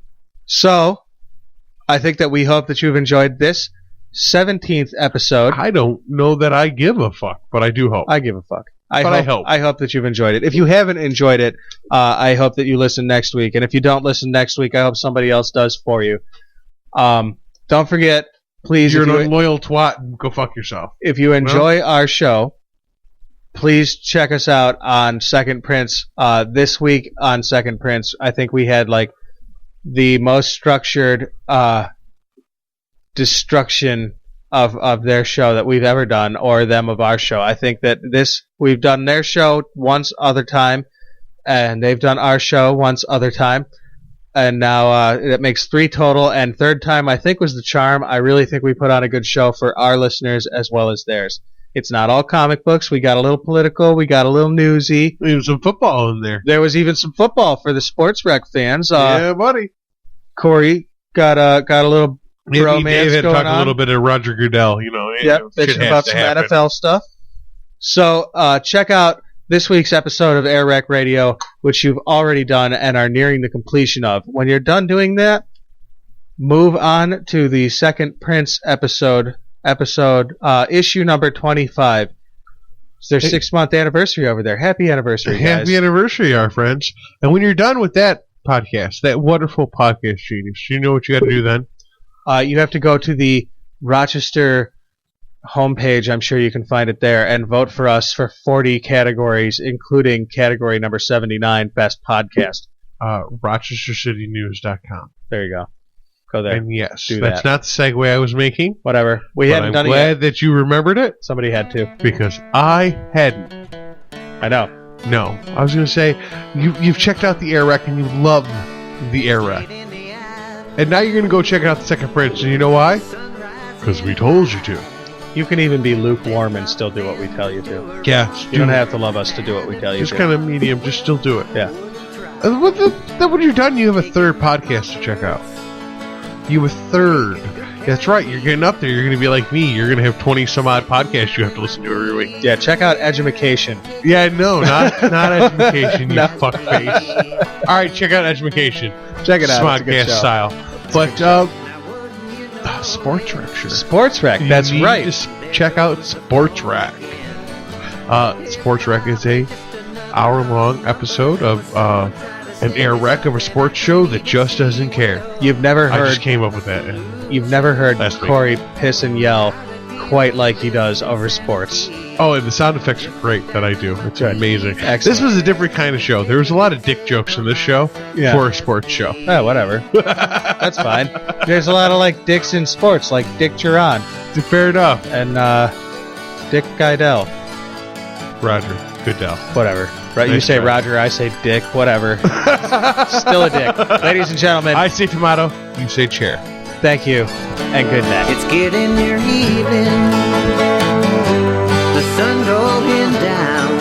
So, I think that we hope that you've enjoyed this 17th episode. I don't know that I give a fuck, but I do hope. I give a fuck. I hope. I hope that you've enjoyed it. If you haven't enjoyed it, I hope that you listen next week. And if you don't listen next week, I hope somebody else does for you. Don't forget, please. You're an unloyal twat and go fuck yourself. If you enjoy our show, please check us out on Second Prince. This week on Second Prince, I think we had the most structured destruction of their show that we've ever done, or them of our show. I think that we've done their show once other time, and they've done our show once other time, and now it makes 3 total, and third time I think was the charm. I really think we put on a good show for our listeners as well as theirs. It's not all comic books. We got a little political. We got a little newsy. There was some football in there. There was even some football for the sports rec fans. Yeah, buddy. Corey got a little bromance Dave had going talked on. A little bit of Roger Goodell, Yep, bitching about some NFL stuff. So check out this week's episode of AirWreckRadio, which you've already done and are nearing the completion of. When you're done doing that, move on to the Second Prince episode issue number 25. It's their 6-month anniversary over there. Happy anniversary, guys. Happy anniversary, our friends. And when you're done with that podcast, that wonderful podcast genius, you know what you got to do then? You have to go to the Rochester homepage. I'm sure you can find it there, and vote for us for 40 categories, including category number 79, Best Podcast. RochesterCityNews.com. There you go. Go there. And yes, do that's that. not the segue I was making. Whatever. We hadn't done it yet. I'm glad that you remembered it. Somebody had to. Because I hadn't. I know. No. I was going to say, you've checked out the Airwreck and you love the Airwreck. And now you're going to go check out the Second Prince. And you know why? Because we told you to. You can even be lukewarm and still do what we tell you to. Yeah. You don't have to love us to do what we tell you just to. Just kind of medium. Just still do it. Yeah. Then when you're done, you have a third podcast to check out. You have a third. That's right. You're getting up there. You're going to be like me. You're going to have 20-some-odd podcasts you have to listen to every week. Yeah, check out Edumacation. Yeah, no, not Edumacation, you fuckface. All right, check out Edumacation. Check it out. Smodcast style. But, Sports Rec, sure. Sports Rec, that's right. Just check out Sports Rec. Sports Rec is a hour-long episode of an air wreck of a sports show that just doesn't care. You've never heard. I just came up with that. You've never heard Corey piss and yell quite like he does over sports. Oh, and the sound effects are great that I do. It's amazing. Excellent. This was a different kind of show. There was a lot of dick jokes in this show for a sports show. Oh, whatever. That's fine. There's a lot of dicks in sports, like Dick Duran. Fair enough. And Dick Geidel. Roger Goodell. Whatever. Right? Nice you say try. Roger, I say Dick, whatever. Still a dick. Ladies and gentlemen. I say tomato, you say chair. Thank you, and good night. It's getting near evening. The sun going down.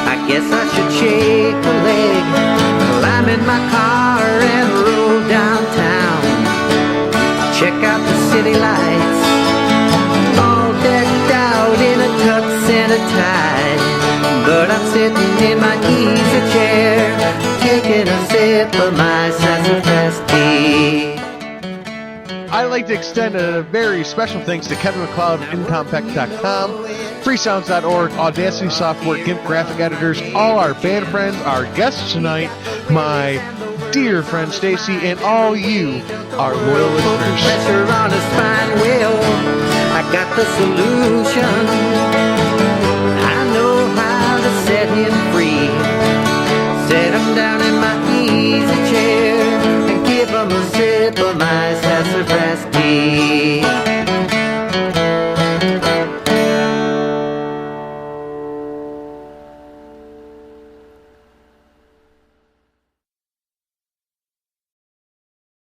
I guess I should shake a leg, climb in my car and roll downtown. Check out the city lights, all decked out in a tux and a tie. But I'm sitting in my easy chair, taking a sip of my sassafras tea. I'd like to extend a very special thanks to Kevin McLeod of Incompect.com, Freesounds.org, Audacity Software, GIMP graphic editors, all our band friends, our guests tonight, my dear friend Stacy, and all you, our loyal listeners. Pressure on a spine, well, I got the solution. I know how to say set him free.